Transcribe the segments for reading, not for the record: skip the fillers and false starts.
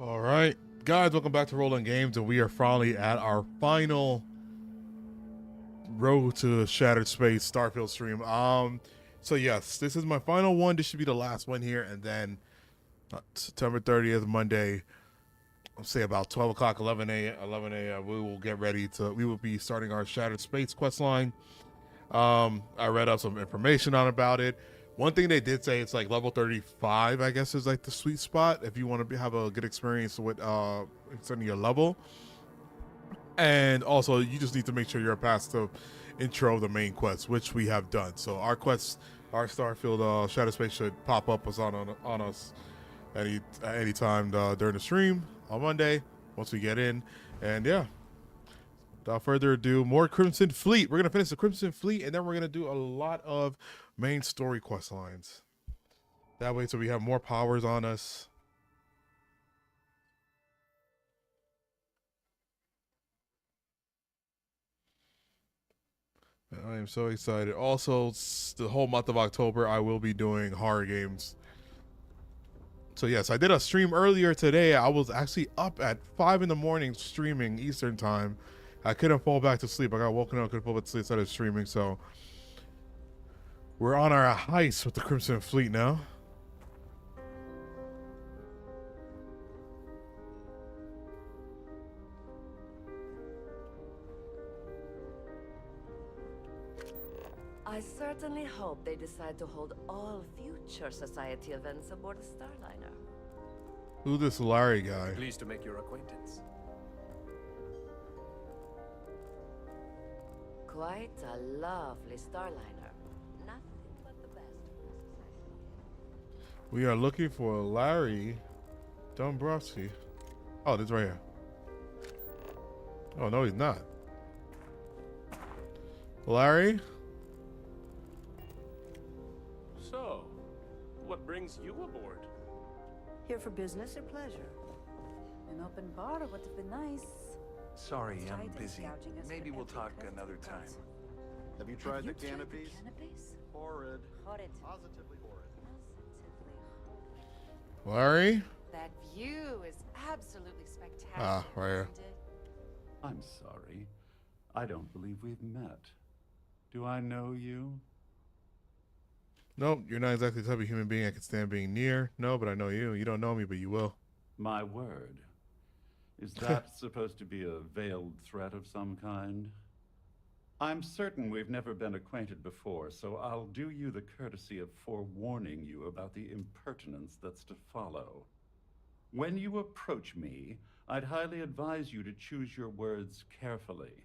All right, guys, welcome back to Rolling Games, and we are finally at our final road to Shattered Space Starfield stream. So yes, this is my final one. This should be the last one here, and then September 30th, Monday, I'll say about 12 o'clock, 11 a.m. We will get ready to. We will be starting our Shattered Space quest line. I read up some information on about it. One thing they did say, it's like level 35, I guess, is like the sweet spot if you want to have a good experience with extending your level. And also, you just need to make sure you're past the intro of the main quest, which we have done. So our quests, our Starfield Shadow Space should pop up on us any time during the stream on Monday once we get in. And yeah, without further ado, more Crimson Fleet. We're gonna finish the Crimson Fleet, and then we're gonna do a lot of main story quest lines. That way, so we have more powers on us. I am so excited. Also, the whole month of October, I will be doing horror games. So yes, I did a stream earlier today. I was actually up at 5 in the morning streaming Eastern time. I couldn't fall back to sleep. I got woken up, couldn't fall back to sleep, started streaming. So we're on our heist with the Crimson Fleet now. I certainly hope they decide to hold all future society events aboard the Starliner. Who's this Larry guy? Pleased to make your acquaintance. Quite a lovely Starliner. Nothing but the best for society. We are looking for Larry Dombrowski. Oh, this right here. Oh, no, he's not. Larry? So, what brings you aboard? Here for business or pleasure? An open bar would have been nice. Sorry, I'm Tried busy. gouging us Maybe for we'll every talk credit another card. time. Have you tried the canopies? Canopies? Horrid. Horrid. Positively horrid. Positively. Larry? That view is absolutely spectacular. Ah, right here. Isn't it? I'm sorry. I don't believe we've met. Do I know you? Nope, you're not exactly the type of human being I can stand being near. No, but I know you. You don't know me, but you will. My word. Is that supposed to be a veiled threat of some kind? I'm certain we've never been acquainted before, so I'll do you the courtesy of forewarning you about the impertinence that's to follow. When you approach me, I'd highly advise you to choose your words carefully.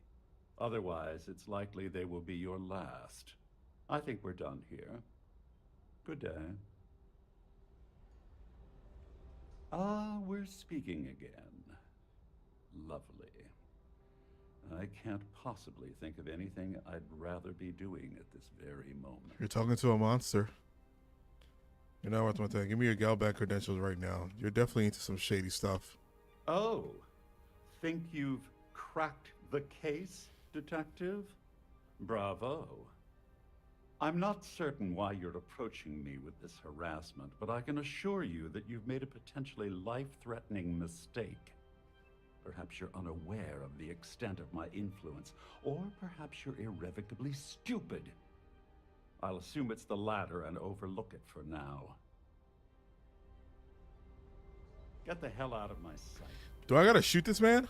Otherwise, it's likely they will be your last. I think we're done here. Good day. We're speaking again. Lovely. I can't possibly think of anything I'd rather be doing at this very moment. You're talking to a monster. You're not worth my time. Give me your Galbank credentials right now. You're definitely into some shady stuff. Oh, think you've cracked the case, Detective? Bravo. I'm not certain why you're approaching me with this harassment, but I can assure you that you've made a potentially life-threatening mistake. Perhaps you're unaware of the extent of my influence, or perhaps you're irrevocably stupid. I'll assume it's the latter and overlook it for now. Get the hell out of my sight. Do I gotta shoot this man?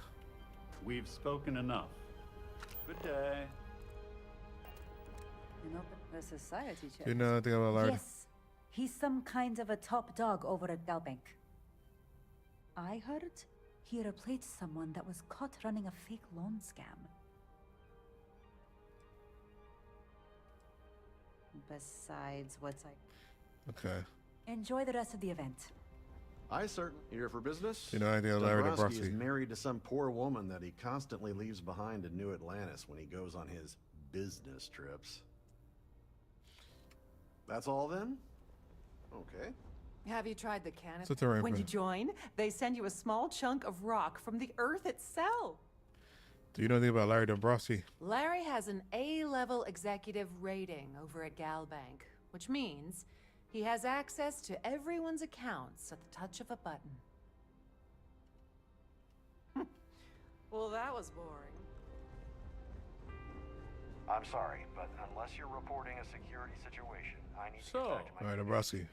We've spoken enough. Good day. An open the society check. You know anything about Larry? Yes, he's some kind of a top dog over at Galbank. I heard he replaced someone that was caught running a fake loan scam. Besides, what's I... Okay. Enjoy the rest of the event. I certainly here for business. You know anything about Larry Dombrowski is Dombrowski? married to some poor woman that he constantly leaves behind in New Atlantis when he goes on his business trips. That's all then? Okay. Have you tried the canopy? It's a terrain When you plan. join, they send you a small chunk of rock from the Earth itself. Do you know anything about Larry Dombrowski? Larry has an A-level executive rating over at Galbank, which means he has access to everyone's accounts at the touch of a button. Well, that was boring. I'm sorry, but unless you're reporting a security situation, I need to So- get back to my... All right, Dombrowski.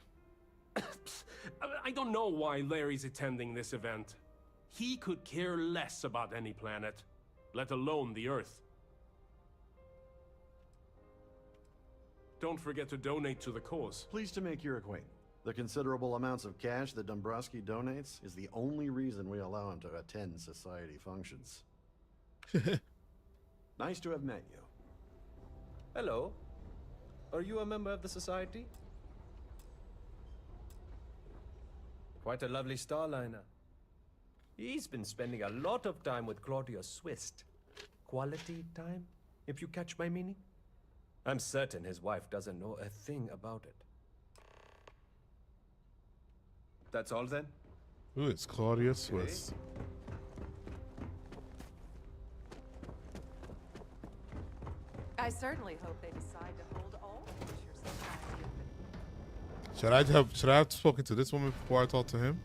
I don't know why Larry's attending this event. He could care less about any planet, let alone the Earth. Don't forget to donate to the cause. Pleased to make your acquaintance. The considerable amounts of cash that Dombrowski donates is the only reason we allow him to attend society functions. Nice to have met you. Hello. Are you a member of the Society? Quite a lovely Starliner. He's been spending a lot of time with Claudia Swist. Quality time, if you catch my meaning? I'm certain his wife doesn't know a thing about it. That's all then? Ooh, it's Claudia Swiss. I certainly hope they decide to hold all future society open. Should I have spoken to this woman before I talked to him?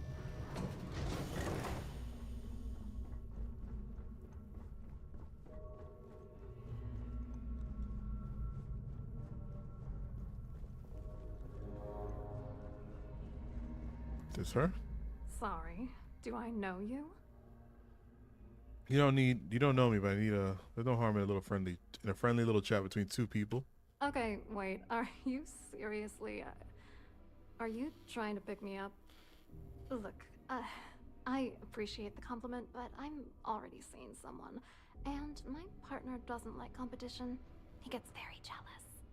This her? Sorry, do I know you? You don't know me, but there's no harm in a friendly little chat between two people. Okay, wait, are you seriously, are you trying to pick me up? Look, I appreciate the compliment, but I'm already seeing someone, and my partner doesn't like competition. He gets very jealous.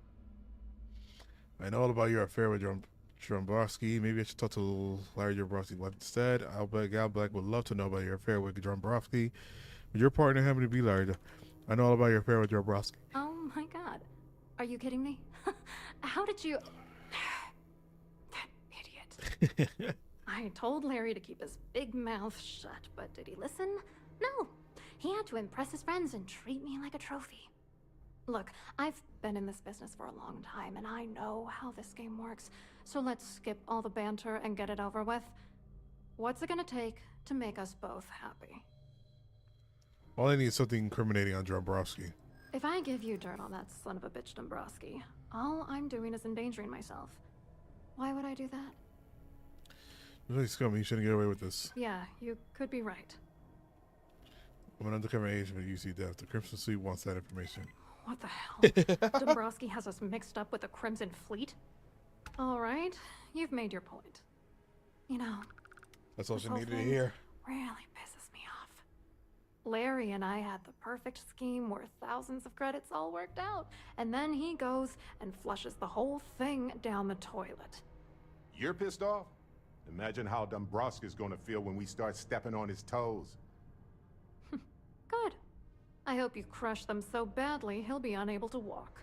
I know all about your affair with Dombrowski. Maybe I should talk to Larry Dombrowski instead. Gal Black would love to know about your affair with Dombrowski. With your partner having to be Larry, I know all about your affair with Dombrowski. Oh my god. Are you kidding me? How did you... That idiot. I told Larry to keep his big mouth shut, but did he listen? No. He had to impress his friends and treat me like a trophy. Look, I've been in this business for a long time, and I know how this game works, so let's skip all the banter and get it over with. What's it gonna take to make us both happy? All I need is something incriminating on Dombrowski. If I give you dirt on that son of a bitch Dombrowski, all I'm doing is endangering myself. Why would I do that? You're really scummy. You shouldn't get away with this. Yeah, you could be right. I'm an undercover agent with UC Dev. The Crimson Suite wants that information. What the hell? Dombrowski has us mixed up with the Crimson Fleet? All right, you've made your point. You know, That's all this she whole needed to thing hear. really pisses me off. Larry and I had the perfect scheme where thousands of credits all worked out, and then he goes and flushes the whole thing down the toilet. You're pissed off? Imagine how Dombrowski's gonna feel when we start stepping on his toes. Good. I hope you crush them so badly he'll be unable to walk.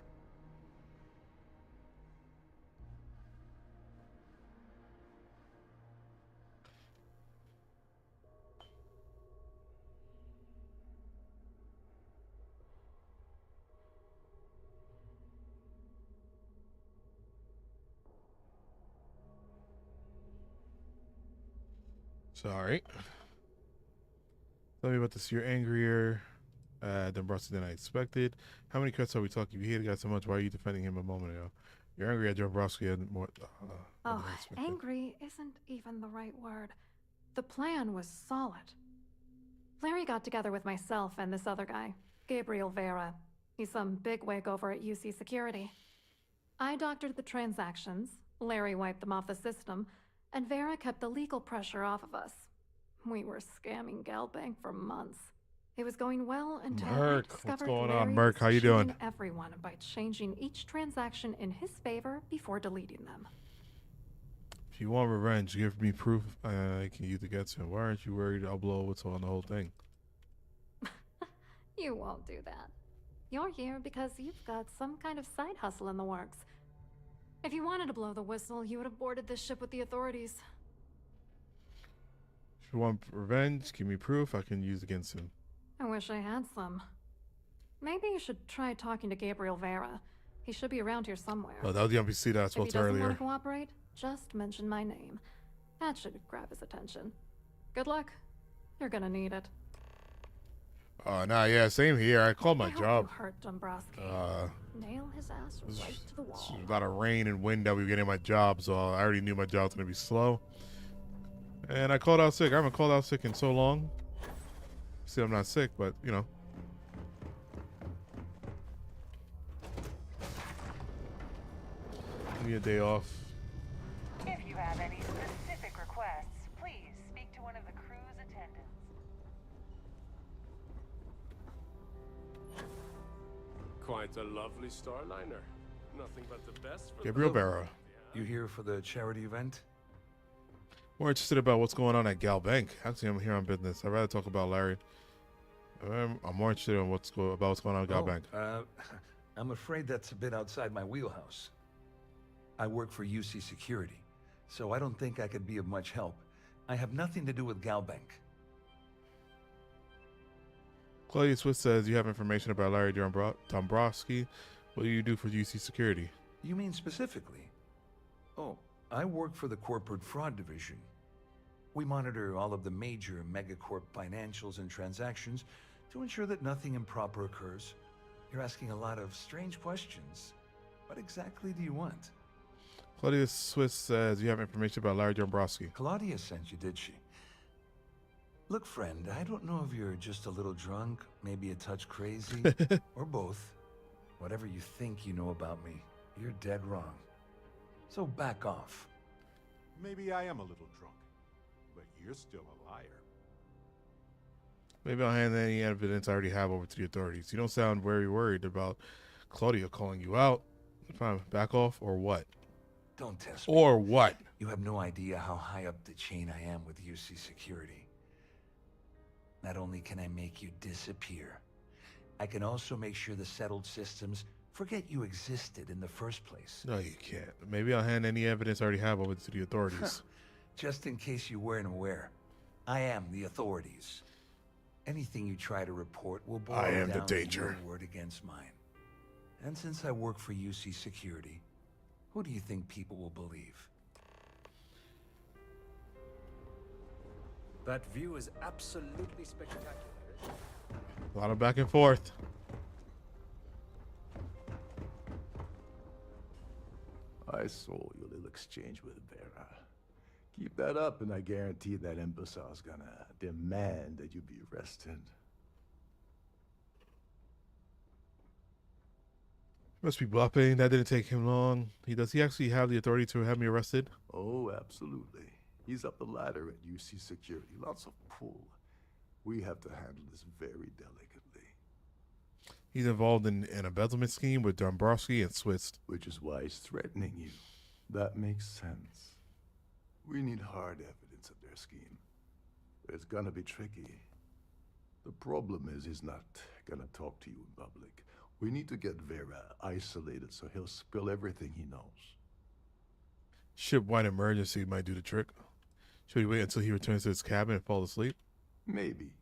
Sorry. Tell me about this. You're angrier Dombrowski than I expected. How many cuts are we talking? You hated the guy so much. Why are you defending him a moment ago? You're angry at Dombrowski and more. Oh, angry isn't even the right word. The plan was solid. Larry got together with myself and this other guy, Gabriel Vera. He's some bigwig over at UC Security. I doctored the transactions, Larry wiped them off the system, and Vera kept the legal pressure off of us. We were scamming Galbank for months. It was going well until Merc, I discovered what's going Larry on, Merc? was How you doing? cheating everyone by changing each transaction in his favor before deleting them. If you want revenge, give me proof I can use against him. Why aren't you worried I'll blow a whistle on the whole thing? You won't do that. You're here because you've got some kind of side hustle in the works. If you wanted to blow the whistle, you would have boarded this ship with the authorities. If you want revenge, give me proof I can use against him. I wish I had some. Maybe you should try talking to Gabriel Vera. He should be around here somewhere. Oh, that was the NPC that I If spoke he to doesn't earlier. want to cooperate, just mention my name. That should grab his attention. Good luck. You're gonna need it. Nah, yeah, same here. I called my I hope job. you hurt Dombrowski. Nail his ass right to the wall. A lot of rain and wind that we were getting at my job, so I already knew my job was gonna be slow. And I called out sick. I haven't called out sick in so long. See, I'm not sick, but you know. Give me a day off. If you have any specific requests, please speak to one of the crew's attendants. Quite a lovely Starliner. Nothing but the best for Gabriel Vera. You here for the charity event? More interested about what's going on at Gal Bank. Actually, I'm here on business. I'd rather talk about Larry. I'm more interested in what's going on at Gal Bank. I'm afraid that's a bit outside my wheelhouse. I work for UC Security, so I don't think I could be of much help. I have nothing to do with Gal Bank. Claudia Swift says you have information about Larry Dombrowski. What do you do for UC Security? You mean specifically? Oh, I work for the Corporate Fraud Division. We monitor all of the major megacorp financials and transactions to ensure that nothing improper occurs. You're asking a lot of strange questions. What exactly do you want? Claudia Swift says you have information about Larry Dombrowski. Claudia sent you, did she? Look, friend, I don't know if you're just a little drunk, maybe a touch crazy, or both. Whatever you think you know about me, you're dead wrong. So back off. Maybe I am a little drunk, but you're still a liar. Maybe I'll hand any evidence I already have over to the authorities. You don't sound very worried about Claudia calling you out. Fine, back off or what? Don't test me. Or what? You have no idea how high up the chain I am with UC Security. Not only can I make you disappear, I can also make sure the settled systems forget you existed in the first place. No, you can't. Maybe I'll hand any evidence I already have over to the authorities. Just in case you weren't aware, I am the authorities. Anything you try to report will boil I am down the danger. to your word against mine. And since I work for UC Security, who do you think people will believe? That view is absolutely spectacular. A lot of back and forth. I saw your little exchange with Vera. Keep that up, and I guarantee that imbecile's gonna demand that you be arrested. Must be bluffing. That didn't take him long. Does he actually have the authority to have me arrested? Oh, absolutely. He's up the ladder at UC Security. Lots of pull. We have to handle this very delicately. He's involved in an embezzlement scheme with Dombrowski and Swift. Which is why he's threatening you. That makes sense. We need hard evidence of their scheme. It's gonna be tricky. The problem is he's not gonna talk to you in public. We need to get Vera isolated so he'll spill everything he knows. Shipwide emergency might do the trick. Should we wait until he returns to his cabin and fall asleep? Maybe.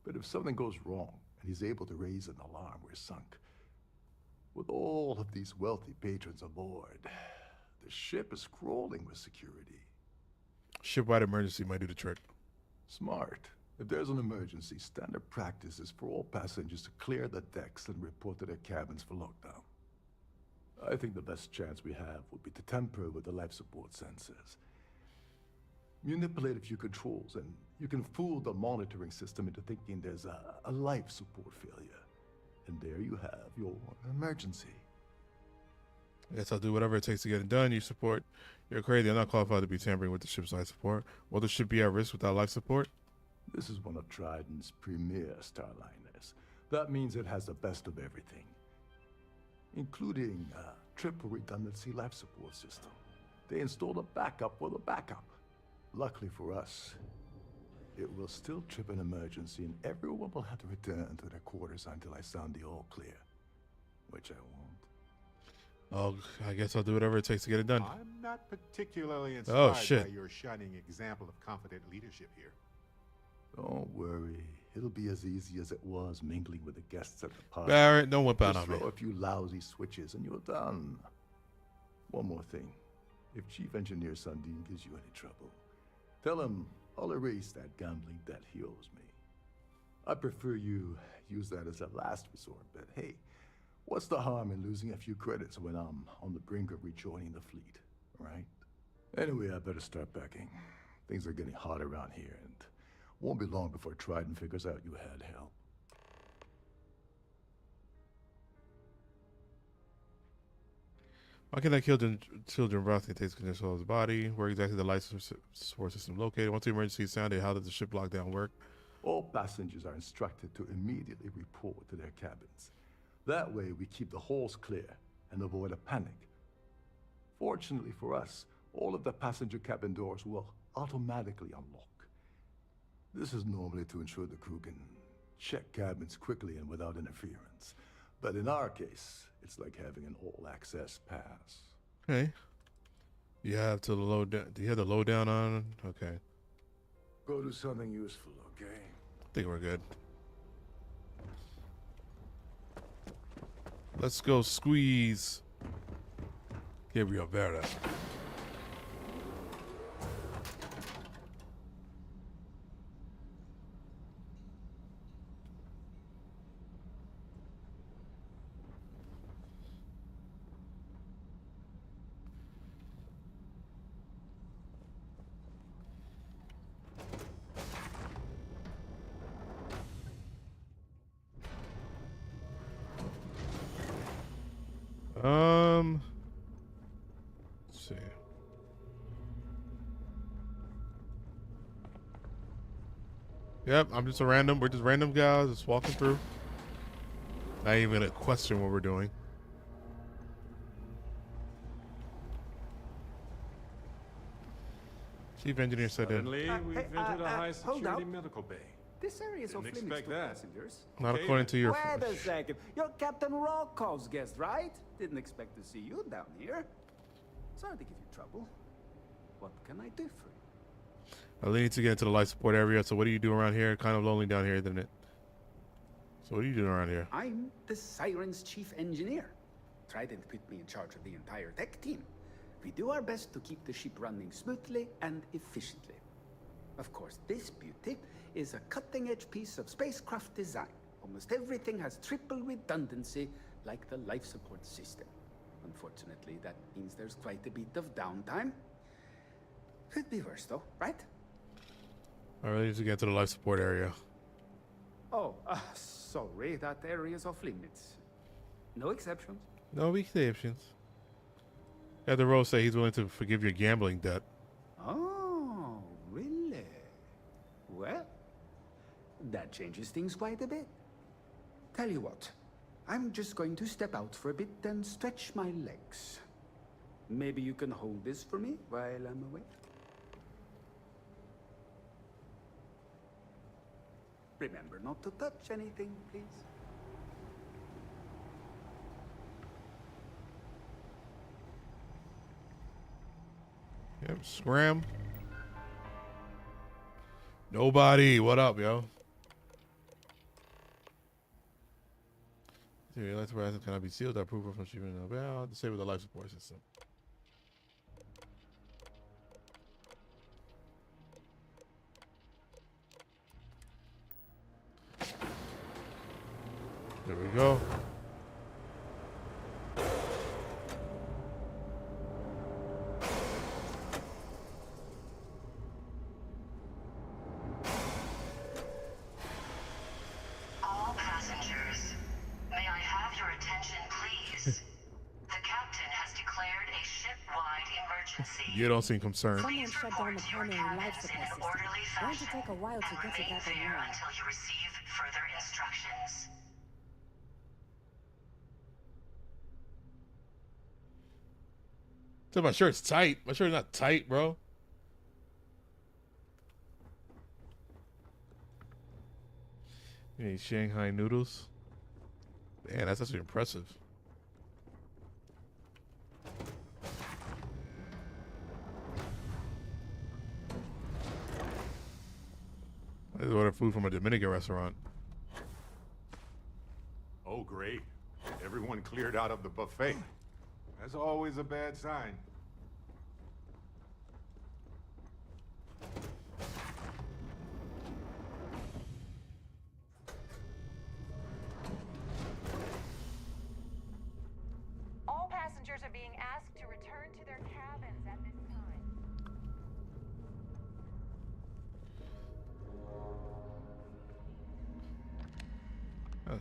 But if something goes wrong and he's able to raise an alarm, we're sunk. With all of these wealthy patrons aboard, the ship is crawling with security. Shipwide emergency might do the trick. Smart. If there's an emergency, standard practice is for all passengers to clear the decks and report to their cabins for lockdown. I think the best chance we have would be to tamper with the life support sensors. Manipulate a few controls, and you can fool the monitoring system into thinking there's a life support failure. And there you have your emergency. I guess I'll do whatever it takes to get it done. You support. You're crazy. I'm not qualified to be tampering with the ship's life support. Will the ship be at risk without life support? This is one of Trident's premier Starliners. That means it has the best of everything, including a triple redundancy life support system. They installed a backup for the backup. Luckily for us, it will still trip an emergency and everyone will have to return to their quarters until I sound the all clear, which I won't. Oh, I guess I'll do whatever it takes to get it done. I'm not particularly inspired by your shining example of confident leadership here. Don't worry. It'll be as easy as it was mingling with the guests at the party. Barrett, don't whip out on me. Throw a few lousy switches and you're done. One more thing. If Chief Engineer Sundin gives you any trouble, tell him I'll erase that gambling debt he owes me. I prefer you use that as a last resort, but hey, what's the harm in losing a few credits when I'm on the brink of rejoining the fleet, right? Anyway, I better start packing. Things are getting hot around here, and won't be long before Trident figures out you had help. Why can't I kill children? Brothing takes control of his body. Where exactly the life support system located? Once the emergency sounded, how did the ship lockdown work? All passengers are instructed to immediately report to their cabins. That way, we keep the halls clear and avoid a panic. Fortunately for us, all of the passenger cabin doors will automatically unlock. This is normally to ensure the crew can check cabins quickly and without interference. But in our case, it's like having an all-access pass. Okay. You have to load down. Do you have the lowdown on? Okay. Go do something useful, okay? I think we're good. Let's go squeeze Gabriel Vera. Let's see. Yep, we're just random guys just walking through. Not even gonna question what we're doing. Chief engineer said that. Suddenly, we've entered a high-security hold medical bay. This area is off Didn't limits expect to that. passengers. Not according to your. Wait a second. You're Captain Rocko's guest, right? Didn't expect to see you down here. Sorry to give you trouble. What can I do for you? I need to get into the life support area. So what do you do around here? Kind of lonely down here, isn't it? So what are you doing around here? I'm the Siren's chief engineer. Trident put me in charge of the entire tech team. We do our best to keep the ship running smoothly and efficiently. Of course, this beauty is a cutting-edge piece of spacecraft design. Almost everything has triple redundancy, like the life support system. Unfortunately, that means there's quite a bit of downtime. Could be worse, though, right? I really need to get to the life support area. Oh, sorry, that area's off limits. No exceptions. No exceptions. Got the role say he's willing to forgive your gambling debt. Oh, really? Well, that changes things quite a bit. Tell you what, I'm just going to step out for a bit and stretch my legs. Maybe you can hold this for me while I'm away? Remember not to touch anything, please. Yep, scram. Nobody. What up, yo? Your life support cannot be sealed. Approval from shipping. Well, disable the life support system. There we go. All passengers, may I have your attention, please? The captain has declared a ship-wide emergency. You don't seem concerned. Someone shut down the primary life support system. Going to take a while to get it back online until you receive further instructions. So my shirt's tight. My shirt's not tight, bro. You need Shanghai noodles. Man, that's actually impressive. I just ordered food from a Dominican restaurant. Oh, great. Everyone cleared out of the buffet. That's always a bad sign.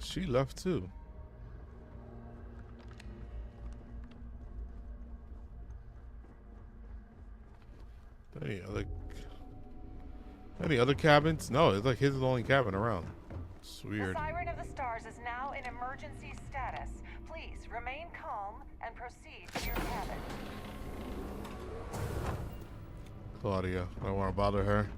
She left too. Any other cabins? No, it's like his only cabin around. It's weird. The Siren of the Stars is now in emergency status. Please remain calm and proceed to your cabin. Claudia, I don't want to bother her.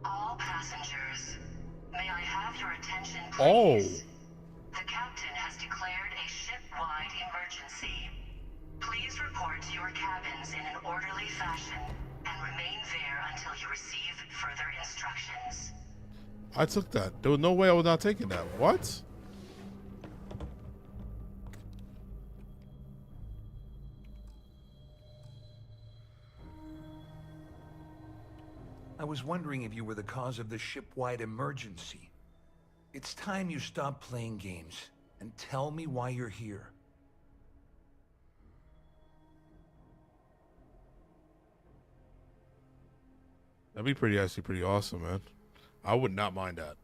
All passengers, may I have your attention, please? Oh. The captain has declared a ship-wide emergency. Please report to your cabins in an orderly fashion and remain there until you receive further instructions. I took that. There was no way I was not taking that. What? I was wondering if you were the cause of the ship-wide emergency. It's time you stop playing games and tell me why you're here. That'd be actually pretty awesome, man. I would not mind that.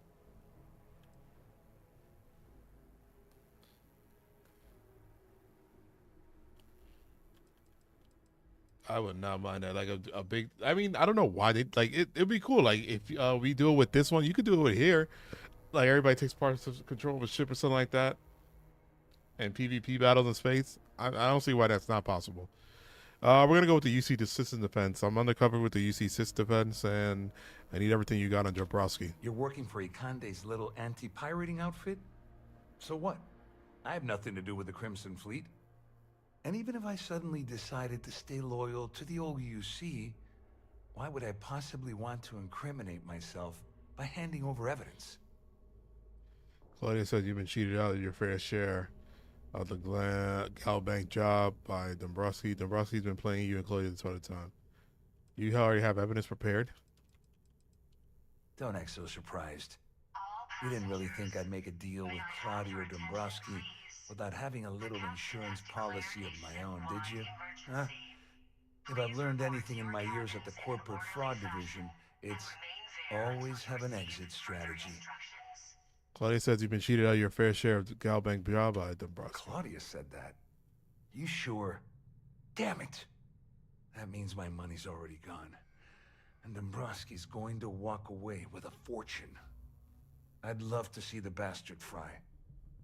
I would not mind that. Like a big. I mean, I don't know why they like it. It'd be cool. Like if we do it with this one, you could do it with here. Like everybody takes parts of control of a ship or something like that. And PvP battles in space. I don't see why that's not possible. We're gonna go with the UC System Defense. I'm undercover with the UC System Defense, and I need everything you got on Dabrowski. You're working for Ikande's little anti-pirating outfit? So what? I have nothing to do with the Crimson Fleet. And even if I suddenly decided to stay loyal to the old UC, why would I possibly want to incriminate myself by handing over evidence? Claudia said you've been cheated out of your fair share of the Galbank job by Dombrowski. Dombrowski's been playing you and Claudia this whole time. You already have evidence prepared? Don't act so surprised. You didn't really think I'd make a deal with Claudia or Dombrowski without having a little insurance policy of my own, did you? Huh? If I've learned anything in my years at the corporate fraud division, it's always have an exit strategy. Claudia says you've been cheated out of your fair share of the Galbank job by Dombrowski. Claudia said that. You sure? Damn it! That means my money's already gone. And Dombrowski's going to walk away with a fortune. I'd love to see the bastard fry.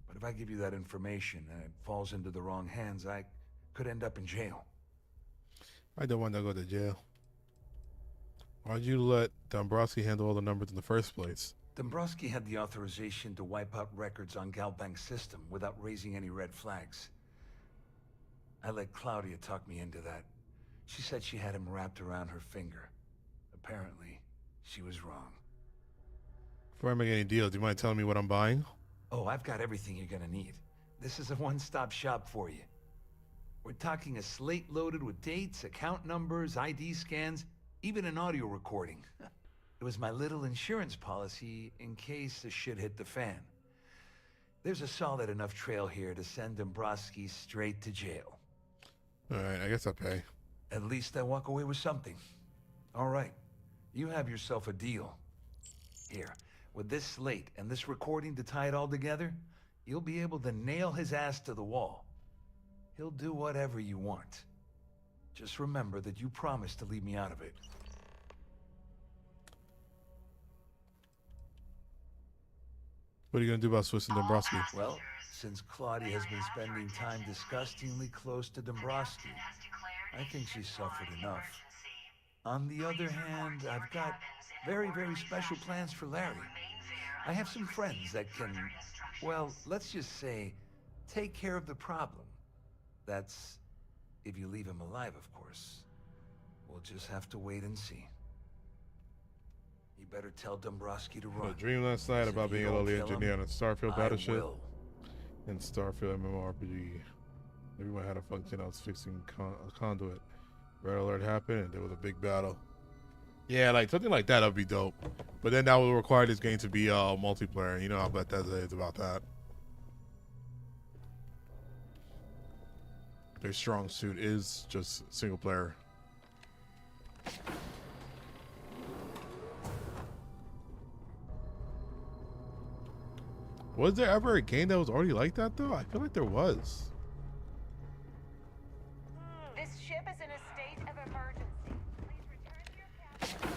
But if I give you that information and it falls into the wrong hands, I could end up in jail. I don't want to go to jail. Why'd you let Dombrowski handle all the numbers in the first place? Dombrowski had the authorization to wipe out records on Galbank's system without raising any red flags. I let Claudia talk me into that. She said she had him wrapped around her finger. Apparently, she was wrong. Before I make any deals, do you mind telling me what I'm buying? Oh, I've got everything you're gonna need. This is a one-stop shop for you. We're talking a slate loaded with dates, account numbers, ID scans, even an audio recording. It was my little insurance policy in case the shit hit the fan. There's a solid enough trail here to send Dombrowski straight to jail. Alright, I guess I'll pay. At least I walk away with something. Alright, you have yourself a deal. Here, with this slate and this recording to tie it all together, you'll be able to nail his ass to the wall. He'll do whatever you want. Just remember that you promised to leave me out of it. What are you going to do about Swiss and Dombrowski? Well, since Claudia has been spending time disgustingly close to Dombrowski, I think she's suffered enough. On the other hand, I've got very, very special plans for Larry. I have some friends that can, well, let's just say, take care of the problem. That's if you leave him alive, of course. We'll just have to wait and see. You better tell Dombrowski to run. I dreamed last night about being a lowly engineer on a Starfield battleship and Starfield MMORPG. Everyone had a function. I was fixing a conduit. Red alert happened and there was a big battle. Yeah, like something like that would be dope. But then that would require this game to be multiplayer. You know how Bethesda is about that. their strong suit is just single player. Was there ever a game that was already like that though? I feel like there was. This ship is in a state of emergency. Please return to your cabin.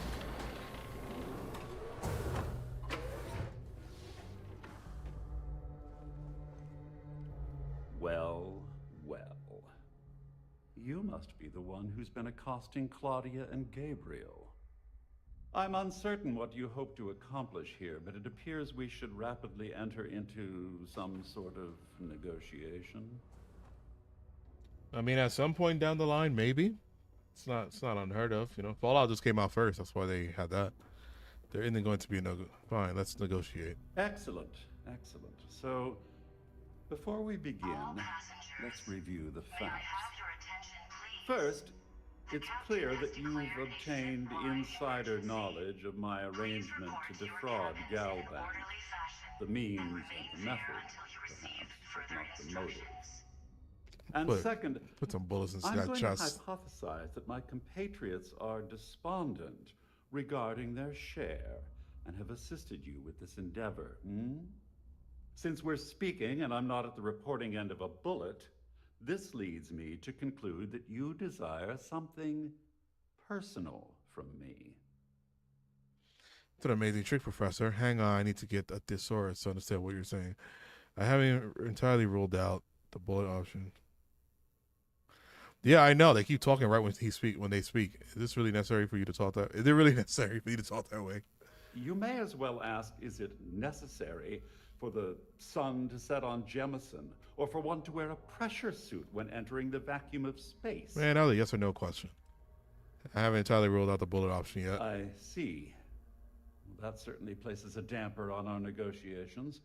Well, well. You must be the one who's been accosting Claudia and Gabriel. I'm uncertain what you hope to accomplish here, but it appears we should rapidly enter into some sort of negotiation. I mean, at some point down the line, maybe. It's not unheard of, you know. Fallout just came out first. That's why they had that. There isn't going to be no. Fine, let's negotiate. Excellent, excellent. So, before we begin, let's review the facts. First, it's clear that you've obtained insider knowledge of my arrangement to defraud Galbank. The means and the method, perhaps, but not the motive. And second, put some bullets in I'm that going chest. to hypothesize that my compatriots are despondent regarding their share and have assisted you with this endeavor. Since we're speaking and I'm not at the reporting end of a bullet, this leads me to conclude that you desire something personal from me. It's an amazing trick, Professor. Hang on, I need to get a thesaurus to understand what you're saying. I haven't entirely ruled out the bullet option. Yeah, I know. They keep talking right when they speak. Is this really necessary for you to talk that? Is it really necessary for you to talk that way? You may as well ask, is it necessary for the sun to set on Jemison, or for one to wear a pressure suit when entering the vacuum of space? Man, that was a yes or no question. I haven't entirely ruled out the bullet option yet. I see. That certainly places a damper on our negotiations.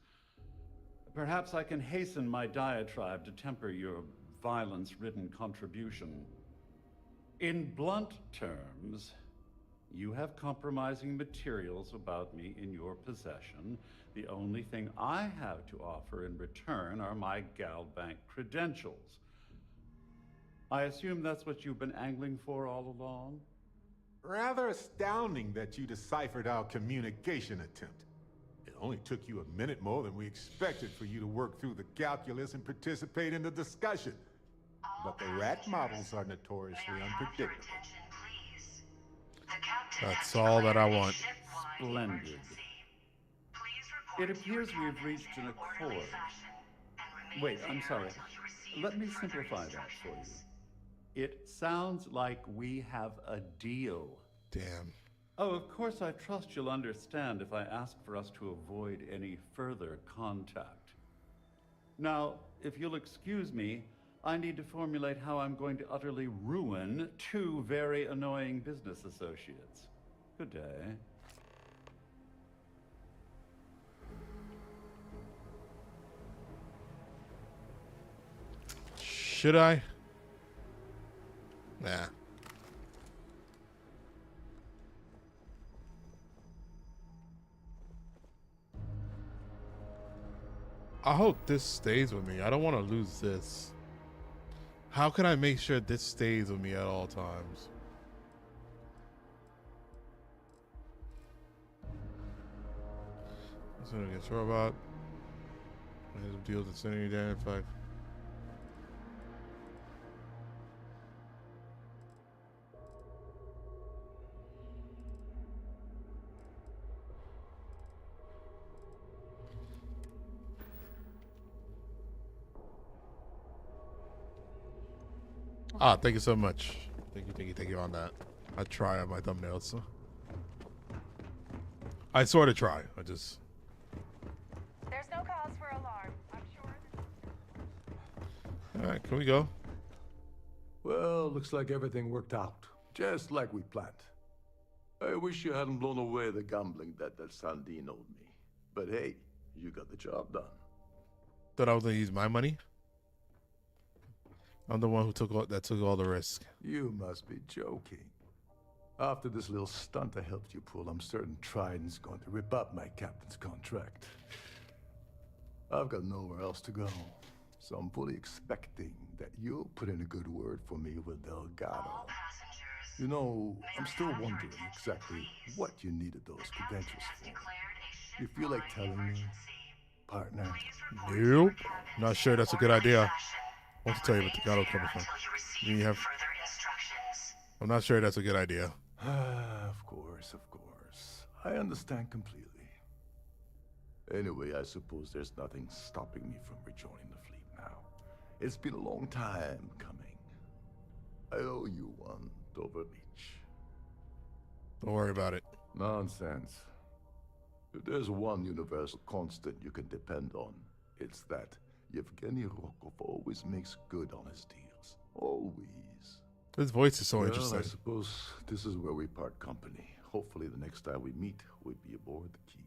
Perhaps I can hasten my diatribe to temper your violence-ridden contribution. In blunt terms, you have compromising materials about me in your possession. The only thing I have to offer in return are my Galbank credentials. I assume that's what you've been angling for all along? Rather astounding that you deciphered our communication attempt. It only took you a minute more than we expected for you to work through the calculus and participate in the discussion. But the rat models are notoriously unpredictable. That's all that I want. Splendid. It appears we've reached an accord. Wait, I'm sorry. Let me simplify that for you. It sounds like we have a deal. Damn. Oh, of course, I trust you'll understand if I ask for us to avoid any further contact. Now, if you'll excuse me, I need to formulate how I'm going to utterly ruin two very annoying business associates. Good day. Should I? Nah. I hope this stays with me. I don't want to lose this. How can I make sure this stays with me at all times? So against robot. Deals with sending you down in 5. Ah, thank you so much. Thank you on that. I try on my thumbnails. So. I sort of try. I just. There's no cause for alarm. I'm sure. All right, can we go? Well, looks like everything worked out, just like we planned. I wish you hadn't blown away the gambling debt that Sandine owed me. But hey, you got the job done. Thought I was gonna use my money. I'm the one who took all the risk. You must be joking. After this little stunt I helped you pull, I'm certain Trident's going to rip up my captain's contract. I've got nowhere else to go, so I'm fully expecting that you'll put in a good word for me with Delgado. You know, I'm still wondering exactly what you needed those credentials for. You feel like telling me, partner? Nope. Not sure that's a good idea. I want to tell you what the Delgado coming from. You have. I'm not sure that's a good idea. Of course, of course. I understand completely. Anyway, I suppose there's nothing stopping me from rejoining the fleet now. It's been a long time coming. I owe you one, Dover Beach. Don't worry about it. Nonsense. If there's one universal constant you can depend on, it's that Yevgeny Rokov always makes good on his deals. Always. His voice is so Well, interesting. I suppose this is where we part company. Hopefully the next time we meet, we'll be aboard the Key.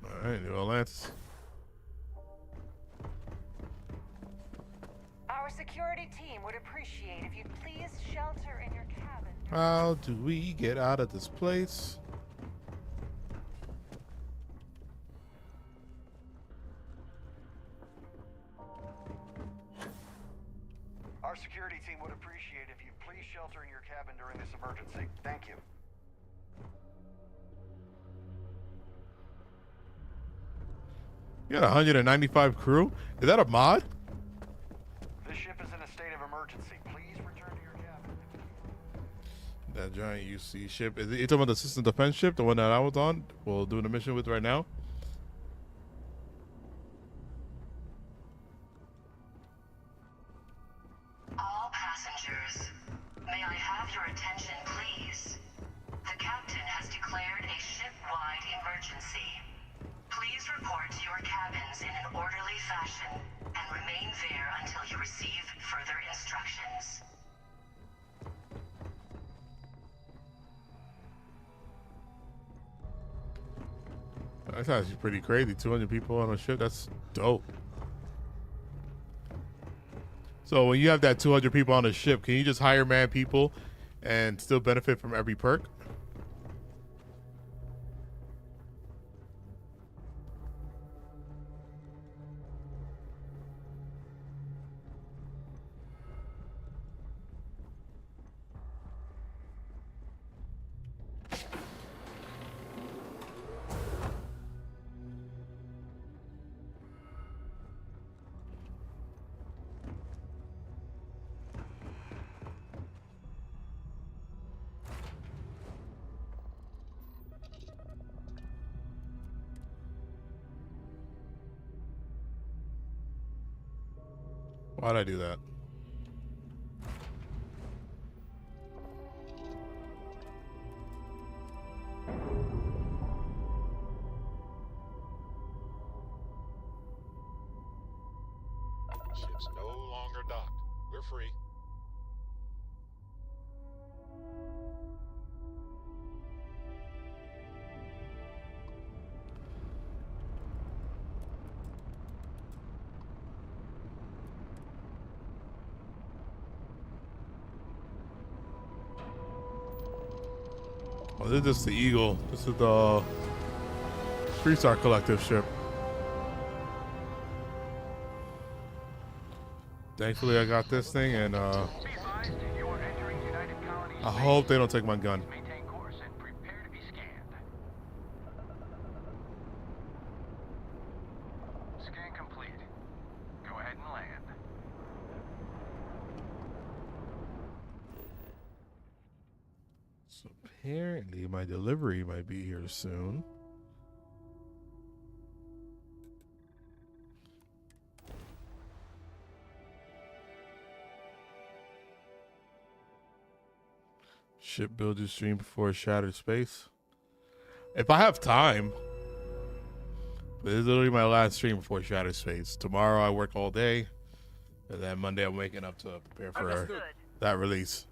All right, New Atlantis. Our security team would appreciate if you'd please shelter in your cabin. How do we get out of this place? Our security team would appreciate if you'd please shelter in your cabin during this emergency. Thank you. You got 195 crew? Is that a mod? This ship is in a state of emergency. Please return to your cabin. That giant UC ship. Is it, you talking about the system defense ship? The one that I was on? We're doing a mission with right now? All passengers, may I have your attention, please? The captain has declared a ship-wide emergency. Please report to your cabins in an orderly fashion and remain there until you receive further instructions. That's actually pretty crazy. 200 people on a ship. That's dope. So when you have that 200 people on a ship, can you just hire mad people and still benefit from every perk? Why'd I do that? Ship's no longer docked. We're free. Oh, this is just the Eagle. This is the Three-Star Collective ship. Thankfully, I got this thing, and I hope they don't take my gun. Scan complete. Go ahead and land. So apparently, my delivery might be here soon. Shipbuilder stream before Shattered Space. If I have time. This is literally my last stream before Shattered Space. Tomorrow I work all day. And then Monday I'm waking up to prepare for that release.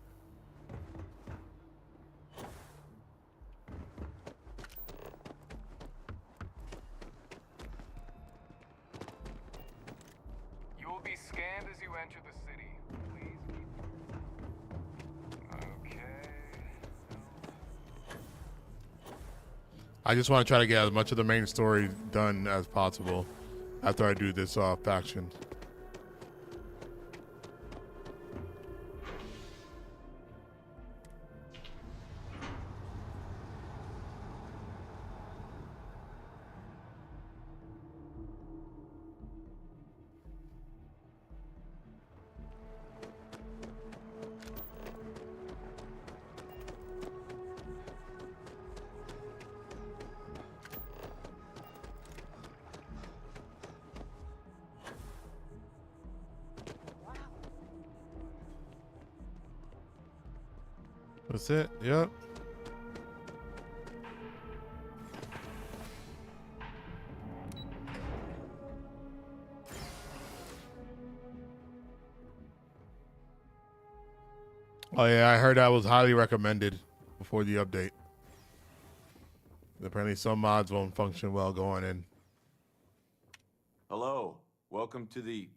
You will be scanned as you enter the city. Please keep... Okay. I just want to try to get as much of the main story done as possible. after I do this faction. That's it. Yep. Oh yeah, I heard that was highly recommended before the update. Apparently some mods won't function well going in. Hello. Welcome to the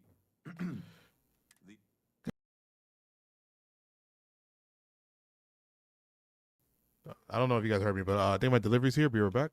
I don't know if you guys heard me, but I think my delivery's here. Be right back.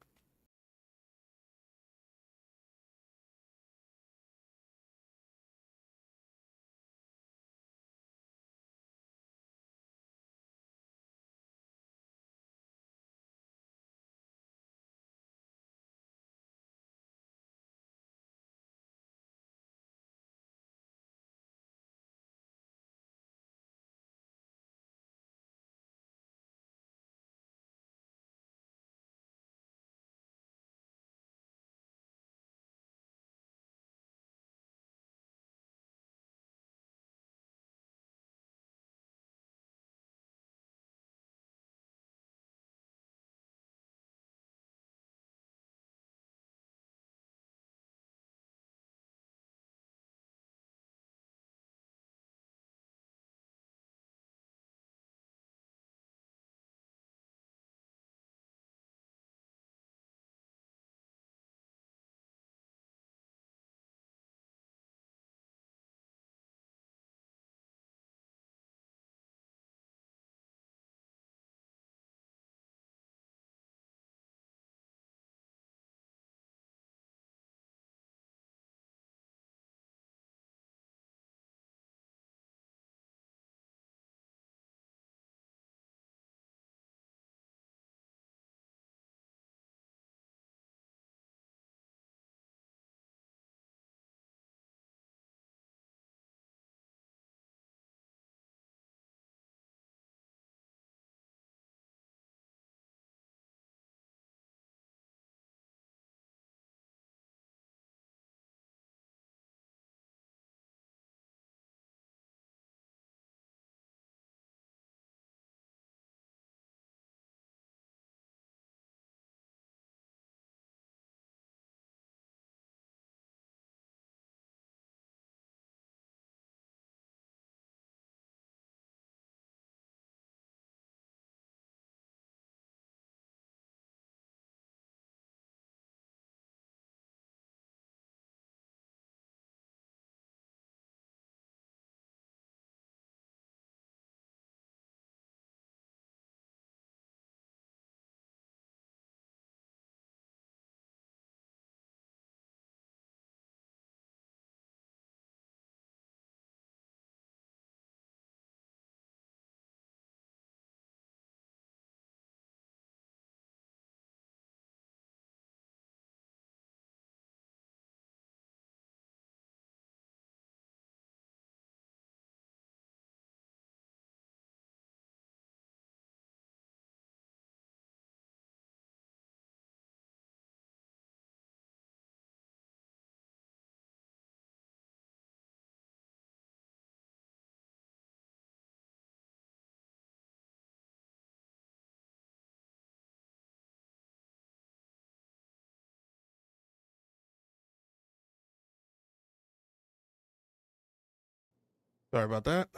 Sorry about that.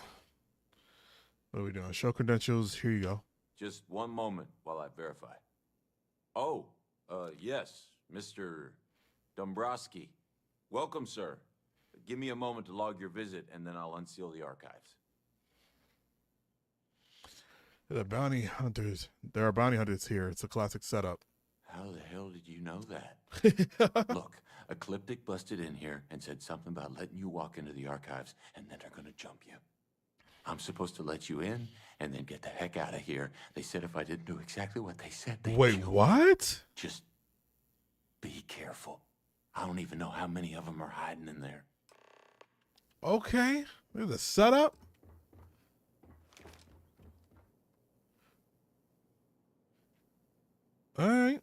What are we doing? Show credentials. Here you go. Just one moment while I verify. Oh, yes, Mr. Dombrowski. Welcome, sir. Give me a moment to log your visit, and then I'll unseal the archives. The bounty hunters. There are bounty hunters here. It's a classic setup. How the hell did you know that? Look, Ecliptic busted in here and said something about letting you walk into the archives, and then they're gonna jump you. I'm supposed to let you in and then get the heck out of here. They said if I didn't do exactly what they said, they'd Wait, kill me. what? Just be careful. I don't even know how many of them are hiding in there. Okay, there's a setup. All right.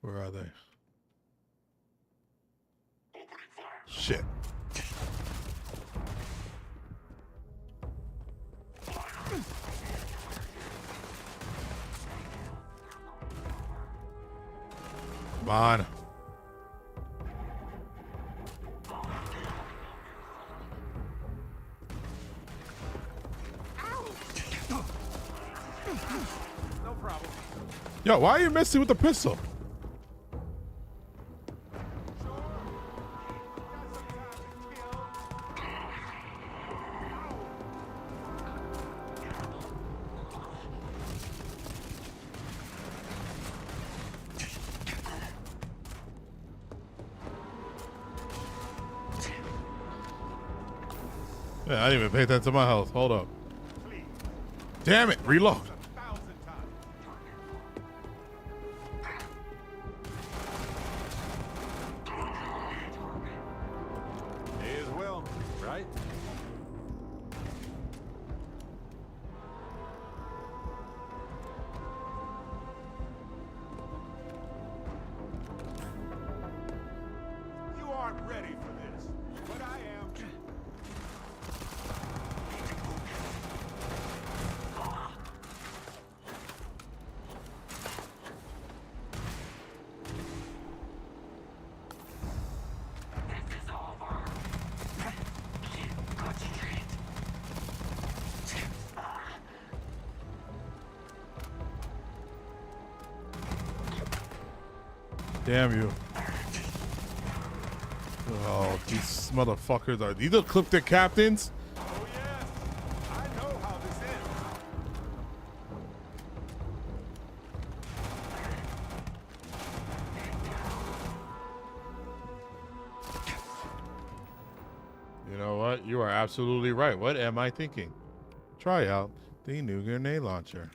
Where are they? Shit. Come on. No problem. Yo, why are you messing with the pistol? Yeah, I didn't even pay attention to my health. Hold up. Damn it, reload. May as well, right? You aren't ready for this, but I am. Damn you. Oh, these motherfuckers are these ecliptic captains? Oh yes, I know how this ends. You know what? You are absolutely right. What am I thinking? Try out the new grenade launcher.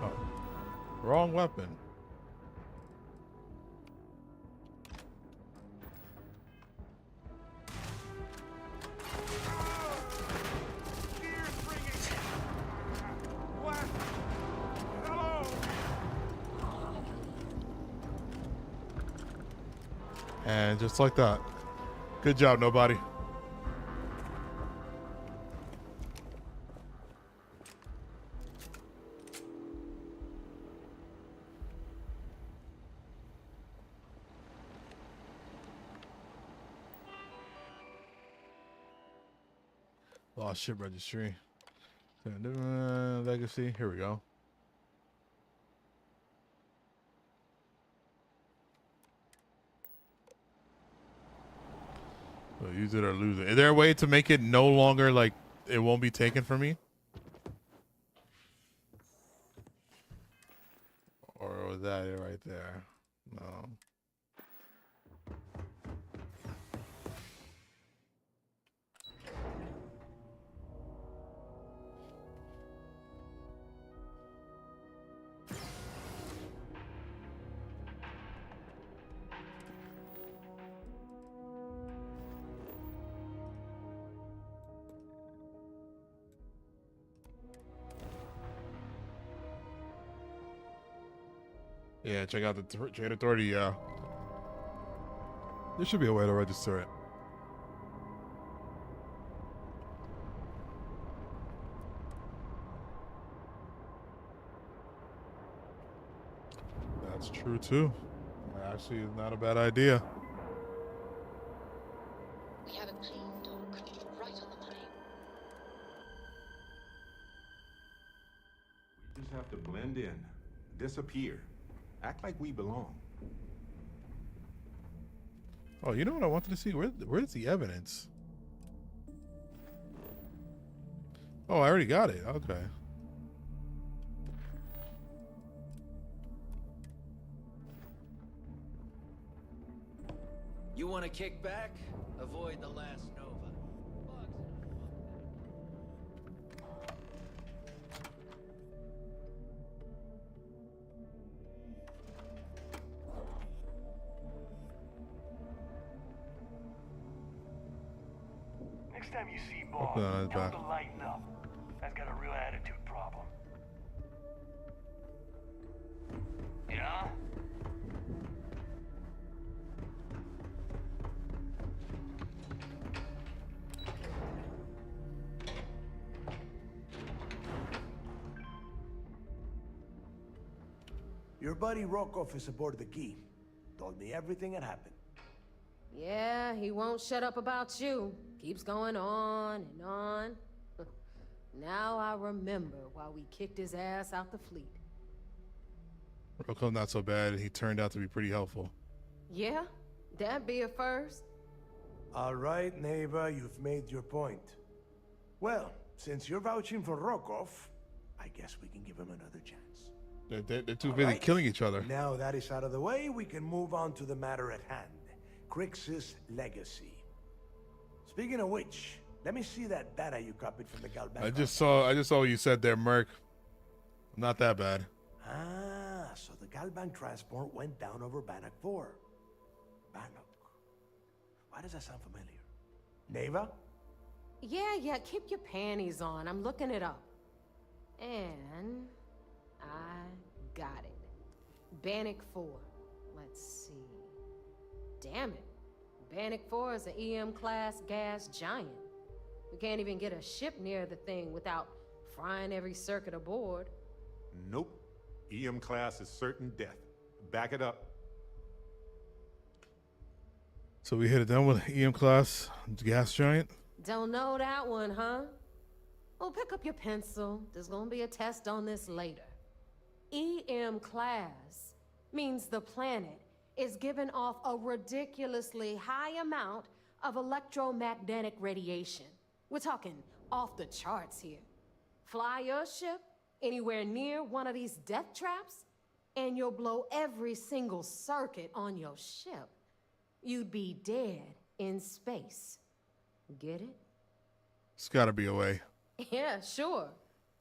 Oh, wrong weapon. What? Hello? And just like that. Good job, nobody. Lost ship registry. Legacy. Here we go. So use it or lose it. Is there a way to make it no longer like it won't be taken from me? Or was that it right there? No. Yeah, check out the Trade Authority. Yeah, there should be a way to register it. That's true too. Actually, not a bad idea. We have a clean dock, right on the money. We just have to blend in, disappear, act like we belong. Oh, you know what I wanted to see? Where's the evidence? Oh, I already got it. Okay. You want to kick back? Avoid the last Nova. Next time you see Oh, Bob, no, it's tell him back. to lighten up. I've got a real attitude problem. Yeah? Your buddy Rokoff is aboard the Key. Told me everything that happened. Yeah, he won't shut up about you. Keeps going on and on. Now I remember why we kicked his ass out the fleet. Rocco, not so bad. He turned out to be pretty helpful. Yeah? That'd be a first. All right, Neva, you've made your point. Well, since you're vouching for Rokoff, I guess we can give him another chance. They're too busy killing each other. Now that is out of the way, we can move on to the matter at hand. Crix's legacy. Speaking of which, let me see that data you copied from the Galbank. I just saw what you said there, Merc. Not that bad. Ah, so the Galbank transport went down over Bannock 4. Bannock. Why does that sound familiar? Neva? Yeah, keep your panties on. I'm looking it up. And I got it. Bannock 4. Let's see. Damn it. Bannock 4 is an EM-class gas giant. We can't even get a ship near the thing without frying every circuit aboard. Nope. EM class is certain death. Back it up. So we hit it down with EM class gas giant. Don't know that one, huh? Well, pick up your pencil. There's gonna be a test on this later. EM class means the planet is giving off a ridiculously high amount of electromagnetic radiation. We're talking off the charts here. Fly your ship anywhere near one of these death traps, and you'll blow every single circuit on your ship. You'd be dead in space. Get it? It's gotta be a way. Yeah, sure.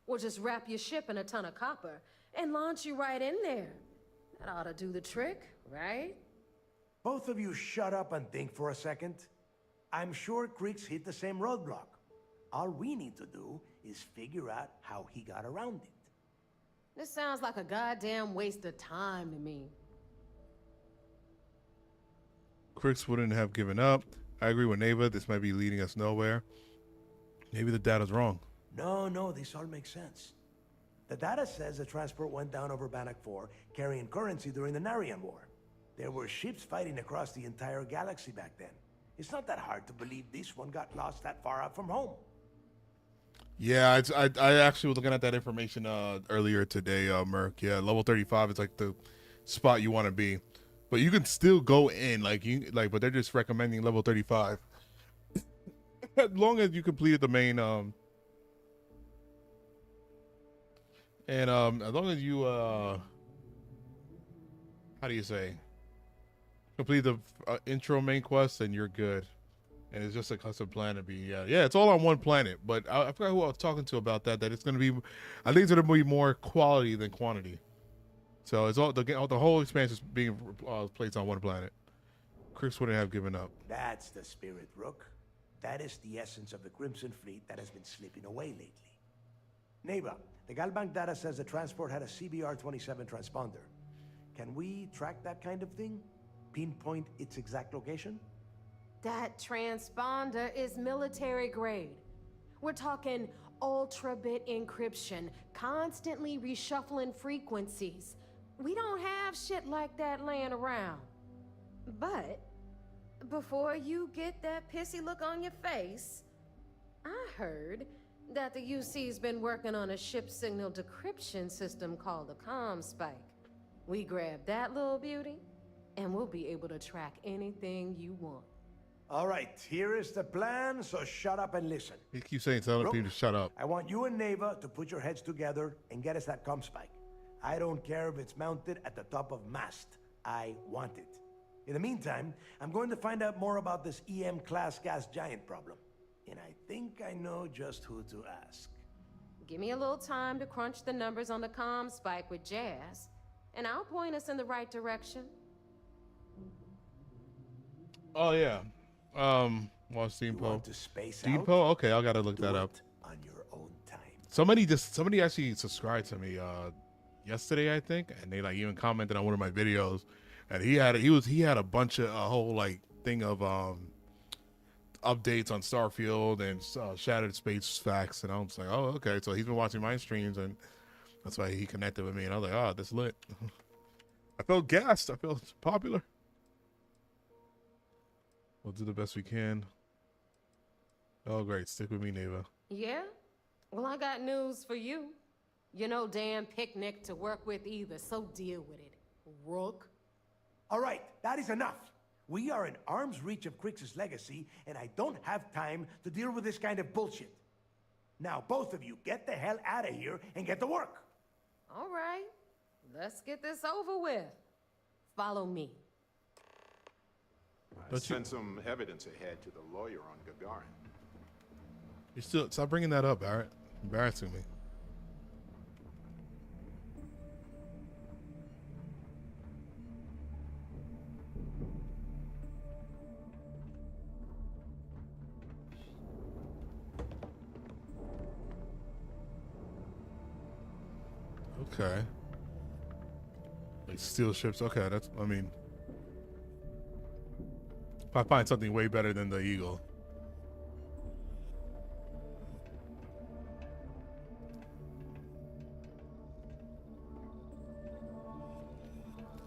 We'll just wrap your ship in a ton of copper and launch you right in there. That ought to do the trick, right? Both of you shut up and think for a second. I'm sure Crix hit the same roadblock. All we need to do is figure out how he got around it. This sounds like a goddamn waste of time to me. Crix wouldn't have given up. I agree with Neva. This might be leading us nowhere. Maybe the data's wrong. No, this all makes sense. The data says the transport went down over Bannock 4, carrying currency during the Narian War. There were ships fighting across the entire galaxy back then. It's not that hard to believe this one got lost that far out from home. Yeah, I actually was looking at that information earlier today, Merc. Yeah, level 35 is like the spot you want to be, but you can still go in, but they're just recommending level 35 as long as you completed the main and as long as you how do you say, complete the intro main quest, and you're good. And it's just a custom planet. Yeah, it's all on one planet. But I forgot who I was talking to about that. That it's going to be, I think it's going to be more quality than quantity. So it's all the whole expansion is being placed on one planet. Crix wouldn't have given up. That's the spirit, Rook. That is the essence of the Crimson Fleet that has been slipping away lately. Neva, the Galbank data says the transport had a CBR-27 transponder. Can we track that kind of thing? Pinpoint its exact location? That transponder is military grade. We're talking ultra-bit encryption, constantly reshuffling frequencies. We don't have shit like that laying around. But before you get that pissy look on your face, I heard that the UC's been working on a ship signal decryption system called a comm spike. We grab that little beauty, and we'll be able to track anything you want. All right, here is the plan, so shut up and listen. You keep saying telling Brooke, people to shut up. I want you and Neva to put your heads together and get us that comm spike. I don't care if it's mounted at the top of mast. I want it. In the meantime, I'm going to find out more about this EM-class gas giant problem. And I think I know just who to ask. Give me a little time to crunch the numbers on the comm spike with Jazz, and I'll point us in the right direction. Oh yeah. Watch Depot. Space Depot? Okay, I gotta look that up. On your own time. Somebody actually subscribed to me yesterday, I think, and they like even commented on one of my videos, and he had a bunch of a whole like thing of updates on Starfield and Shattered Space facts, and I was like, oh, okay. So he's been watching my streams, and that's why he connected with me, and I was like, oh, this lit. I felt gassed. I felt popular. We'll do the best we can. Oh, great. Stick with me, Neva. Yeah? Well, I got news for you. You're no damn picnic to work with either, so deal with it, Rook. All right, that is enough. We are in arm's reach of Crix's legacy, and I don't have time to deal with this kind of bullshit. Now, both of you, get the hell out of here and get to work. All right, let's get this over with. Follow me. I sent some evidence ahead to the lawyer on Gagarin. You still stop bringing that up, Barrett. Embarrassing me. Okay. Like steel ships. Okay, that's, I mean, if I find something way better than the Eagle.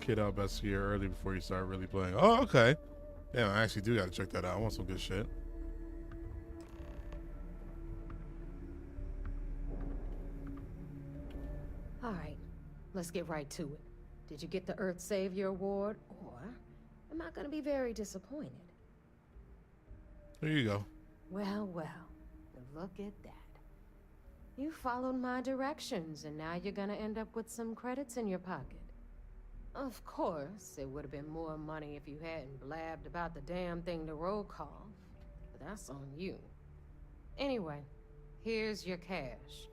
Kid out best year early before you start really playing. Oh, okay. Damn, I actually do gotta check that out. I want some good shit. All right, let's get right to it. Did you get the Earth Savior Award, or am I gonna be very disappointed? There you go. Well, look at that. You followed my directions, and now you're gonna end up with some credits in your pocket. Of course, it would have been more money if you hadn't blabbed about the damn thing to roll call, but that's on you. Anyway, here's your cash.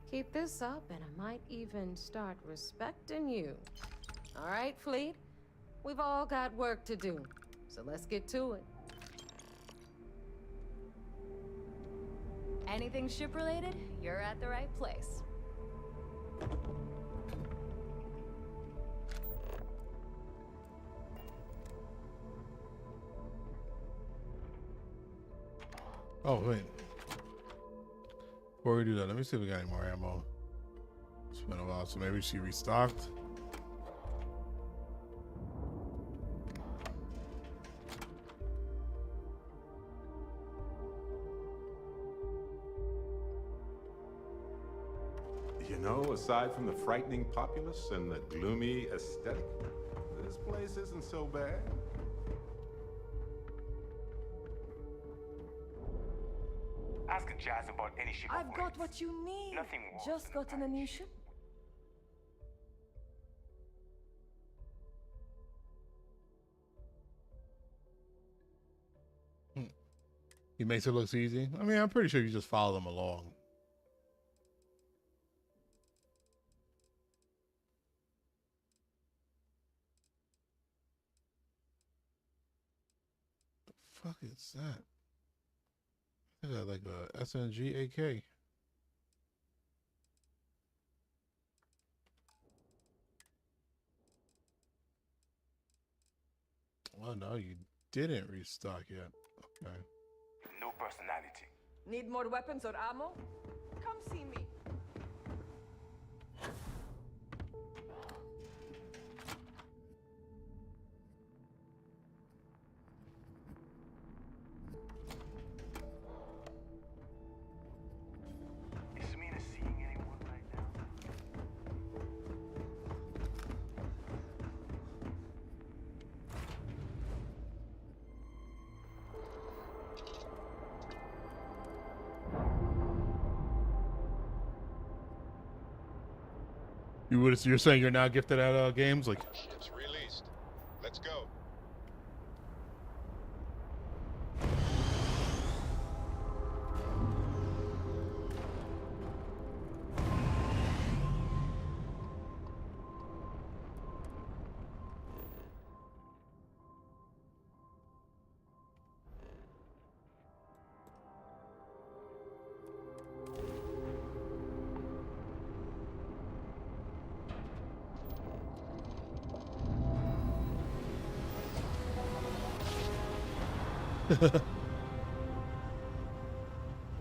Keep this up, and I might even start respecting you. All right, Fleet? We've all got work to do, so let's get to it. Anything ship-related, you're at the right place. Oh, wait. Before we do that, let me see if we got any more ammo. It's been a while, so maybe she restocked. You know, aside from the frightening populace and the gloomy aesthetic, this place isn't so bad. Ask Jazz about any ship. I've got what you need. Nothing worse Just than gotten a new ship. He makes it look easy. I mean, I'm pretty sure you just follow them along. The fuck is that? Is that like a SNG AK? Well, no, you didn't restock yet. Okay. No personality. Need more weapons or ammo? Come see me. You're saying you're not gifted at games like? Ship's released. Let's go.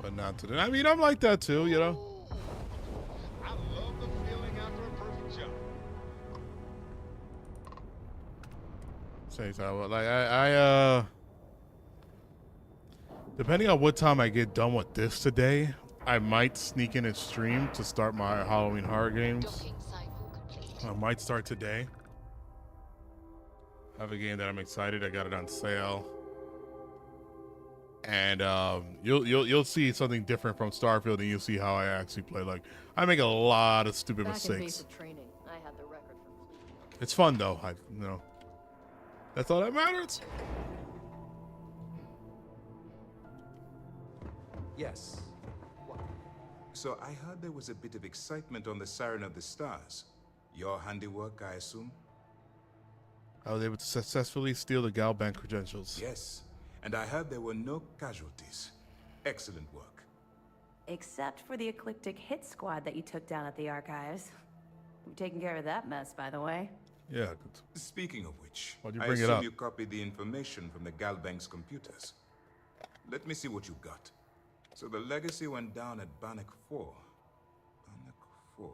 But not today. I mean, I'm like that too, you know. I love the feeling after a perfect jump. Say so. Like I depending on what time I get done with this today, I might sneak in and stream to start my Halloween horror games. I might start today. I have a game that I'm excited. I got it on sale. And you'll see something different from Starfield, and you'll see how I actually play. Like, I make a lot of stupid mistakes. Training, I had the record from It's fun though. That's all that matters. Yes. What? So I heard there was a bit of excitement on the Siren of the Stars. Your handiwork, I assume? I was able to successfully steal the Galbank credentials. Yes. And I heard there were no casualties. Excellent work. Except for the eclectic hit squad that you took down at the archives. We've taken care of that mess, by the way. Yeah. Speaking of which, Why'd you I bring it assume up? you copied the information from the Galbank's computers. Let me see what you got. So the legacy went down at Bannock 4. Bannock 4.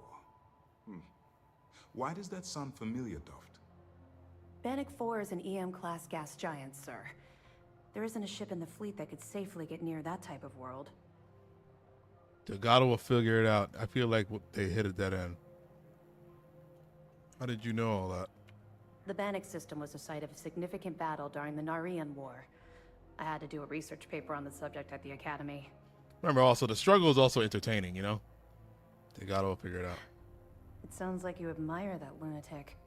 Why does that sound familiar, Toft? Bannock 4 is an EM-class gas giant, sir. There isn't a ship in the fleet that could safely get near that type of world. Delgado will figure it out. I feel like they hit a dead end. How did you know all that? The Bannock system was the site of a significant battle during the Narian War. I had to do a research paper on the subject at the Academy. Remember, also, the struggle is also entertaining, you know? Delgado will figure it out. It sounds like you admire that lunatic.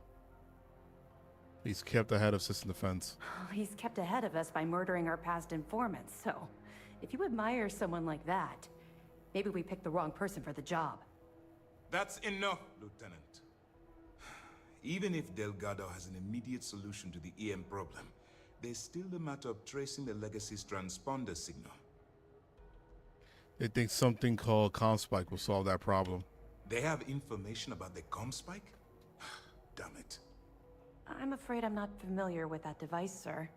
He's kept ahead of system defense. He's kept ahead of us by murdering our past informants, so if you admire someone like that, maybe we picked the wrong person for the job. That's enough, Lieutenant. Even if Delgado has an immediate solution to the EM problem, there's still the matter of tracing the Legacy's transponder signal. They think something called ComSpike will solve that problem. They have information about the ComSpike? Damn it. I'm afraid I'm not familiar with that device, sir.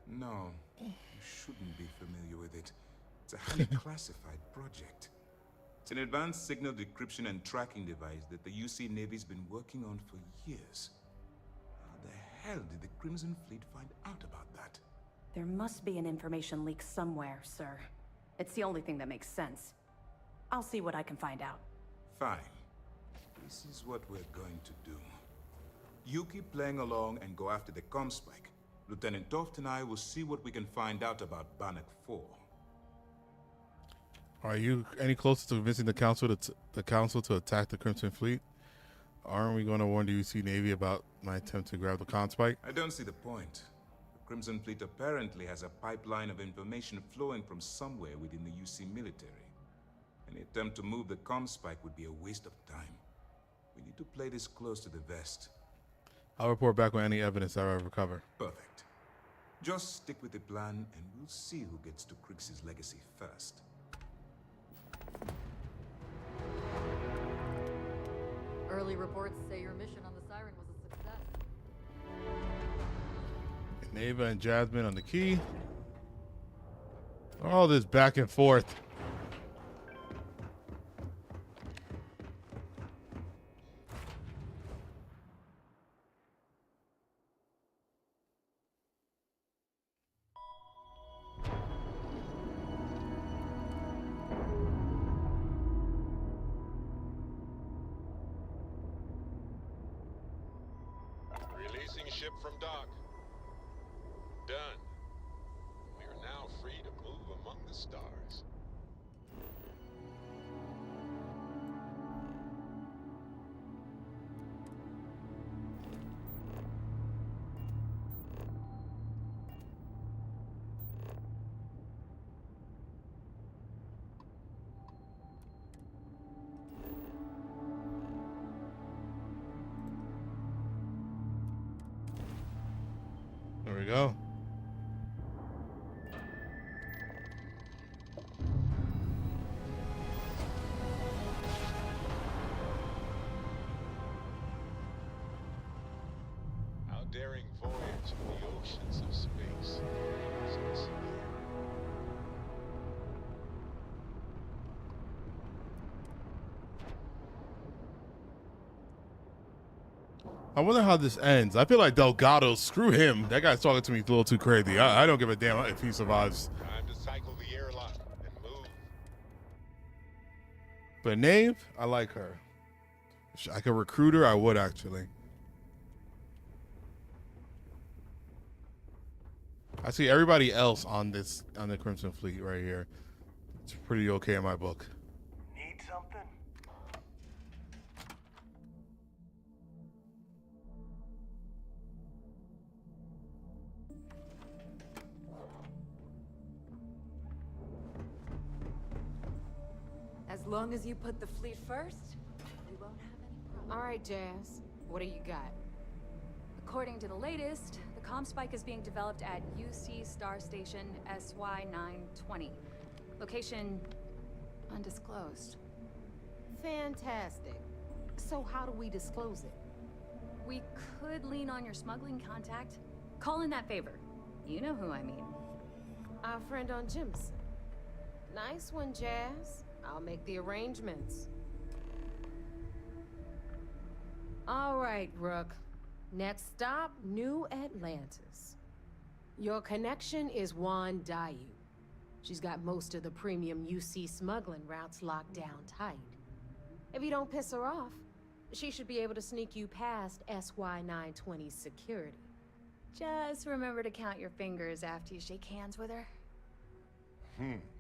No, you shouldn't be familiar with it. It's a highly classified project. It's an advanced signal decryption and tracking device that the UC Navy's been working on for years. How the hell did the Crimson Fleet find out about that? There must be an information leak somewhere, sir. It's the only thing that makes sense. I'll see what I can find out. Fine. This is what we're going to do. You keep playing along and go after the ComSpike. Lieutenant Toft and I will see what we can find out about Bannock 4. Are you any closer to convincing the council to attack the Crimson Fleet? Aren't we going to warn the UC Navy about my attempt to grab the ComSpike? I don't see the point. The Crimson Fleet apparently has a pipeline of information flowing from somewhere within the UC military. Any attempt to move the ComSpike would be a waste of time. We need to play this close to the vest. I'll report back with any evidence I recover. Perfect. Just stick with the plan and we'll see who gets to Crix's legacy first. Early reports say your mission on the Siren was a success. Neva and Jasmine on the key. All this back and forth. Releasing ship from dock. Done. We are now free to move among the stars. we go. Our daring voyage in the oceans of space. I wonder how this ends. I feel like Delgado, screw him. That guy's talking to me a little too crazy. I don't give a damn if he survives. Time to cycle the airlock and move. But Nave, I like her. If I could recruit her, I would actually. I see everybody else on the Crimson Fleet right here. It's pretty okay in my book. Need something? As long as you put the fleet first, we won't have any problems. All right, Jazz. What do you got? According to the latest, the comm spike is being developed at UC Star Station SY-920. Location undisclosed. Fantastic. So how do we disclose it? We could lean on your smuggling contact. Call in that favor. You know who I mean. Our friend on Jimson. Nice one, Jazz. I'll make the arrangements. All right, Rook. Next stop, New Atlantis. Your connection is Juan Dayu. She's got most of the premium UC smuggling routes locked down tight. If you don't piss her off, she should be able to sneak you past SY-920's security. Just remember to count your fingers after you shake hands with her.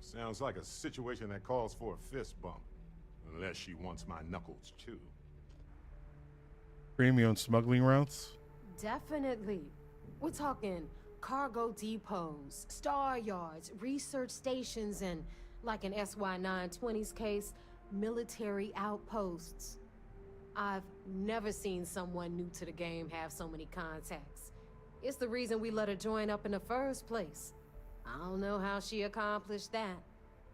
Sounds like a situation that calls for a fist bump. Unless she wants my knuckles, too. Premium smuggling routes? Definitely. We're talking cargo depots, star yards, research stations, and, like in SY-920's case, military outposts. I've never seen someone new to the game have so many contacts. It's the reason we let her join up in the first place. I don't know how she accomplished that.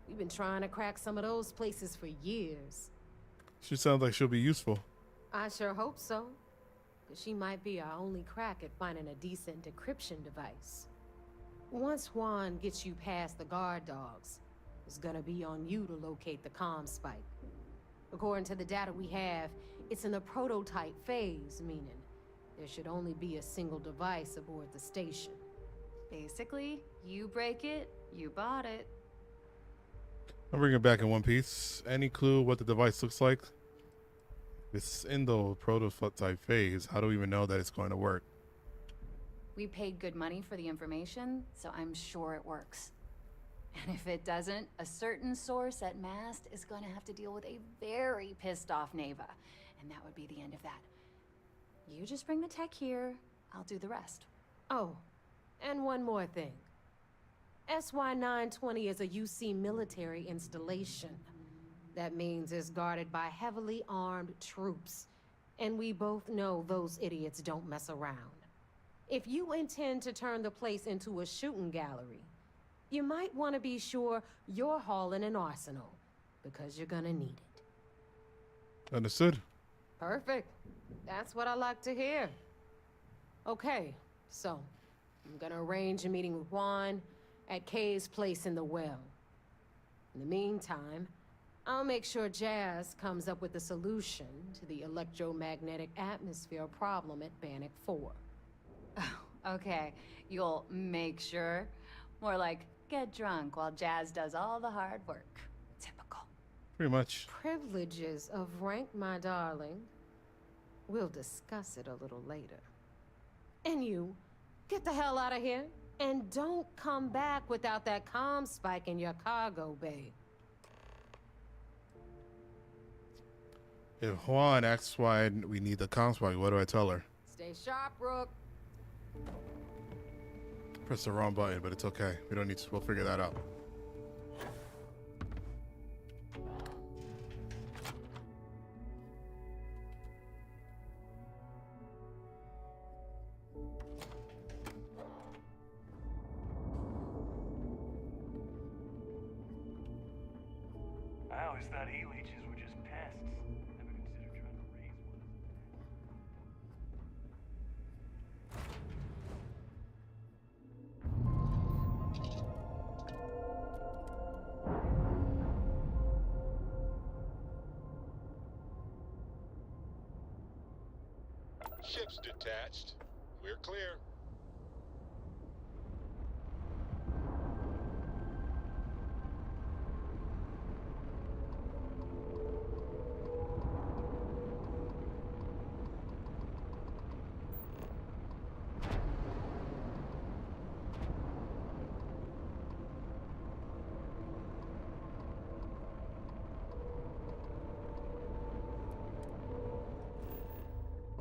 We've been trying to crack some of those places for years. She sounds like she'll be useful. I sure hope so. 'Cause she might be our only crack at finding a decent decryption device. Once Juan gets you past the guard dogs, it's gonna be on you to locate the comm spike. According to the data we have, it's in the prototype phase, meaning there should only be a single device aboard the station. Basically, you break it, you bought it. I'll bring it back in one piece. Any clue what the device looks like? It's in the prototype phase. How do we even know that it's going to work? We paid good money for the information, so I'm sure it works. And if it doesn't, a certain source at Mast is going to have to deal with a very pissed off Neva. And that would be the end of that. You just bring the tech here, I'll do the rest. Oh, and one more thing. SY-920 is a UC military installation. That means it's guarded by heavily armed troops. And we both know those idiots don't mess around. If you intend to turn the place into a shooting gallery, you might want to be sure you're hauling an arsenal, because you're gonna need it. Understood. Perfect. That's what I like to hear. Okay, so I'm gonna arrange a meeting with Juan at Kay's place in the well. In the meantime, I'll make sure Jazz comes up with a solution to the electromagnetic atmosphere problem at Bannock 4. Okay, you'll make sure. More like, get drunk while Jazz does all the hard work. Typical. Pretty much. Privileges of rank, my darling. We'll discuss it a little later. And you, get the hell out of here. And don't come back without that comm spike in your cargo bay. If Juan asks why we need the comm spike, what do I tell her? Stay sharp, Rook. Press the wrong button, but it's okay. We don't need to. We'll figure that out. now is that E-leeches were just pests. Never considered trying to raise one. Ship's detached. We're clear.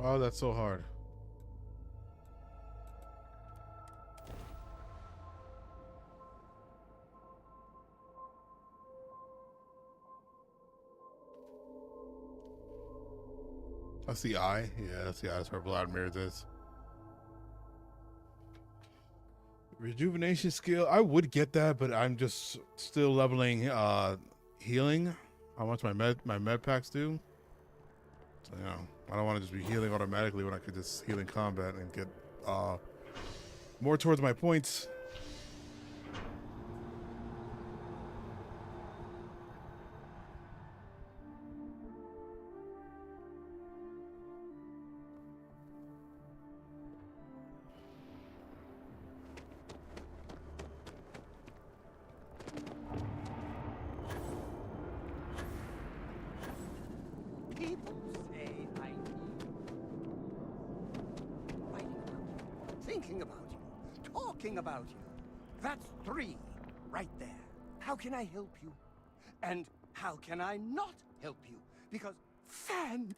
Oh, that's so hard. That's the eye. Yeah, that's the eye. That's where Vladimir's is. Rejuvenation skill. I would get that, but I'm just still leveling healing. How much my med packs do. So, you know, I don't want to just be healing automatically when I could just heal in combat and get more towards my points. People say I need writing about you, thinking about you, talking about you. That's 3 right there. How can I help you? And how can I not help you? Because fan.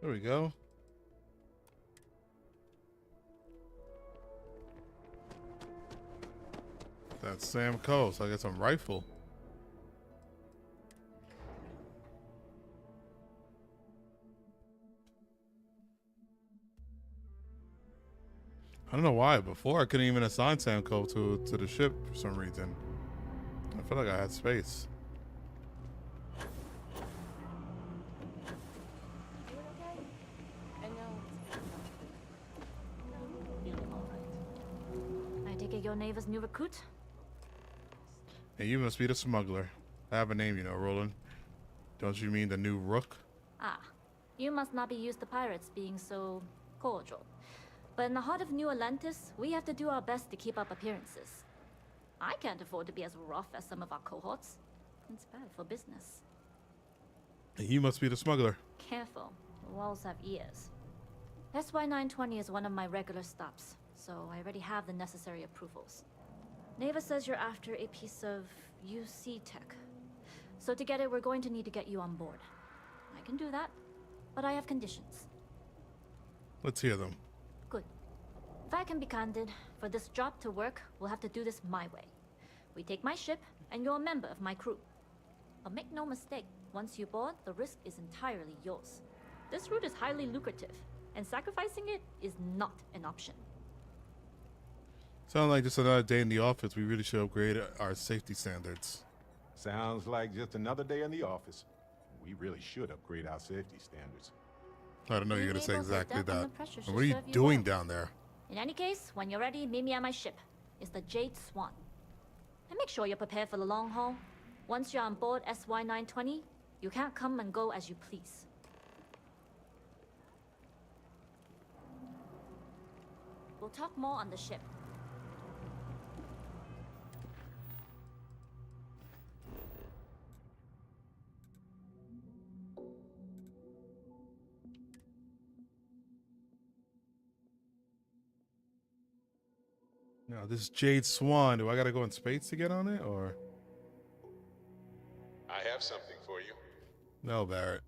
There we go. That's Sam Coe, so I got some rifle. I don't know why. Before I couldn't even assign Sam Coe to the ship for some reason. I feel like I had space. I take it your neighbor's new recruit? And you must be the smuggler. I have a name, you know, Roland. Don't you mean the new Rook? Ah, you must not be used to pirates being so cordial. But in the heart of New Atlantis, we have to do our best to keep up appearances. I can't afford to be as rough as some of our cohorts. It's bad for business. And you must be the smuggler. Careful, the walls have ears. SY-920 is one of my regular stops, so I already have the necessary approvals. Neva says you're after a piece of UC tech. So to get it, we're going to need to get you on board. I can do that, but I have conditions. Let's hear them. Good. If I can be candid, for this job to work, we'll have to do this my way. We take my ship, and you're a member of my crew. But make no mistake, once you board, the risk is entirely yours. This route is highly lucrative, and sacrificing it is not an option. Sounds like just another day in the office. We really should upgrade our safety standards. Sounds like just another day in the office. We really should upgrade our safety standards. I don't know you're going to say Being able to exactly adapt under that. pressure And should what are you serve you doing well. down there? In any case, when you're ready, meet me at my ship. It's the Jade Swan. And make sure you're prepared for the long haul. Once you're on board SY-920, you can't come and go as you please. We'll talk more on the ship. No, this Jade Swan. Do I got to go in space to get on it, or? I have something for you. No, Barrett.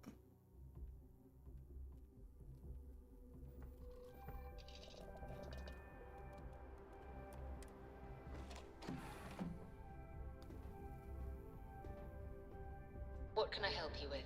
What can I help you with?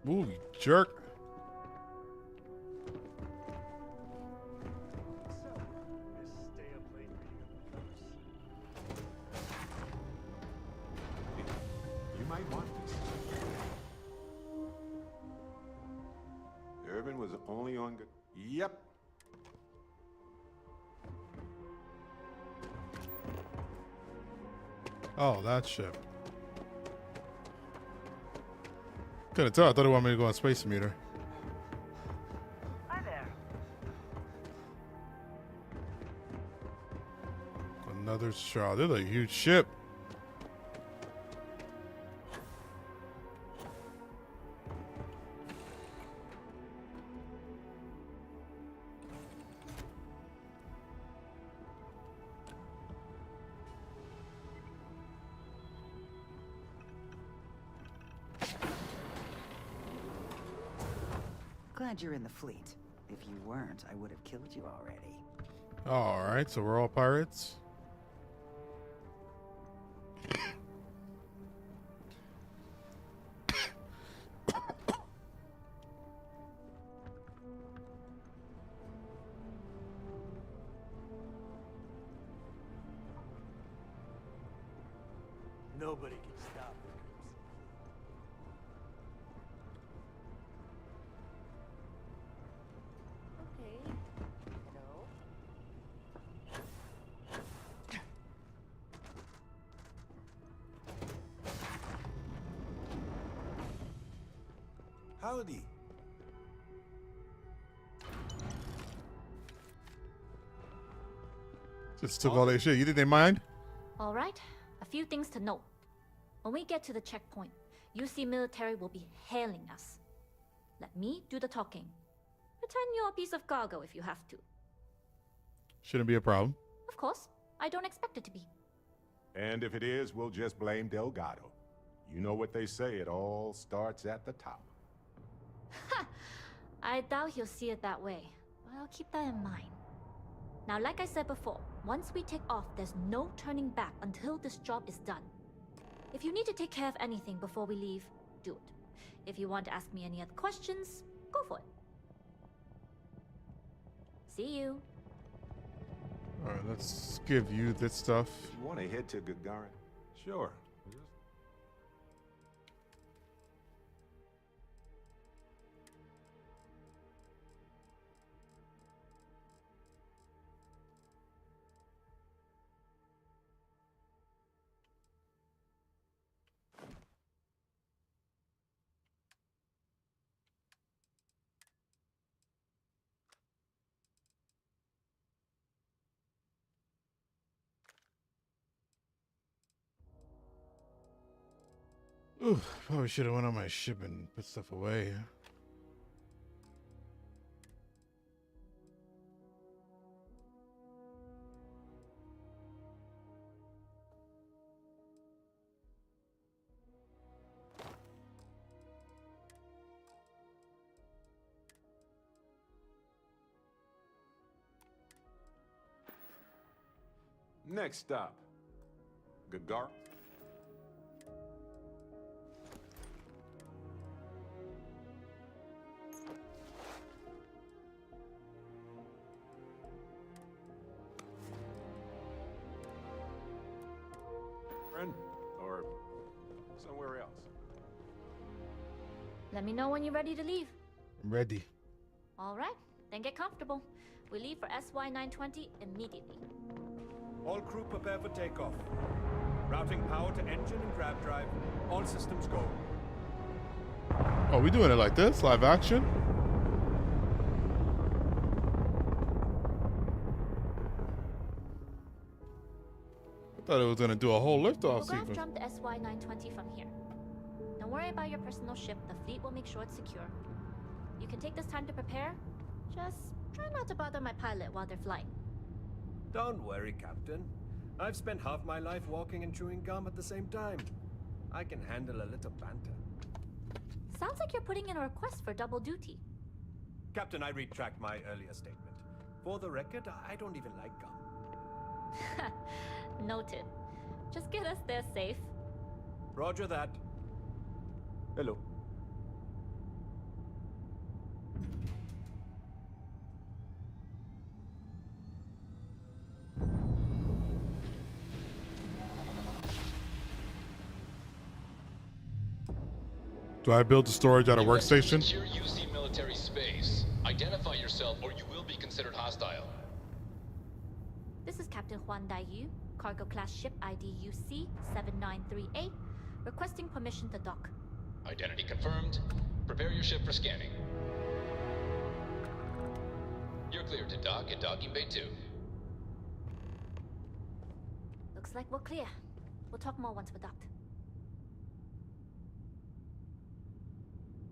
Ooh, you jerk. You might want this. Irvin was only on good. Yep. Oh, that ship. Couldn't tell. I thought he wanted me to go on Space Meter. Hi there. Another straw. They're a huge ship. Glad you're in the fleet. If you weren't, I would have killed you already. All right, so we're all pirates. Nobody can stop the Crimson. Okay. Hello. Howdy. Just took all that shit. You think they mind? All right, a few things to note. When we get to the checkpoint, UC military will be hailing us. Let me do the talking. Pretend you're a piece of cargo if you have to. Shouldn't be a problem. Of course, I don't expect it to be. And if it is, we'll just blame Delgado. You know what they say, it all starts at the top. I doubt he'll see it that way, but I'll keep that in mind. Now, like I said before, once we take off, there's no turning back until this job is done. If you need to take care of anything before we leave, do it. If you want to ask me any other questions, go for it. See you. All right, let's give you this stuff. You want to head to Gagarin? Sure. Ooh, probably should have went on my ship and put stuff away. Next stop, Gagarin. Or somewhere else. Let me know when you're ready to leave. I'm ready. All right, then get comfortable. We leave for SY-920 immediately. All crew prepare for takeoff. Routing power to engine and grav drive. All systems go. Oh, we doing it like this? Live action? I thought it was gonna do a whole liftoff We'll sequence. grav jump the SY-920 from here. Don't worry about your personal ship. The fleet will make sure it's secure. You can take this time to prepare, Just try not to bother my pilot while they're flying. Don't worry, Captain. I've spent half my life walking and chewing gum at the same time. I can handle a little banter. Sounds like you're putting in a request for double duty. Captain, I retract my earlier statement. For the record, I don't even like gum. Noted. Just get us there safe. Roger that. Hello. Do I build the storage at a workstation? Secure UC military space. Identify yourself or you will be considered hostile. This is Captain Huan Daiyu, cargo class ship ID UC 7938, requesting permission to dock. Identity confirmed. Prepare your ship for scanning. You're cleared to dock at docking bay 2. Looks like we're clear. We'll talk more once we're docked.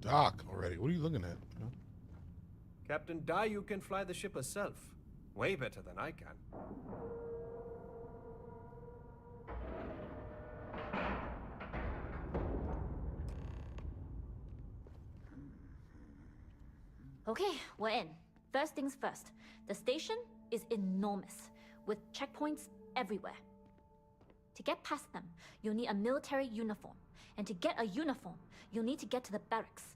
Dock already. What are you looking at? Captain Daiyu can fly the ship herself. Way better than I can. Okay, we're in. First things first. The station is enormous, with checkpoints everywhere. To get past them, you'll need a military uniform. And to get a uniform, you'll need to get to the barracks.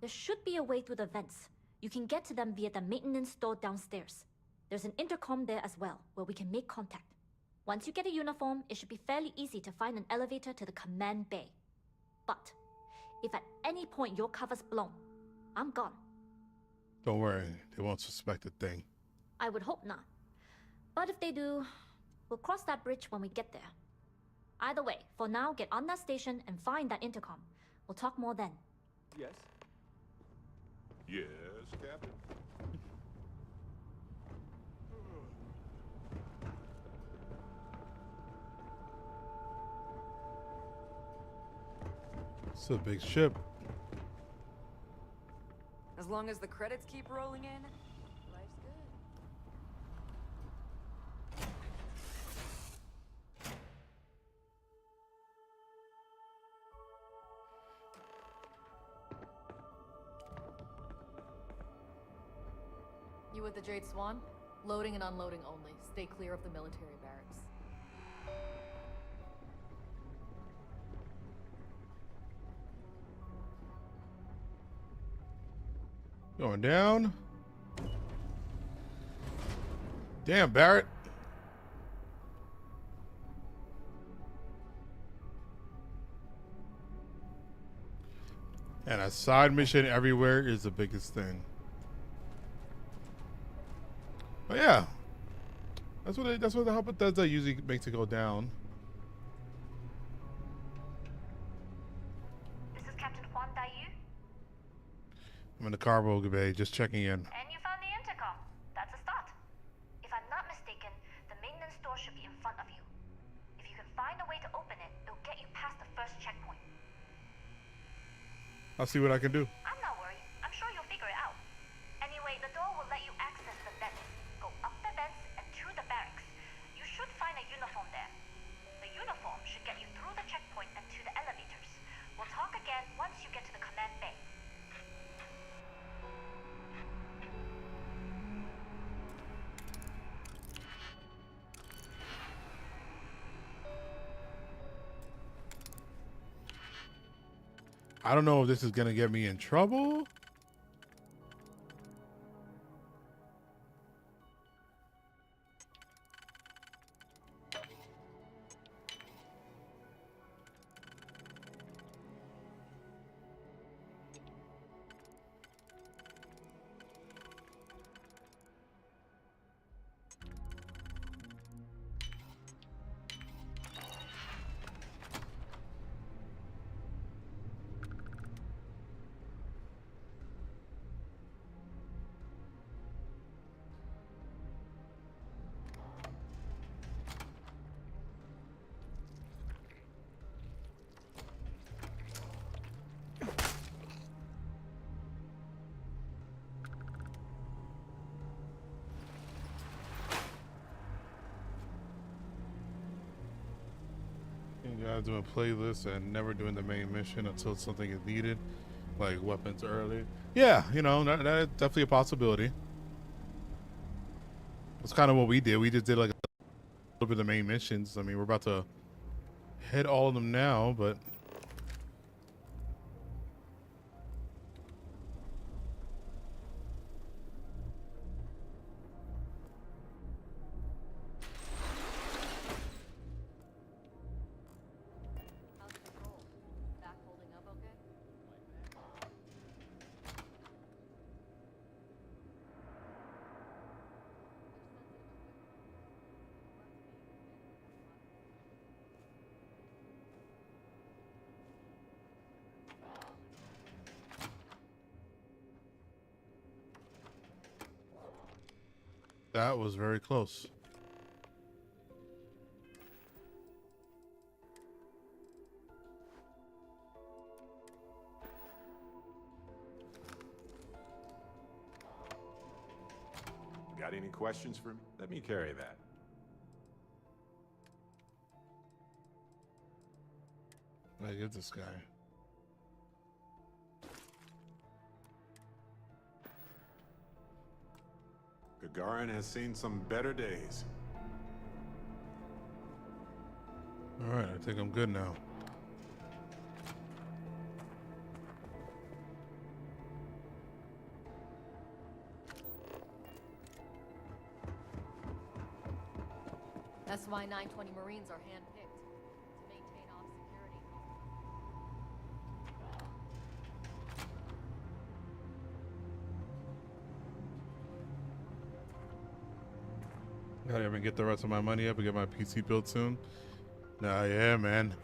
There should be a way through the vents. You can get to them via the maintenance store downstairs. There's an intercom there as well, where we can make contact. Once you get a uniform, it should be fairly easy to find an elevator to the command bay. But if at any point your cover's blown, I'm gone. Don't worry, they won't suspect a thing. I would hope not. But if they do, we'll cross that bridge when we get there. Either way, for now, get on that station and find that intercom. We'll talk more then. Yes? Yes, Captain? It's a big ship. As long as the credits keep rolling in, life's good. You with the Jade Swan? Loading and unloading only. Stay clear of the military barracks. Going down. Damn, Barrett. And a side mission everywhere is the biggest thing. Oh yeah, that's what the help Bethesda usually makes it go down. This is Captain Huan Daiyu. I'm in the cargo bay, just checking in. And you found the intercom. That's a start. If I'm not mistaken, the maintenance door should be in front of you. If you can find a way to open it, it'll get you past the first checkpoint. I'll see what I can do. I'm not worried. I'm sure you'll figure it out. Anyway, the door will let you access the vents. Go up the vents and to the barracks. You should find a uniform there. The uniform should get you through the checkpoint and to the elevators. We'll talk again once you get to the command bay. I don't know if this is gonna get me in trouble. Yeah, doing a playlist and never doing the main mission until something is needed, like weapons early. Yeah, you know, that's definitely a possibility. That's kind of what we did. We just did like a little bit of the main missions. I mean, we're about to hit all of them now, but that was very close. Got any questions for me? Let me carry that. I get this guy. Gagarin has seen some better days. All right, I think I'm good now. That's why 920 Marines are handpicked to maintain off security. Gotta even get the rest of my money up and get my PC built soon. Nah, yeah, man.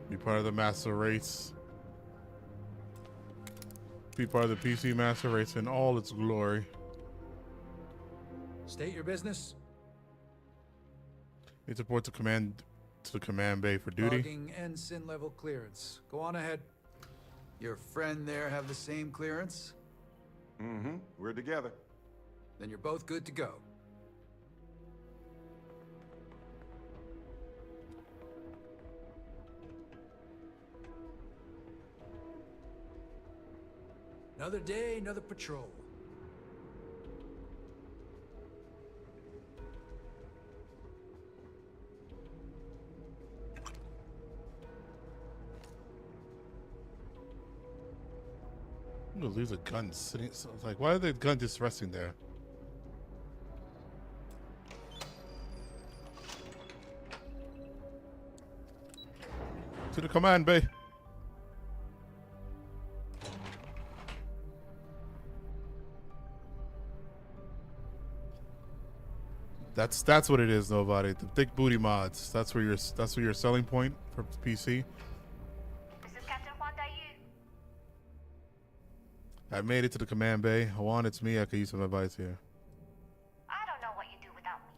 Be part of the master race. Be part of the PC master race in all its glory. State your business. Need support to the command bay for duty. Logging ensign level clearance. Go on ahead. Your friend there have the same clearance? Mm-hmm. We're together. Then you're both good to go. Another day, another patrol. I'm gonna lose a gun sitting. So it's like, why are the gun just resting there? To the command bay. That's what it is, nobody. The thick booty mods. That's where your selling point for PC. I made it to the command bay. Juan, it's me. I could use some advice here. I don't know what you do without me,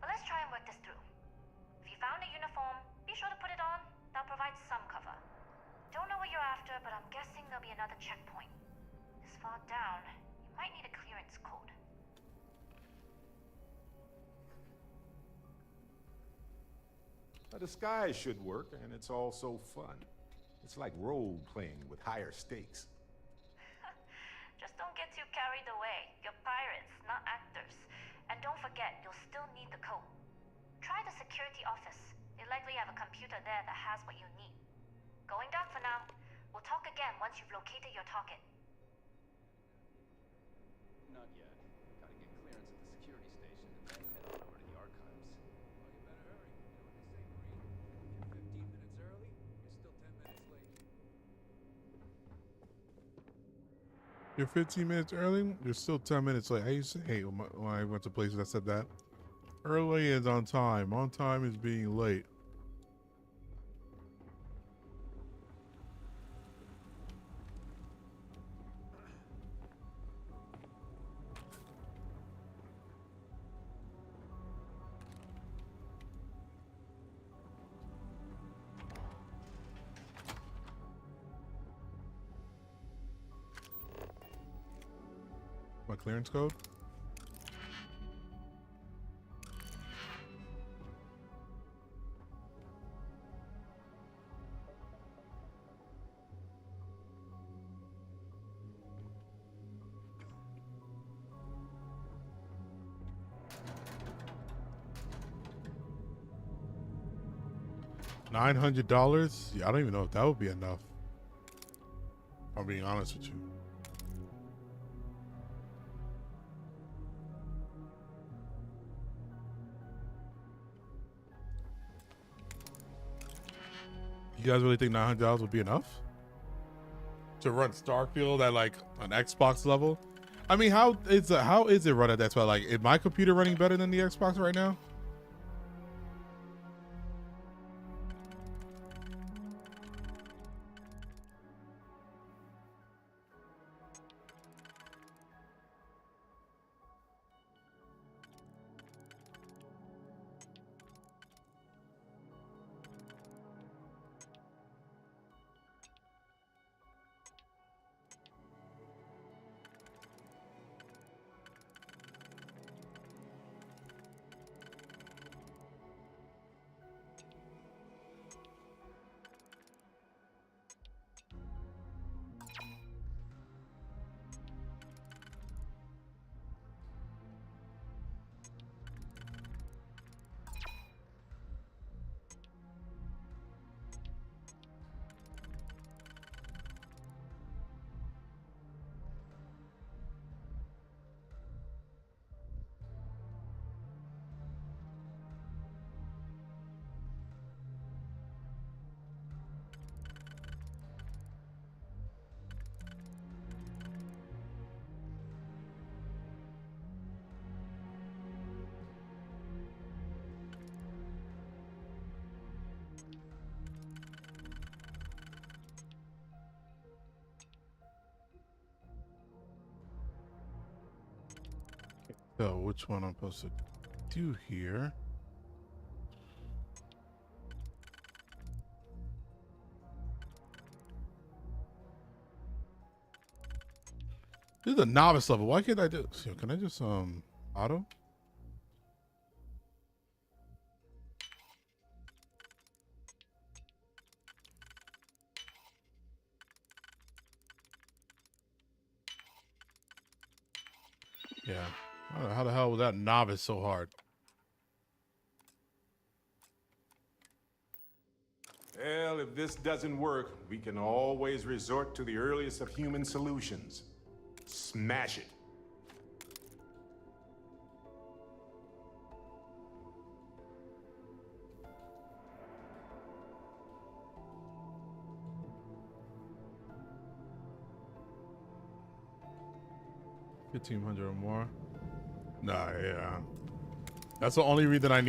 but let's try and work this through. If you found a uniform, be sure to put it on. That'll provide some cover. Don't know what you're after, but I'm guessing there'll be another checkpoint. This far down, you might need a clearance code. A disguise should work, and it's all so fun. It's like role-playing with higher stakes. Just don't get too carried away. You're pirates, not actors. And don't forget, you'll still need the code. Try the security office. They likely have a computer there that has what you need. Going down for now. We'll talk again once you've located your target. Not yet. Gotta get clearance at the security station and then head on over to the archives. Well, you better hurry. You know what they say, Marine? If you're 15 minutes early, you're still 10 minutes late. You're 15 minutes early. You're still 10 minutes late. I used to hate when I went to places that said that. Early is on time. On time is being late. My clearance code? $900? Yeah, I don't even know if that would be enough. If I'm being honest with you. You guys really think $900 would be enough to run Starfield at like an Xbox level? I mean, how is it run at that spot? Like, is my computer running better than the Xbox right now? So which one I'm supposed to do here? This is a novice level. Why can't I do? So can I just auto? Yeah. How the hell was that novice so hard? Well, if this doesn't work, we can always resort to the earliest of human solutions. Smash it. $1,500 or more. Nah, yeah. That's the only reason I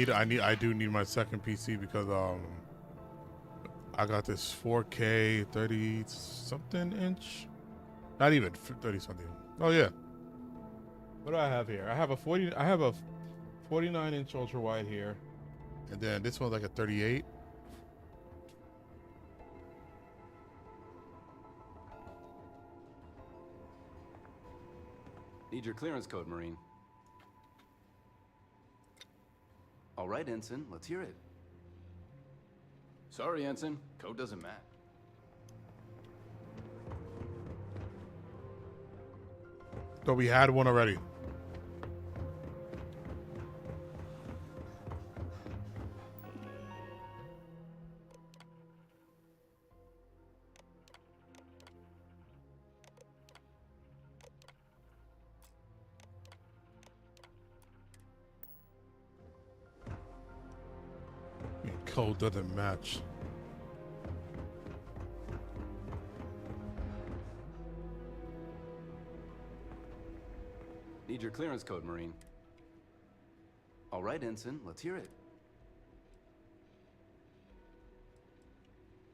do need my second PC because I got this 4K 30 something inch. Not even 30 something. Oh yeah. What do I have here? I have a 49 inch ultra wide here. And then this one's like a 38. Need your clearance code, Marine. All right, Ensign, let's hear it. Sorry, Ensign, code doesn't match. So we had one already. Code doesn't match. Need your clearance code, Marine. All right, Ensign, let's hear it.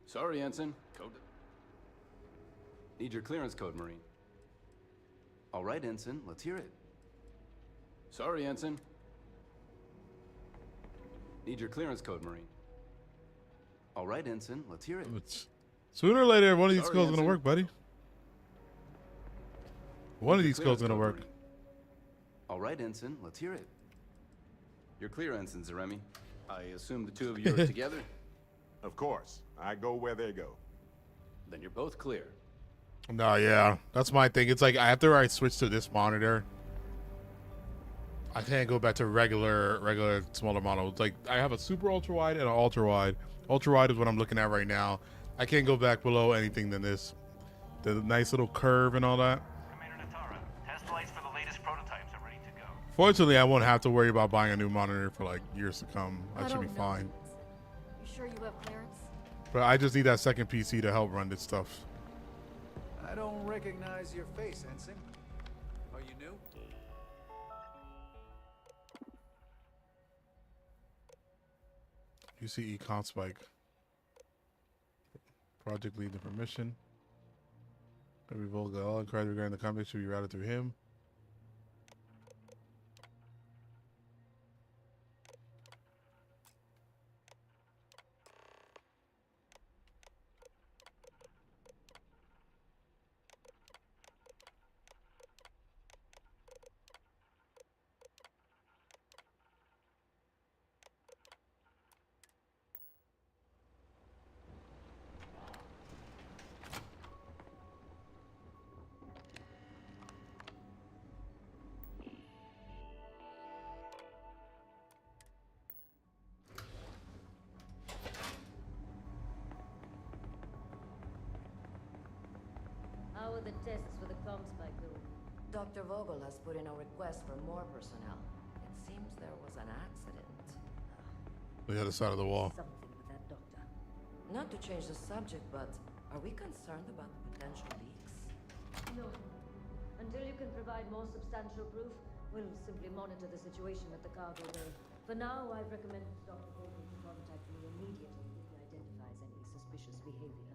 Sorry, Ensign, code. Need your clearance code, Marine. All right, Ensign, let's hear it. Sorry, Ensign. Need your clearance code, Marine. All right, Ensign, let's hear it. Sooner or later, one of these codes is gonna work, buddy. One of these codes is gonna work. All right, Ensign, let's hear it. You're clear, Ensign Zaremi. I assume the two of you are together? Of course. I go where they go. Then you're both clear. No, yeah. That's my thing. It's like after I switch to this monitor, I can't go back to regular smaller models. Like I have a super ultra wide and an ultra wide, Ultra wide is what I'm looking at right now. I can't go back below anything than this. The nice little curve and all that. Commander Natara, test flights for the latest prototypes are ready to go. Fortunately, I won't have to worry about buying a new monitor for like years to come. That should be don't know. fine. You sure you have clearance? But I just need that second PC to help run this stuff. I don't recognize your face, Ensign. Are you new? You see Econ Spike. Project lead the permission. Every Volga, all inquiries regarding the company should be routed through him. How are the tests for the comm spike doing? Dr. Vogel has put in a request for more personnel. It seems there was an accident. The other side of the wall. Something with that doctor. Not to change the subject, but are we concerned about the potential leaks? No. Until you can provide more substantial proof, we'll simply monitor the situation at the cargo bay. For now, I'd recommend Dr. Vogel to contact me immediately if he identifies any suspicious behavior.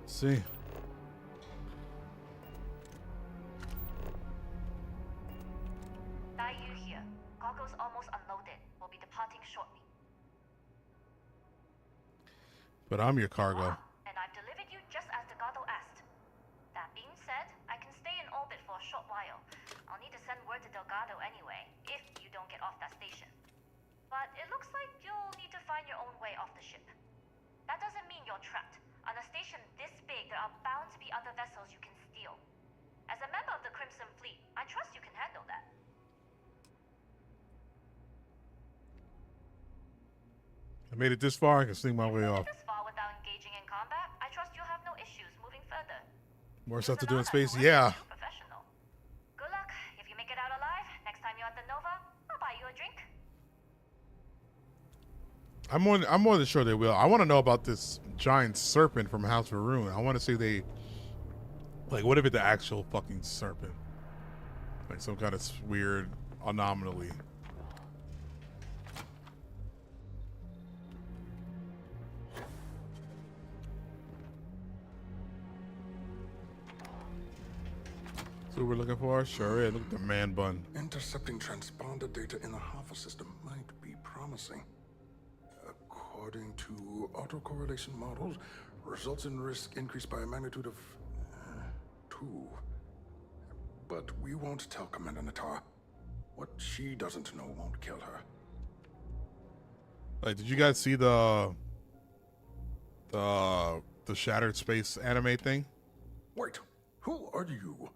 See. Daiyu here. Cargo's almost unloaded. We'll be departing shortly. But I'm your cargo. And I've delivered you just as Delgado asked. That being said, I can stay in orbit for a short while. I'll need to send word to Delgado anyway, if you don't get off that station. But it looks like you'll need to find your own way off the ship. That doesn't mean you're trapped. On a station this big, there are bound to be other vessels you can steal. As a member of the Crimson Fleet, I trust you can handle that. I made it this far, I can sling my way off. This far without engaging in combat, I trust you'll have no issues moving further. More stuff to do in space, yeah. Professional. Good luck. If you make it out alive, next time you're at the Nova, I'll buy you a drink. I'm more than sure they will. I want to know about this giant serpent from House var'ruun. I want to see they, like, what if it's the actual fucking serpent? Like some kind of weird anomaly. So we're looking for? Sure is. Look at the man bun. Intercepting transponder data in the Alpha system might be promising. According to autocorrelation models, results in risk increased by a magnitude of 2. But we won't tell Commander Natara. What she doesn't know won't kill her. Like, did you guys see the Shattered Space anime thing? Wait, who are you?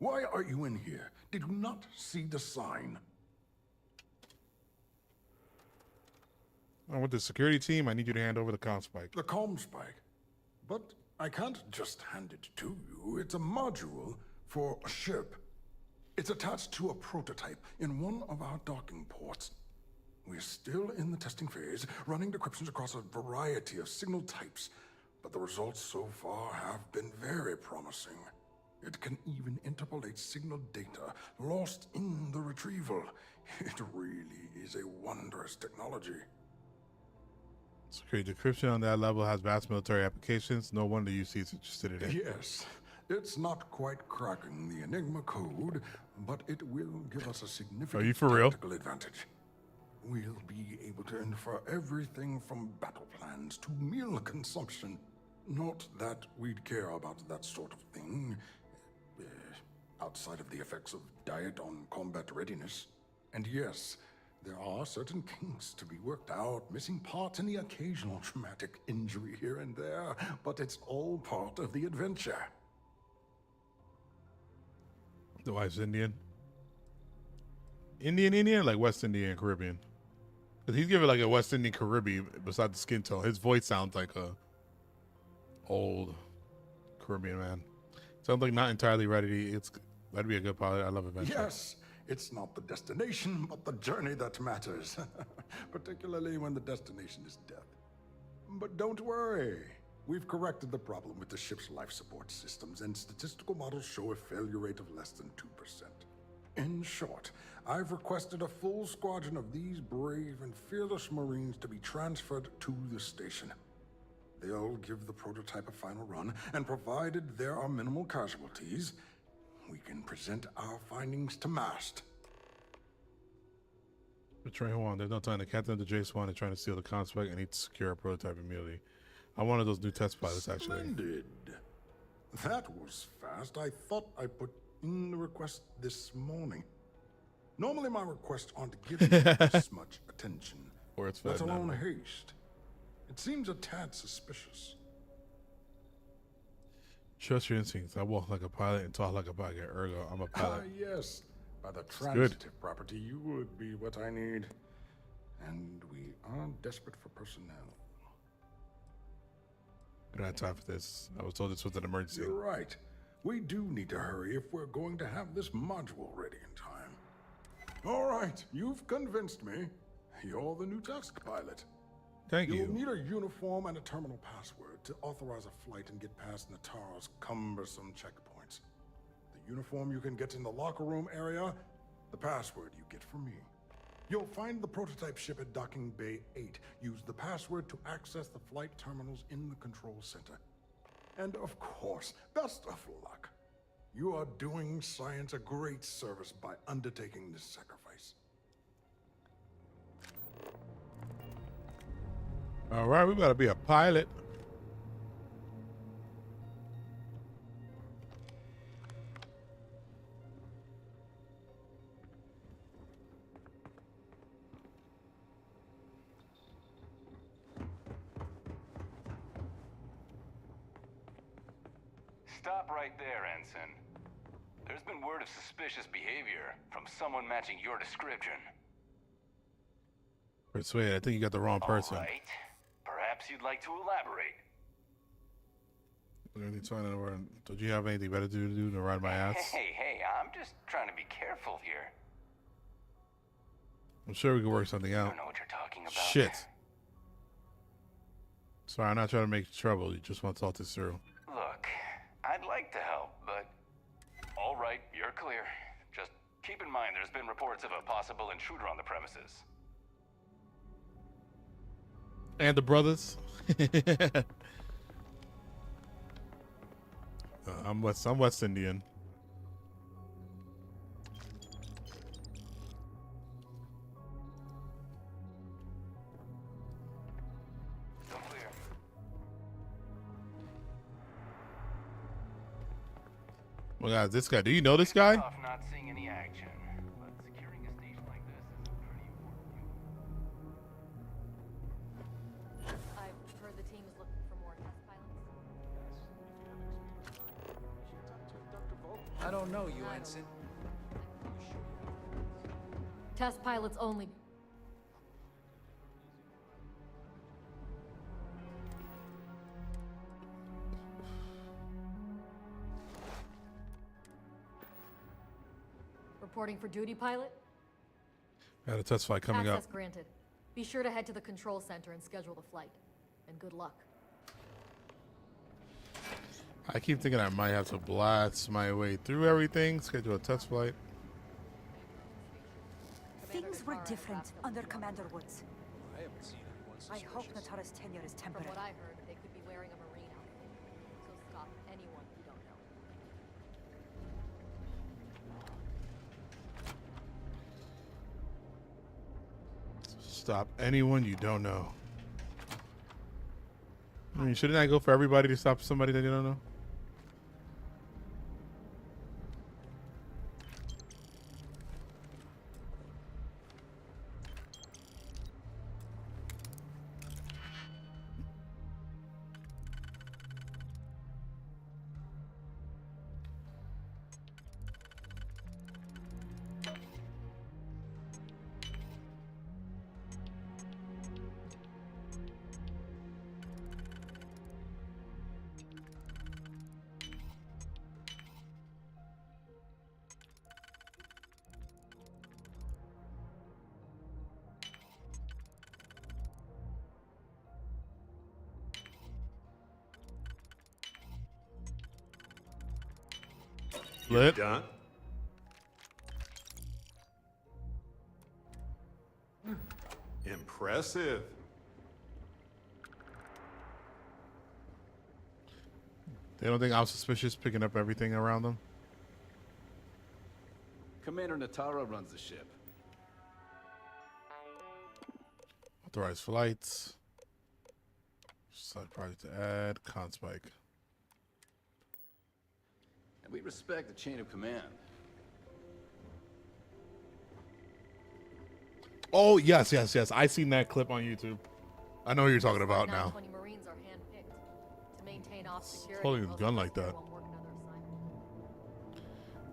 Why are you in here? Did you not see the sign? I'm with the security team. I need you to hand over the comm spike. The comm spike? But I can't just hand it to you. It's a module for a ship. It's attached to a prototype in one of our docking ports. We're still in the testing phase, running decryptions across a variety of signal types, but the results so far have been very promising. It can even interpolate signal data lost in the retrieval. It really is a wondrous technology. Security decryption on that level has vast military applications. No wonder UC is interested in it. Yes, it's not quite cracking the Enigma code, but it will give us a significant Are you for real? tactical advantage. we'll be able to infer everything from battle plans to meal consumption. Not that we'd care about that sort of thing, outside of the effects of diet on combat readiness. And yes, there are certain kinks to be worked out, missing parts and the occasional traumatic injury here and there, but it's all part of the adventure. The wife's Indian? Indian, like West Indian, Caribbean? Because he's giving like a West Indian Caribbean besides the skin tone. His voice sounds like a old Caribbean man. Sounds like not entirely ready. That'd be a good pilot. I love adventure. Yes, it's not the destination, but the journey that matters. Particularly when the destination is death. But don't worry. We've corrected the problem with the ship's life support systems, and statistical models show a failure rate of less than 2%. In short, I've requested a full squadron of these brave and fearless Marines to be transferred to the station. They'll give the prototype a final run, and provided there are minimal casualties, we can present our findings to Mast. Betray Juan. There's no time. The captain of the J-Swan is trying to steal the conspec and need to secure a prototype immediately. I wanted those new test pilots, actually. Splendid. That was fast. I thought I put in the request this morning. Normally my requests aren't given this much attention, Or it's let fed alone now. haste. It seems a tad suspicious. Trust your instincts. I walk like a pilot and talk like a pilot. Ergo, I'm a pilot. Yes. By the good. transitive property, you would be what I need. And we are desperate for personnel. I don't have time for this. I was told this was an emergency. You're right. We do need to hurry if we're going to have this module ready in time. All right, you've convinced me. You're the new task pilot. Thank you. You'll need a uniform and a terminal password to authorize a flight and get past Natara's cumbersome checkpoints. The uniform you can get in the locker room area, the password you get from me. You'll find the prototype ship at Docking Bay 8. Use the password to access the flight terminals in the control center. And of course, best of luck. You are doing science a great service by undertaking this sacrifice. All right, we better be a pilot. Stop right there, Ensign. There's been word of suspicious behavior from someone matching your description. Persuade. I think you got the wrong person. All right. Perhaps you'd like to elaborate. Don't you have anything better to do than ride my ass? Hey, I'm just trying to be careful here. I'm sure we can work something out. I don't know what you're talking about. Shit. Sorry, I'm not trying to make trouble. You just want to talk this through. Look, I'd like to help, but... All right, you're clear. Just keep in mind there's been reports of a possible intruder on the premises. And the brothers. I'm West Indian. Well, guys, this guy. Do you know this guy? Off not seeing any action, but securing a station like this is pretty important. I've heard the team is looking for more test pilots. I don't know you, Ensign. Test pilots only. Reporting for duty, pilot? Got a test flight coming Access up. granted. Be sure to head to the control center and schedule the flight. And good luck. I keep thinking I might have to blast my way through everything, schedule a test flight. Things were different under Commander Woods. I haven't seen anyone I suspicious. hope Natara's tenure is From temporary. what I heard, they could be wearing a marine outfit. So stop anyone you don't know. Stop anyone you don't know. I mean, shouldn't I go for everybody to stop somebody that you don't know? Lit. Done. Impressive. They don't think I'm suspicious picking up everything around them? Commander Natara runs the ship. Authorized flights. Side project to add. Con spike. And we respect the chain of command. Oh, yes, yes, yes. I seen that clip on YouTube. I know what you're talking about now. 20 Marines are handpicked to maintain off security. Holding his gun like that.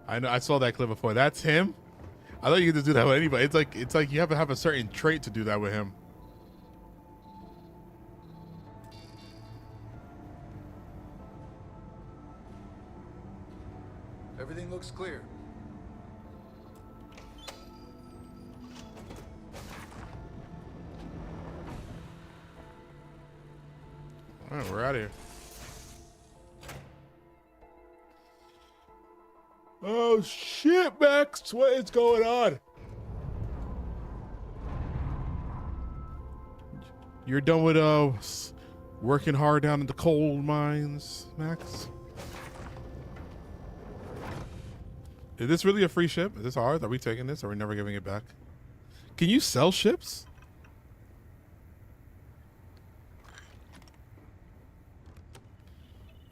I know. I saw that clip before. That's him. I thought you could just do that with anybody. It's like you have to have a certain trait to do that with him. Everything looks clear. All right, we're out of here. Oh shit, Max! What is going on? You're done with working hard down in the coal mines, Max? Is this really a free ship? Is this ours? Are we taking this? Or are we never giving it back? Can you sell ships?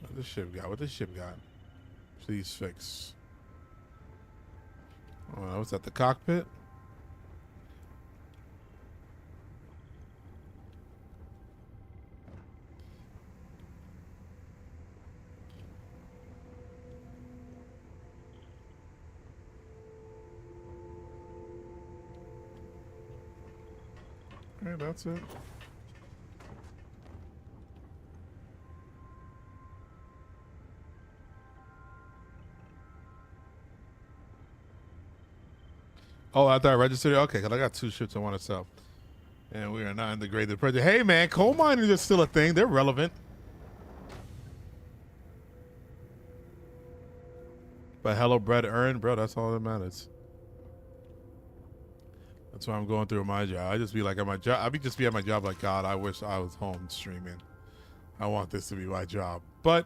What this ship got? What this ship got? Please fix. Oh, what's that? The cockpit? Okay, that's it. Oh, I thought I registered it? Okay, because I got 2 ships I want to sell. And we are not in the graded project. Hey, man, coal miners are still a thing. They're relevant. But hello, bread earned, bro. That's all that matters. That's why I'm going through my job. I just be like at my job. I be just be at my job like, God, I wish I was home streaming. I want this to be my job. But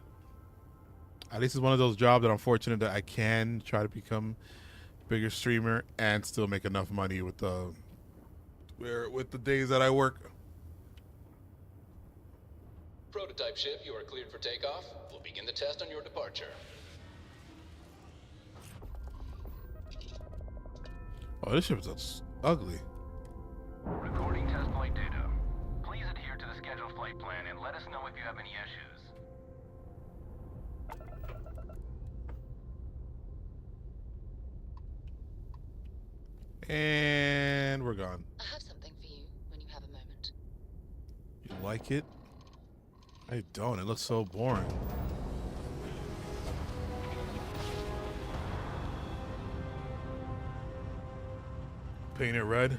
at least it's one of those jobs that I'm fortunate that I can try to become bigger streamer and still make enough money with the days that I work. Prototype ship, you are cleared for takeoff. We'll begin the test on your departure. Oh, this ship is ugly. Recording test flight data. Please adhere to the scheduled flight plan and let us know if you have any issues. And we're gone. I have something for you when you have a moment. You like it? I don't. It looks so boring. Paint it red.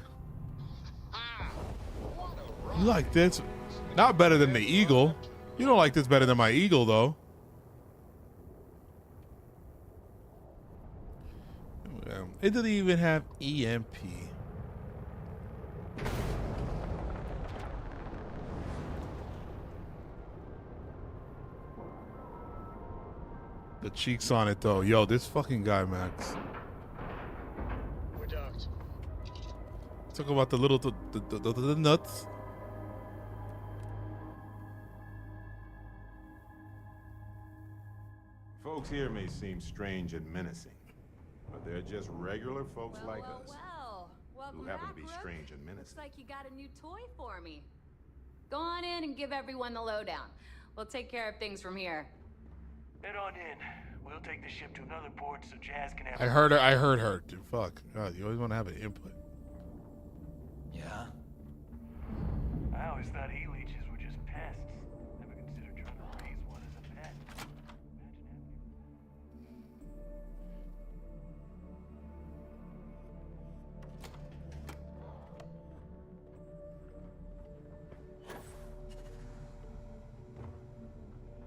You like this? Not better than the Eagle. You don't like this better than my Eagle, though. It doesn't even have EMP. The cheeks on it, though. Yo, this fucking guy, Max. We're docked. Talk about the little the nuts. Folks here may seem strange and menacing, but they're just regular folks like us. Welcome Who happen back, to be Rook. strange and Looks menacing. like you got a new toy for me. Go on in and give everyone the lowdown. We'll take care of things from here. Head on in. We'll take the ship to another port so Jazz can have. I heard her. Dude, fuck. God, you always want to have an input. Yeah. I always thought e-leeches were just pests. Never considered trying to raise one as a pet.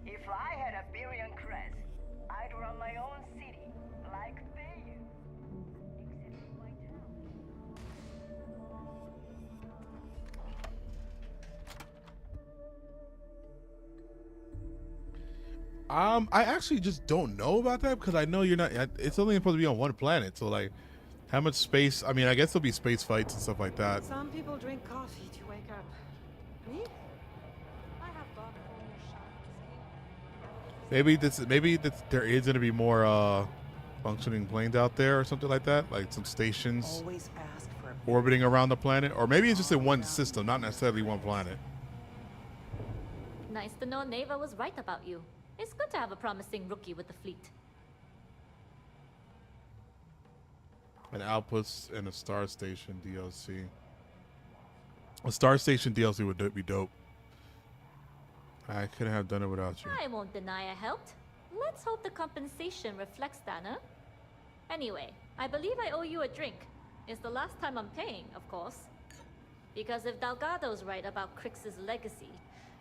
If I had a billion creds, I'd run my own city, like Bayou. Except in my town. I actually just don't know about that because I know you're not. It's only supposed to be on one planet, so like, how much space? I mean, I guess there'll be space fights and stuff like that. Some people drink coffee to wake up. Me? I have bought Maybe there is gonna be more functioning planes out there or something like that, like some stations Always ask for a orbiting around the planet, or maybe it's just in one system, not necessarily one planet. Nice to know Neva was right about you. It's good to have a promising rookie with the fleet. And outputs in a Star Station DLC. A Star Station DLC would be dope. I couldn't have done it without you. I won't deny I helped. Let's hope the compensation reflects that, huh? Anyway, I believe I owe you a drink. It's the last time I'm paying, of course. Because if Delgado's right about Crix's legacy,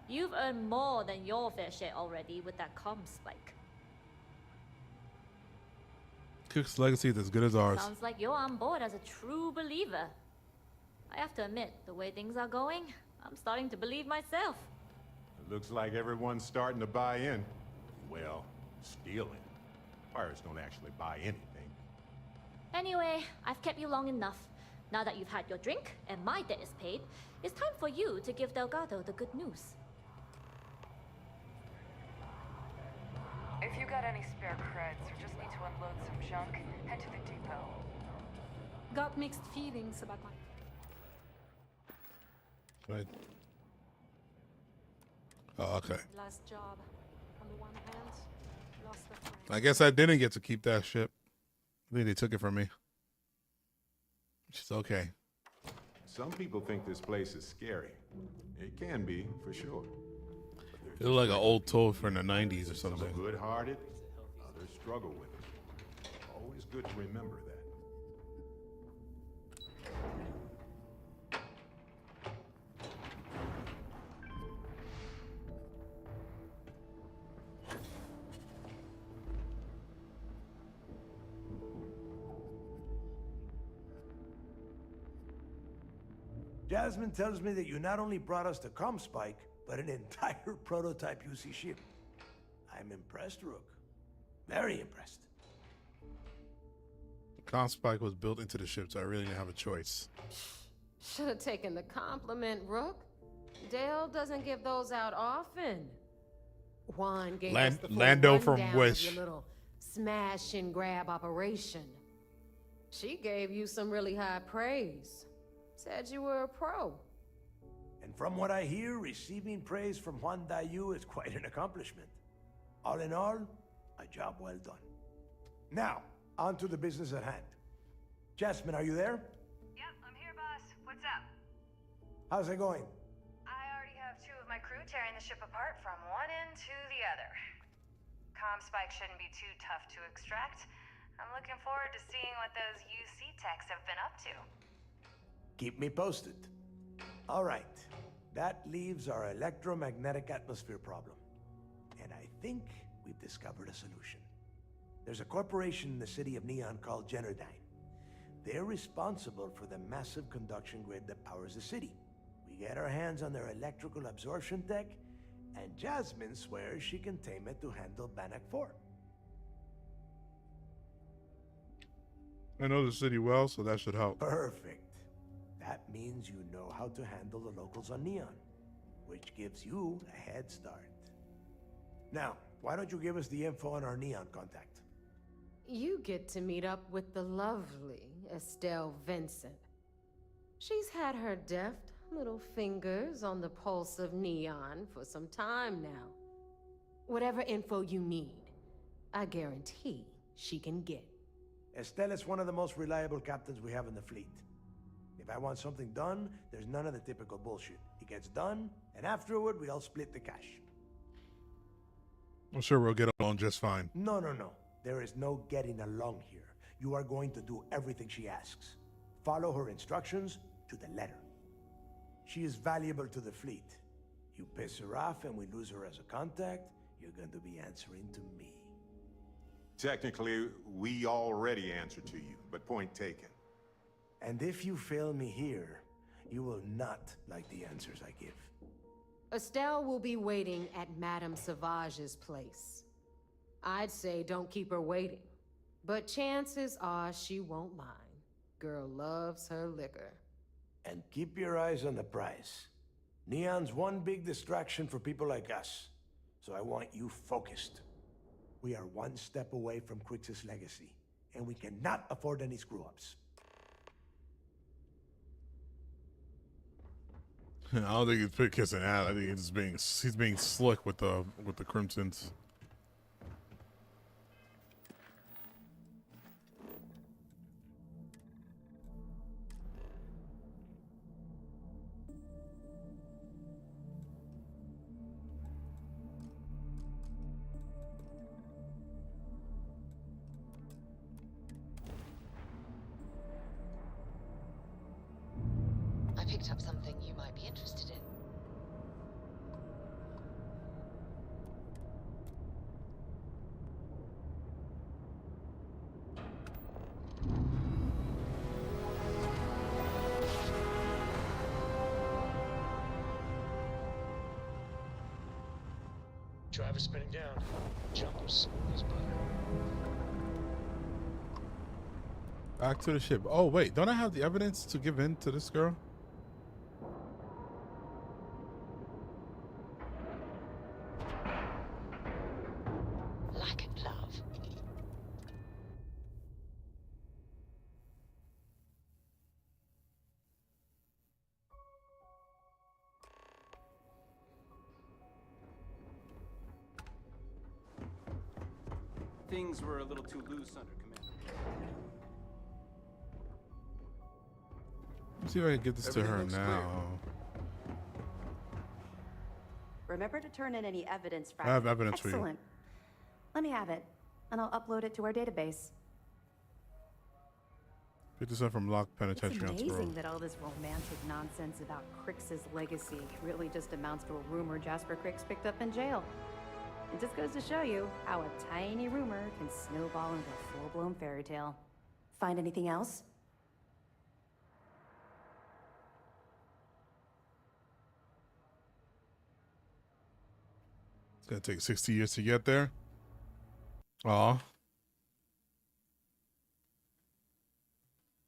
you've earned more than your fair share already with that comm spike. Cook's legacy is as good as ours. Sounds like you're on board as a true believer. I have to admit, the way things are going, I'm starting to believe myself. It looks like everyone's starting to buy in. Well, stealing. Pirates don't actually buy anything. Anyway, I've kept you long enough. Now that you've had your drink and my debt is paid, it's time for you to give Delgado the good news. If you got any spare creds or just need to unload some junk, head to the depot. Got mixed feelings about my Right. Oh, okay. last job. On the one hand, lost a friend. I guess I didn't get to keep that ship. I think they took it from me. Which is okay. Some people think this place is scary. It can be, for sure. It looked like an old toy from the 90s or something. Some good-hearted, others struggle with it. Always good to remember that. Jasmine tells me that you not only brought us the comm spike, but an entire prototype UC ship. I'm impressed, Rook. Very impressed. The comm spike was built into the ship, so I really didn't have a choice. Should have taken the compliment, Rook. Dale doesn't give those out often. Juan gave us the full Lando from rundown of Wish. your little smash and grab operation. She gave you some really high praise. Said you were a pro. And from what I hear, receiving praise from Juan Dayu is quite an accomplishment. All in all, a job well done. Now, on to the business at hand. Jasmine, are you there? Yep, I'm here, boss. What's up? How's it going? I already have 2 of my crew tearing the ship apart from one end to the other. Comm spike shouldn't be too tough to extract. I'm looking forward to seeing what those UC techs have been up to. Keep me posted. All right. That leaves our electromagnetic atmosphere problem. And I think we've discovered a solution. There's a corporation in the city of Neon called Generdyne. They're responsible for the massive conduction grid that powers the city. We get our hands on their electrical absorption tech, and Jasmine swears she can tame it to handle Bannock 4. I know the city well, so that should help. Perfect. That means you know how to handle the locals on Neon, which gives you a head start. Now, why don't you give us the info on our Neon contact? You get to meet up with the lovely Estelle Vincent. She's had her deft little fingers on the pulse of Neon for some time now. Whatever info you need, I guarantee she can get. Estelle is one of the most reliable captains we have in the fleet. If I want something done, there's none of the typical bullshit. It gets done, and afterward, we all split the cash. I'm sure we'll get along just fine. No. There is no getting along here. You are going to do everything she asks. Follow her instructions to the letter. She is valuable to the fleet. You piss her off and we lose her as a contact, you're going to be answering to me. Technically, we already answer to you, but point taken. And if you fail me here, you will not like the answers I give. Estelle will be waiting at Madame Sauvage's place. I'd say don't keep her waiting, but chances are she won't mind. Girl loves her liquor. And keep your eyes on the prize. Neon's one big distraction for people like us, so I want you focused. We are one step away from Crix's legacy, and we cannot afford any screw-ups. I don't think he's kissing ass. I think he's being slick with the Crimsons. I picked up something you might be interested in. Driver spinning down. Jumpers. Smooth as butter. Back to the ship. Oh wait, don't I have the evidence to give in to this girl? Like it, love. Things were a little too loose under command. Let's see if I can get this to her now. Remember to turn in any evidence, Fred. I have evidence for you. Excellent. Let me have it, and I'll upload it to our database. Pick this up from Locked Penitentiary on It's Squirrel. amazing that all this romantic nonsense about Crix's legacy really just amounts to a rumor Jasper Crix picked up in jail. It just goes to show you how a tiny rumor can snowball into a full-blown fairy tale. Find anything else? It's gonna take 60 years to get there. Aw.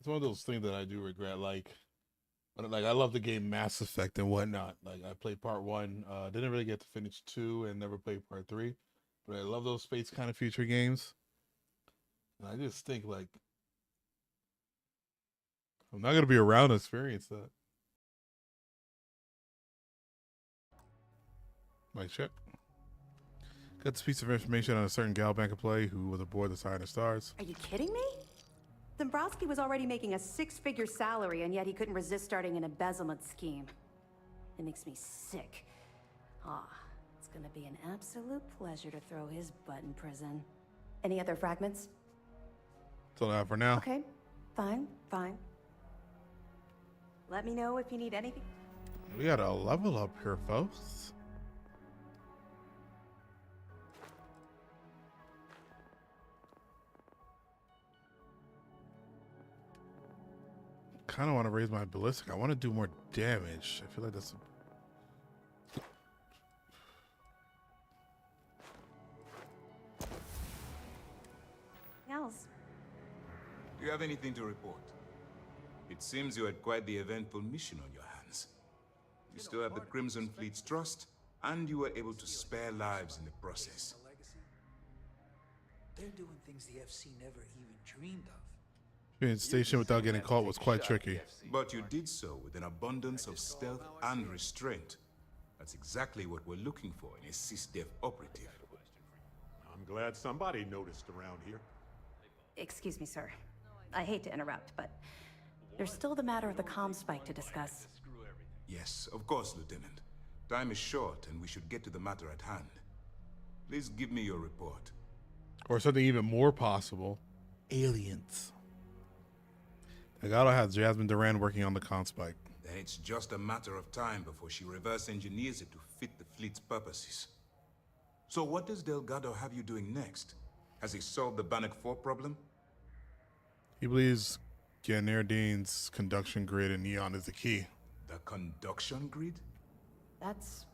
It's one of those things that I do regret. Like I love the game Mass Effect and whatnot. Like I played part 1, didn't really get to finish 2, and never played part 3. But I love those space kind of future games. And I just think like I'm not gonna be around to experience that. Mic check. Got this piece of information on a certain gal bank employee who was aboard the Siren of Stars. Are you kidding me? Dombrowski was already making a 6-figure salary, and yet he couldn't resist starting an embezzlement scheme. It makes me sick. It's gonna be an absolute pleasure to throw his butt in prison. Any other fragments? That's all I have for now. Okay, fine. Let me know if you need anything. We got a level up here, folks. Kind of want to raise my ballistic. I want to do more damage. I feel like that's Else? Do you have anything to report? It seems you had quite the eventful mission on your hands. You still have the Crimson Fleet's trust, and you were able to spare lives in the process. They're doing things the FC never even dreamed of. Being stationed without getting caught was quite tricky. But you did so with an abundance of stealth and restraint. That's exactly what we're looking for in a SysDev operative. I'm glad somebody noticed around here. Excuse me, sir. I hate to interrupt, but there's still the matter of the comm spike to discuss. Yes, of course, Lieutenant. Time is short, and we should get to the matter at hand. Please give me your report. Or something even more possible. Aliens. Nagato has Jasmine Duran working on the comm spike. Then it's just a matter of time before she reverse engineers it to fit the fleet's purposes. So what does Delgado have you doing next? Has he solved the Bannock 4 problem? He believes Gennardine's conduction grid and neon is the key. The conduction grid? That's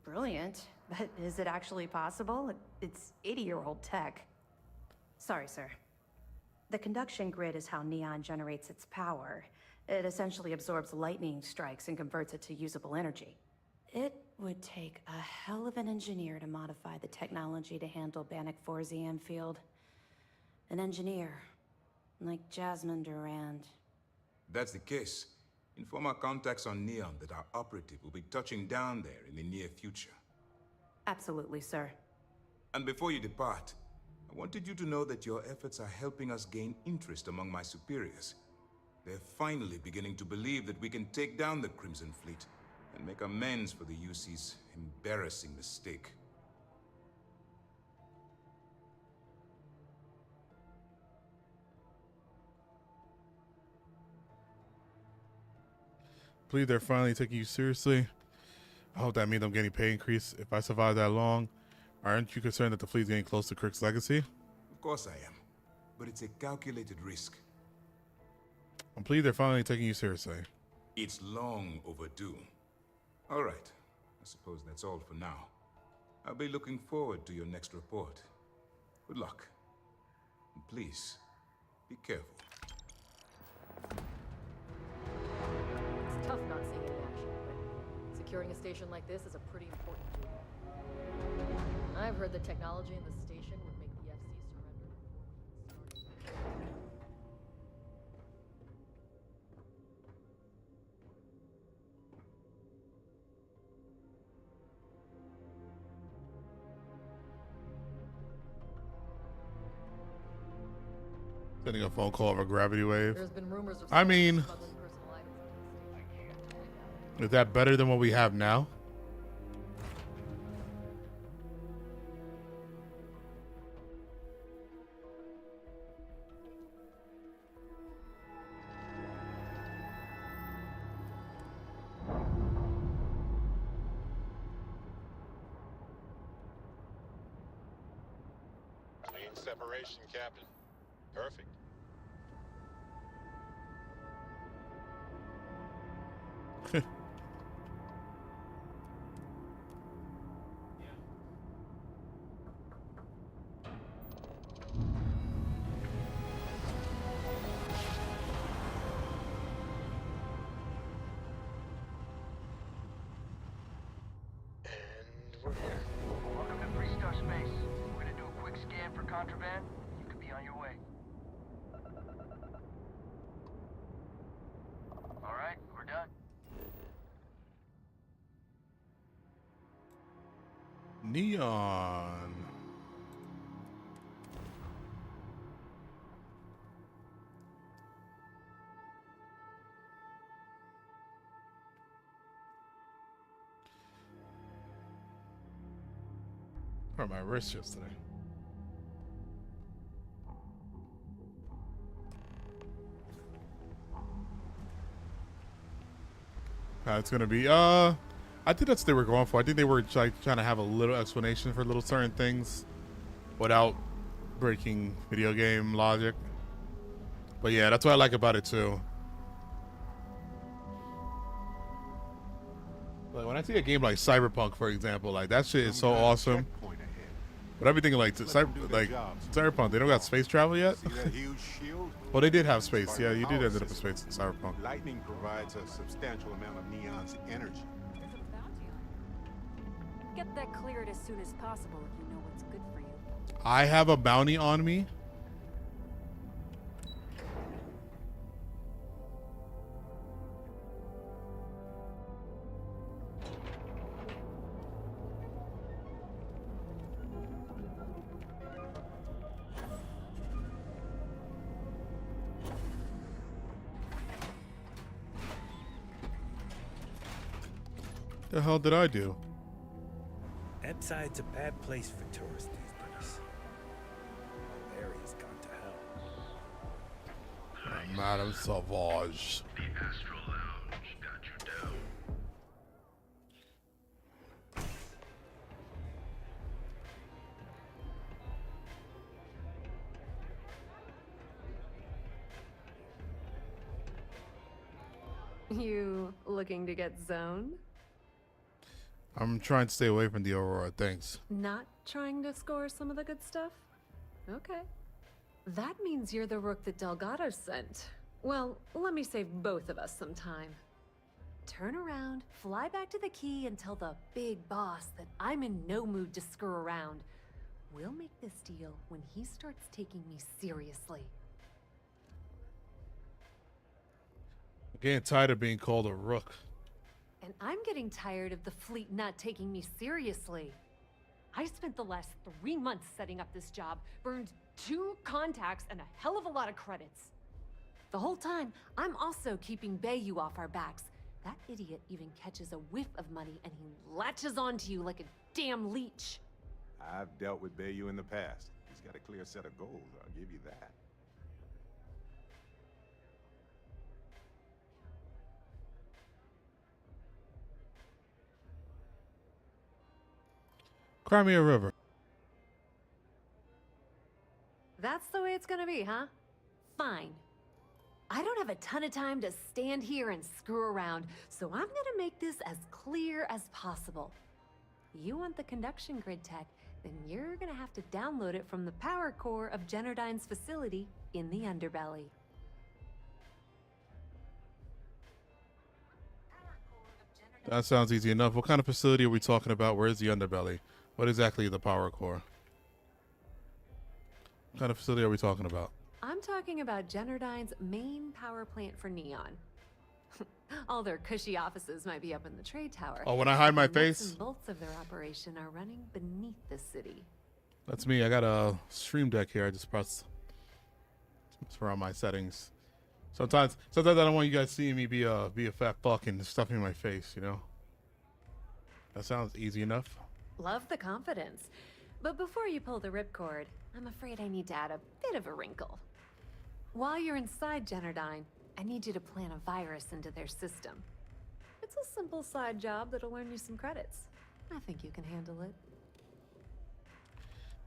brilliant, but is it actually possible? It's 80-year-old tech. Sorry, sir. The conduction grid is how neon generates its power. It essentially absorbs lightning strikes and converts it to usable energy. It would take a hell of an engineer to modify the technology to handle Bannock 4's EM field. An engineer, like Jasmine Durand. That's the case. Inform our contacts on Neon that our operative will be touching down there in the near future. Absolutely, sir. And before you depart, I wanted you to know that your efforts are helping us gain interest among my superiors. They're finally beginning to believe that we can take down the Crimson Fleet and make amends for the UC's embarrassing mistake. I believe they're finally taking you seriously. I hope that means I'm getting pay increase if I survive that long. Aren't you concerned that the fleet's getting close to Kirk's legacy? Of course I am, but it's a calculated risk. I'm pleased they're finally taking you seriously. It's long overdue. All right, I suppose that's all for now. I'll be looking forward to your next report. Good luck. And please, be careful. It's tough not seeing any action, but securing a station like this is a pretty important duty. I've heard the technology in the station would make the FC surrender. Sending a phone call over gravity wave. There's been rumors of I mean, smuggling personal items into the station. is that better than what we have now? Clean separation, Captain. Perfect. Welcome to Freestar Space. We're gonna do a quick scan for contraband. You could be on your way. All right, we're done. Neon. Hurt my wrist yesterday. It's gonna be I think that's what they were going for. I think they were like trying to have a little explanation for little certain things without breaking video game logic. But yeah, that's what I like about it too. Like when I see a game like Cyberpunk, for example, like that shit is so awesome. But everything like Cyberpunk, they don't got space travel yet. See that huge shield? Well, they did have space. Yeah, you did end up in space in Cyberpunk. Lightning provides a substantial amount of Neon's energy. Get that cleared as soon as possible if you know what's good for you. I have a bounty on me. The hell did I do? Epside's a bad place for tourists these days. The whole area's gone to hell. Madame Sauvage. The Astral Lounge got you down. You looking to get zoned? I'm trying to stay away from the Aurora. Thanks. Not trying to score some of the good stuff? Okay. That means you're the rook that Delgado sent. Well, let me save both of us some time. Turn around, fly back to the key, and tell the big boss that I'm in no mood to screw around. We'll make this deal when he starts taking me seriously. I'm getting tired of being called a rook. And I'm getting tired of the fleet not taking me seriously. I spent the last 3 months setting up this job, burned 2 contacts and a hell of a lot of credits. The whole time, I'm also keeping Bayou off our backs. That idiot even catches a whiff of money and he latches onto you like a damn leech. I've dealt with Bayou in the past. He's got a clear set of goals, I'll give you that. Cry me a river. That's the way it's gonna be, huh? Fine. I don't have a ton of time to stand here and screw around, so I'm gonna make this as clear as possible. You want the conduction grid tech, then you're gonna have to download it from the power core of Generdyne's facility in the underbelly. That sounds easy enough. What kind of facility are we talking about? Where is the underbelly? What exactly is the power core? What kind of facility are we talking about? I'm talking about Generdyne's main power plant for Neon. All their cushy offices might be up in the trade tower. Oh, when I hide my The nuts face? and bolts of their operation are running beneath the city. That's me. I got a stream deck here. I just press around my settings. Sometimes I don't want you guys seeing me be a fat fuck and stuffing my face, you know? That sounds easy enough. Love the confidence. But before you pull the ripcord, I'm afraid I need to add a bit of a wrinkle. While you're inside Generdyne, I need you to plant a virus into their system. It's a simple side job that'll earn you some credits. I think you can handle it.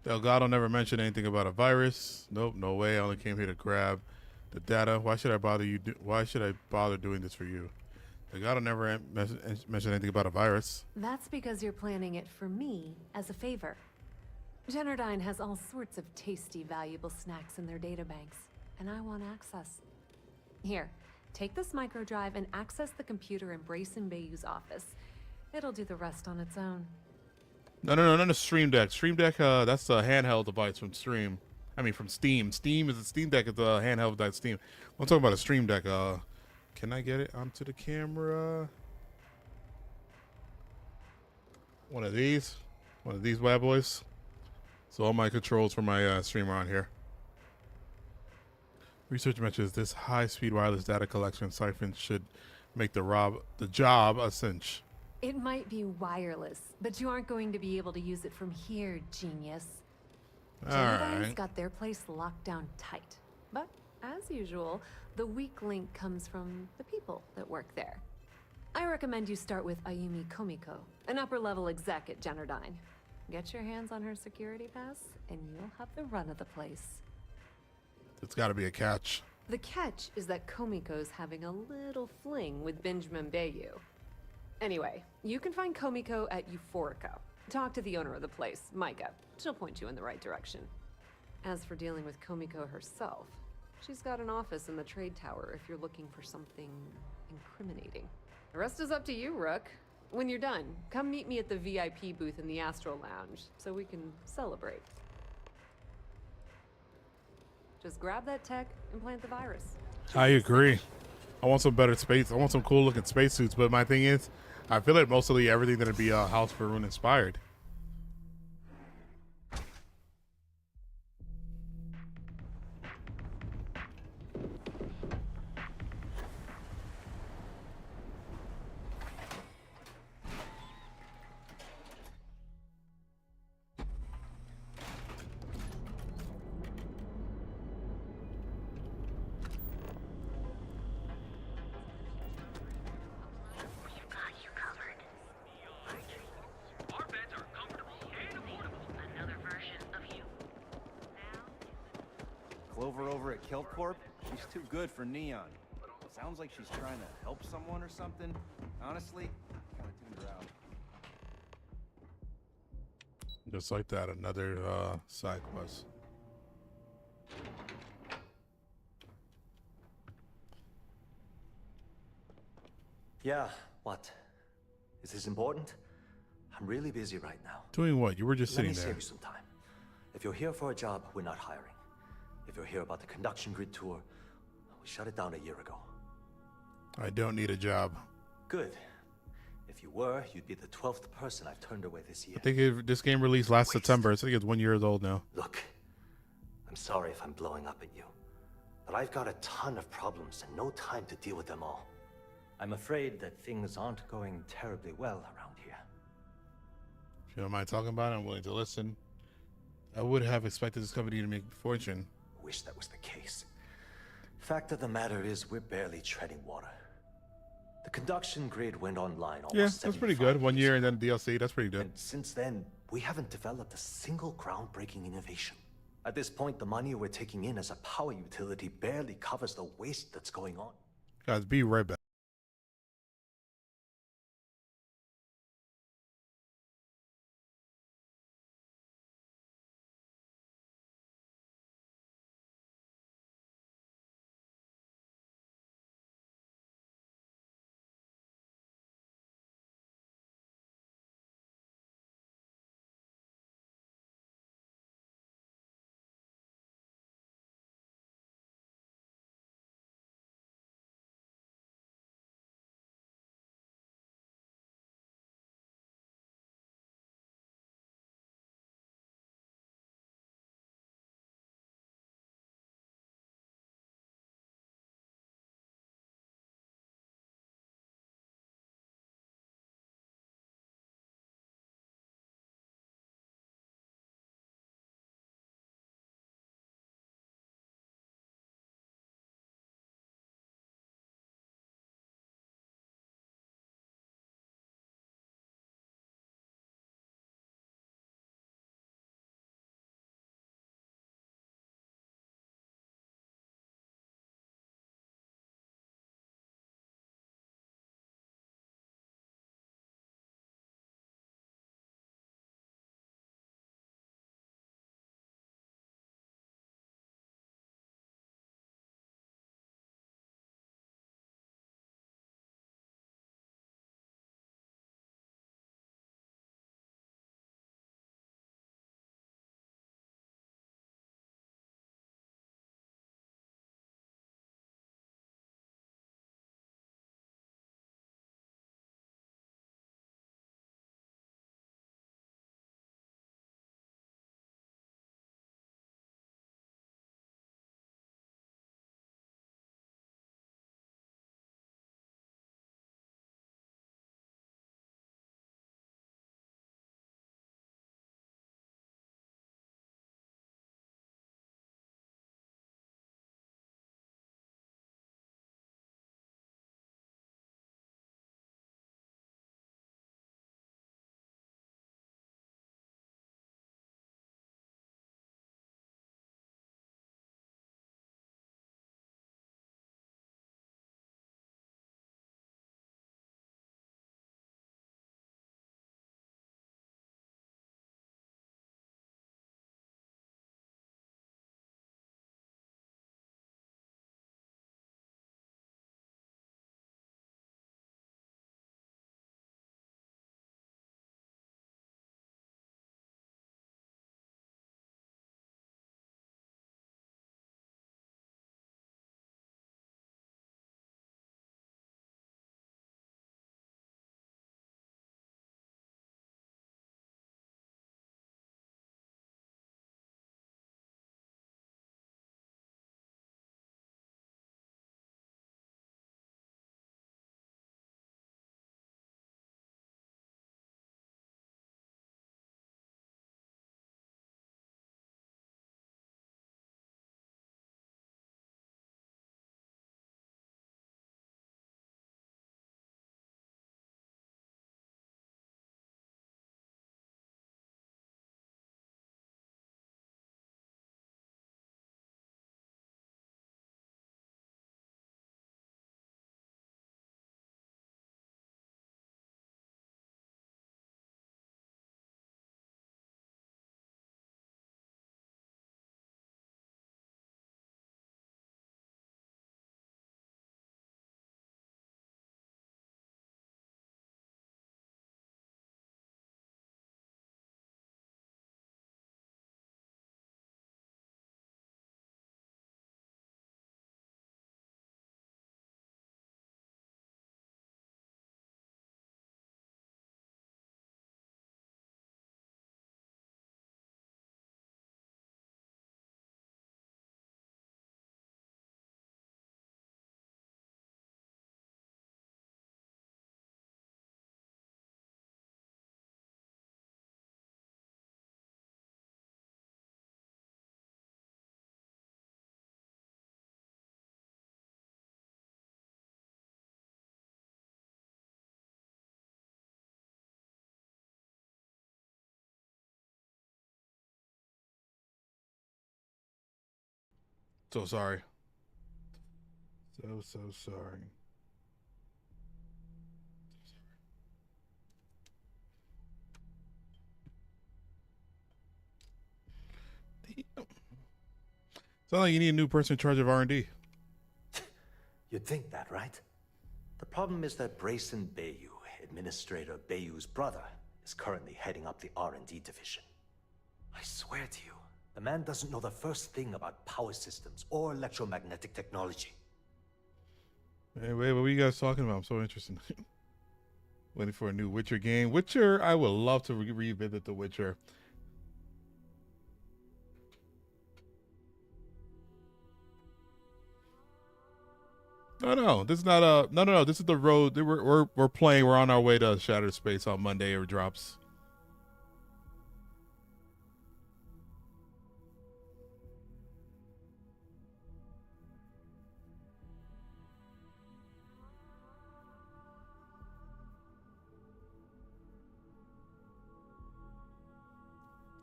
Delgado never mentioned anything about a virus. Nope, no way. I only came here to grab the data. Why should I bother you? Why should I bother doing this for you? Delgado never mentioned anything about a virus. That's because you're planning it for me as a favor. Generdyne has all sorts of tasty, valuable snacks in their databanks, and I want access. Here, take this microdrive and access the computer in Brayson Bayou's office. It'll do the rest on its own. No, Stream Deck. Stream Deck, that's a handheld device from Steam. Steam is a Steam Deck. It's a handheld device. Steam. I'm talking about a Stream Deck. Can I get it onto the camera? One of these bad boys. So all my controls for my streamer on here. Research mentions this high-speed wireless data collection siphon should make the job a cinch. It might be wireless, but you aren't going to be able to use it from here, genius. Generdyne's got their place locked down tight. But, as usual, the weak link comes from the people that work there. I recommend you start with Ayumi Komiko, an upper-level exec at Generdyne. Get your hands on her security pass, and you'll have the run of the place. It's got to be a catch. The catch is that Komiko's having a little fling with Benjamin Bayou. Anyway, you can find Komiko at Euphorico. Talk to the owner of the place, Micah. She'll point you in the right direction. As for dealing with Komiko herself, she's got an office in the trade tower if you're looking for something incriminating. The rest is up to you, Rook. When you're done, come meet me at the VIP booth in the Astral Lounge so we can celebrate. Just grab that tech and plant the virus. I agree. I want some better space. I want some cool looking spacesuits. But my thing is, I feel like mostly everything that'd be House var'ruun inspired. Clover over at Kelp Corp? She's too good for Neon. Sounds like she's trying to help someone or something. Honestly, kind of tuned her out. Just like that, another side quest. Yeah, what? Is this important? I'm really busy right now. Doing what? You were just sitting Let me there. save you some time. If you're here for a job, we're not hiring. If you're here about the conduction grid tour, we shut it down a year ago. I don't need a job. Good. If you were, you'd be the 12th person I've turned away this year. I think this game released last September. I think it's 1 year old now. Look, I'm sorry if I'm blowing up at you, but I've got a ton of problems and no time to deal with them all. I'm afraid that things aren't going terribly well around here. If you don't mind talking about it, I'm willing to listen. I would have expected this company to make a fortune. Wish that was the case. Fact of the matter is, we're barely treading water. The conduction grid went online almost Yeah, that's pretty good. 1 year and then DLC. That's pretty good. And since then, we haven't developed a single groundbreaking innovation. At this point, the money we're taking in as a power utility barely covers the waste that's going on. Guys, be right back. So sorry. So sorry. Sounds like you need a new person in charge of R&D. You'd think that, right? The problem is that Brayson Bayou, Administrator Bayou's brother, is currently heading up the R&D division. I swear to you, the man doesn't know the first thing about power systems or electromagnetic technology. Hey, wait, what were you guys talking about? I'm so interested. Waiting for a new Witcher game. Witcher, I would love to revisit The Witcher. No, this is not a no. This is the road. We're playing. We're on our way to Shattered Space on Monday. It drops.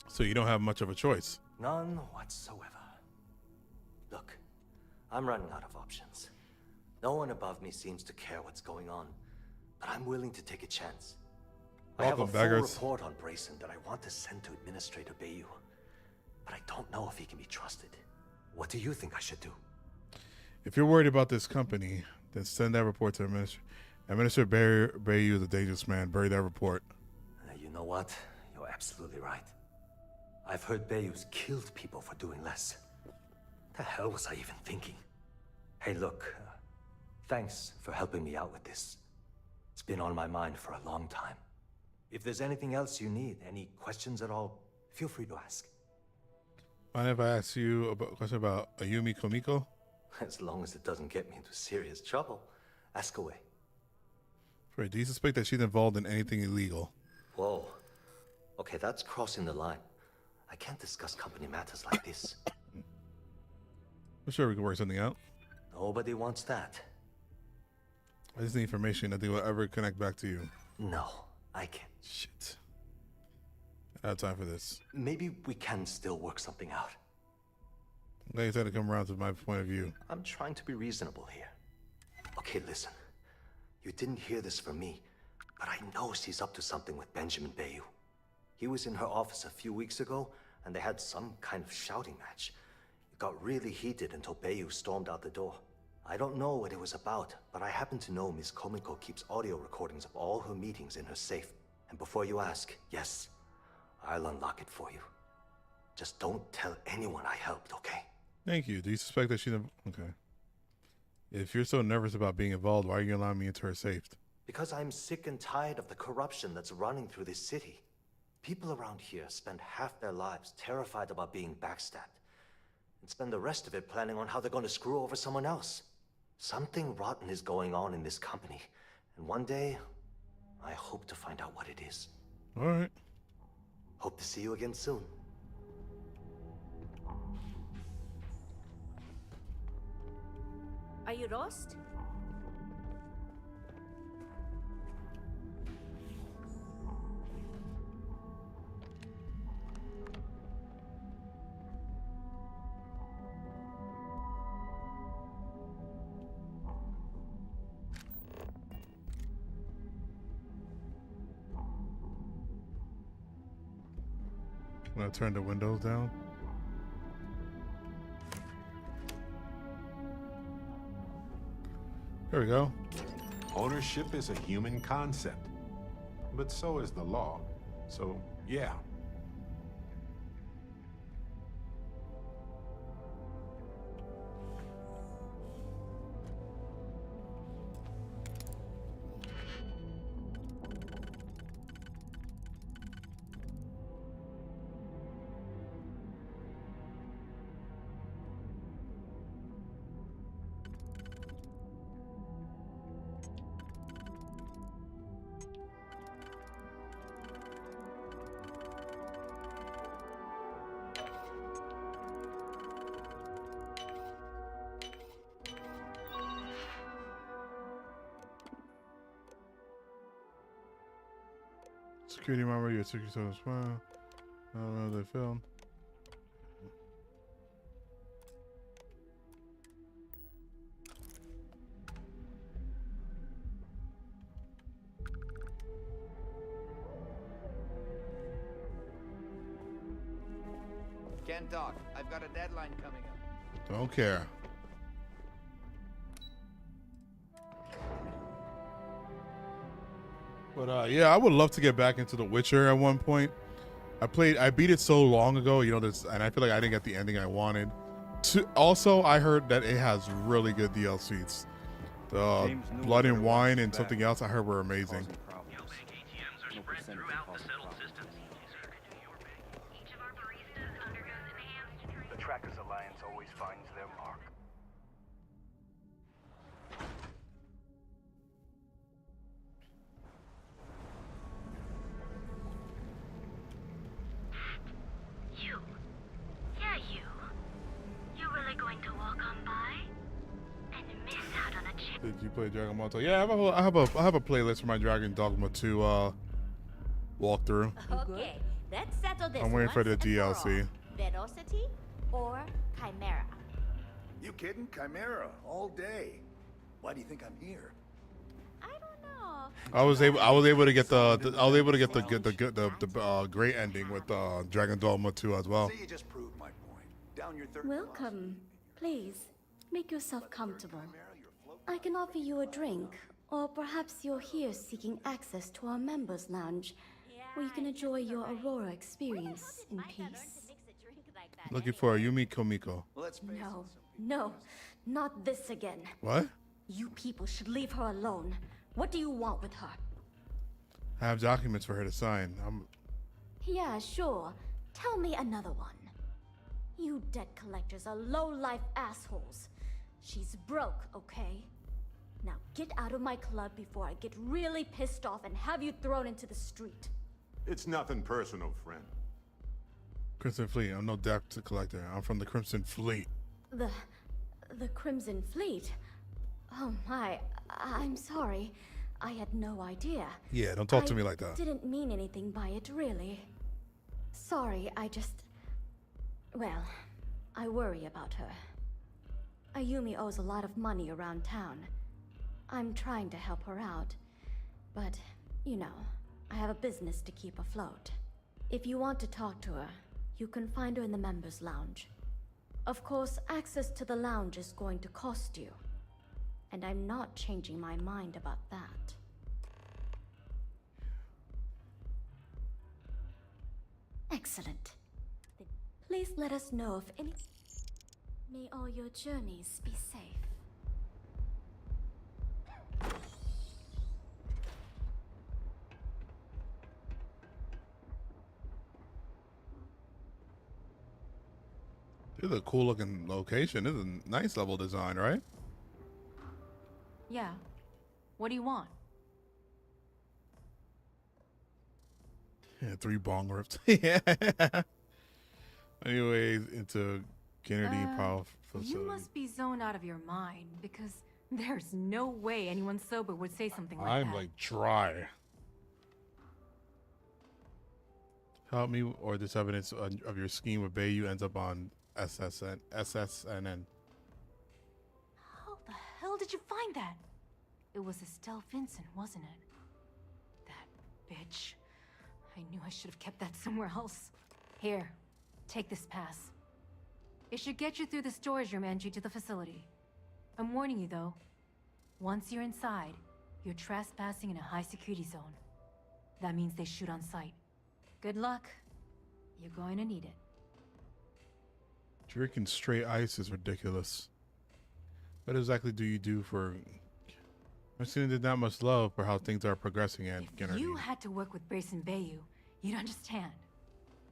So you don't have much of a choice. None whatsoever. Look, I'm running out of options. No one above me seems to care what's going on, but I'm willing to take a chance. I have a full report on Brayson that I want to send to Administrator Bayou, but I don't know if he can be trusted. What do you think I should do? If you're worried about this company, then send that report to Administrator Bayou is a dangerous man. Bury that report. You know what? You're absolutely right. I've heard Bayou's killed people for doing less. The hell was I even thinking? Hey, look. Thanks for helping me out with this. It's been on my mind for a long time. If there's anything else you need, any questions at all, feel free to ask. Mind if I ask you a question about Ayumi Komiko? As long as it doesn't get me into serious trouble, ask away. Right, do you suspect that she's involved in anything illegal? Whoa. Okay, that's crossing the line. I can't discuss company matters like this. I'm sure we can work something out. Nobody wants that. I just need information. Nothing will ever connect back to you. No, I can't. Shit. I have time for this. Maybe we can still work something out. I'm glad you tried to come around to my point of view. I'm trying to be reasonable here. Okay, listen. You didn't hear this from me, but I know she's up to something with Benjamin Bayou. He was in her office a few weeks ago, and they had some kind of shouting match. It got really heated until Bayou stormed out the door. I don't know what it was about, but I happen to know Miss Komiko keeps audio recordings of all her meetings in her safe. And before you ask, yes, I'll unlock it for you. Just don't tell anyone I helped, okay? Thank you. Do you suspect that she's... Okay. If you're so nervous about being involved, why are you allowing me into her safe? Because I'm sick and tired of the corruption that's running through this city. People around here spend half their lives terrified about being backstabbed, and spend the rest of it planning on how they're going to screw over someone else. Something rotten is going on in this company, and one day, I hope to find out what it is. All right. Hope to see you again soon. Are you lost? I'm gonna turn the windows down. There we go. Ownership is a human concept, but so is the law. So, yeah. Security member, you took yourself a smile. I don't know how they filmed. Can't talk. I've got a deadline coming up. Don't care. But yeah, I would love to get back into The Witcher at one point. I beat it so long ago, you know, and I feel like I didn't get the ending I wanted. Also, I heard that it has really good DLCs. The Blood and Wine and something else I heard were amazing. The Trackers Alliance always finds their mark. You. Yeah, you. You really going to walk on by and miss out on a chance? Did you play Dragon Ball 2? Yeah, I have a playlist for my Dragon Dogma 2 walkthrough. Okay, let's settle this. I'm waiting for the DLC. Velocity or Chimera? You kidding? Chimera all day. Why do you think I'm here? I was able to get the great ending with Dragon Dogma 2 as well. See, you just proved my point. Down your third. Welcome. Please, make yourself comfortable. I can offer you a drink, or perhaps you're here seeking access to our members' lounge, where you can enjoy your Aurora experience in peace. Looking for Yumi Komiko. No, not this again. What? You people should leave her alone. What do you want with her? I have documents for her to sign. Yeah, sure. Tell me another one. You debt collectors are low-life assholes. She's broke, okay? Now get out of my club before I get really pissed off and have you thrown into the street. It's nothing personal, friend. Crimson Fleet. I'm no debt collector. I'm from the Crimson Fleet. The Crimson Fleet? Oh my, I'm sorry. I had no idea. Yeah, don't talk to me like that. I didn't mean anything by it, really. Sorry, well, I worry about her. Ayumi owes a lot of money around town. I'm trying to help her out. But, you know, I have a business to keep afloat. If you want to talk to her, you can find her in the members' lounge. Of course, access to the lounge is going to cost you. And I'm not changing my mind about that. Excellent. Then please let us know if any... May all your journeys be safe. This is a cool looking location. This is a nice level design, right? Yeah. What do you want? Yeah, 3 bong rips. Yeah. Anyways, into Kennedy Power Facility. You must be zoned out of your mind, because there's no way anyone sober would say something like that. I'm like dry. Help me, or this evidence of your scheme with Bayou ends up on SSNN. How the hell did you find that? It was Estelle Vincent, wasn't it? That bitch. I knew I should have kept that somewhere else. Here, take this pass. It should get you through the storage room entry to the facility. I'm warning you though. Once you're inside, you're trespassing in a high security zone. That means they shoot on sight. Good luck. You're going to need it. Drinking straight ice is ridiculous. What exactly do you do for... I've seen there's not much love for how things are progressing at Kennedy. You had to work with Brayson Bayou. You'd understand.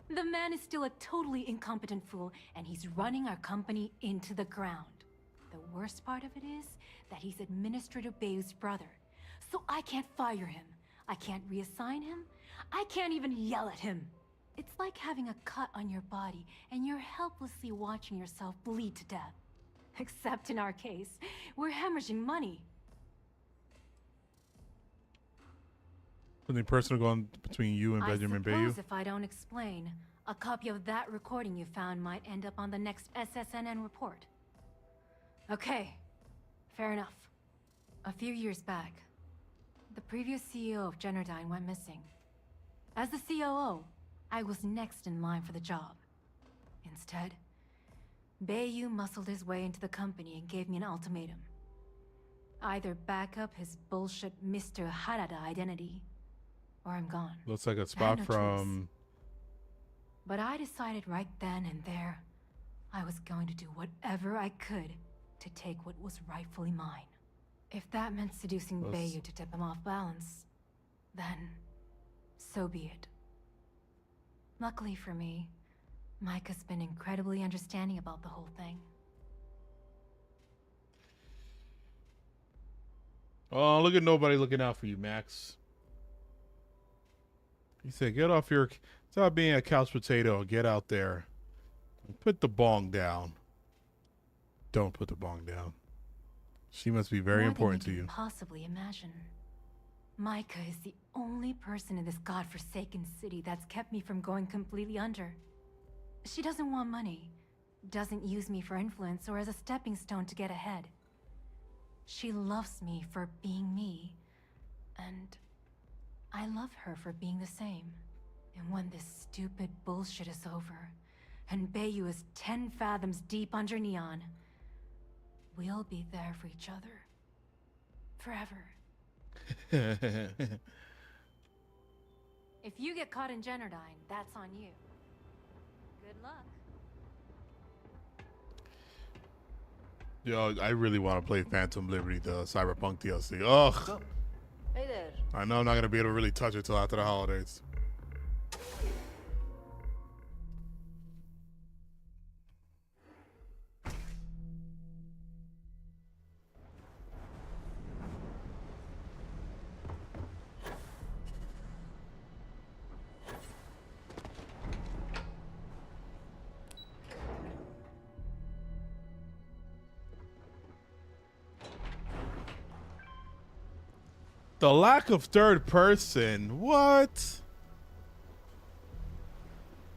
The man is still a totally incompetent fool, and he's running our company into the ground. The worst part of it is that he's Administrator Bayou's brother. So I can't fire him. I can't reassign him. I can't even yell at him. It's like having a cut on your body, and you're helplessly watching yourself bleed to death. Except in our case, we're hemorrhaging money. Something personal going between you and Benjamin Bayou? I suppose if I don't explain, a copy of that recording you found might end up on the next SSNN report. Okay, fair enough. A few years back, the previous CEO of Generdyne went missing. As the COO, I was next in line for the job. Instead, Bayou muscled his way into the company and gave me an ultimatum. Either back up his bullshit Mr. Harada identity, or I'm gone. Looks like a I had spot no from... choice. But I decided right then and there, I was going to do whatever I could to take what was rightfully mine. If that meant seducing Bayou to tip him off balance, then so be it. Luckily for me, Mike has been incredibly understanding about the whole thing. Oh, look at nobody looking out for you, Max. He said, get off your... Stop being a couch potato and get out there. Put the bong down. Don't put the bong down. She must be very important to you. Possibly imagine. Micah is the only person in this godforsaken city that's kept me from going completely under. She doesn't want money, doesn't use me for influence or as a stepping stone to get ahead. She loves me for being me, and I love her for being the same. And when this stupid bullshit is over, and Bayou is 10 fathoms deep under Neon, we'll be there for each other. Forever. If you get caught in Generdyne, that's on you. Good luck. Yo, I really want to play Phantom Liberty, the Cyberpunk DLC. Ugh. Hey there. I know I'm not going to be able to really touch it till after the holidays. The lack of third person. What?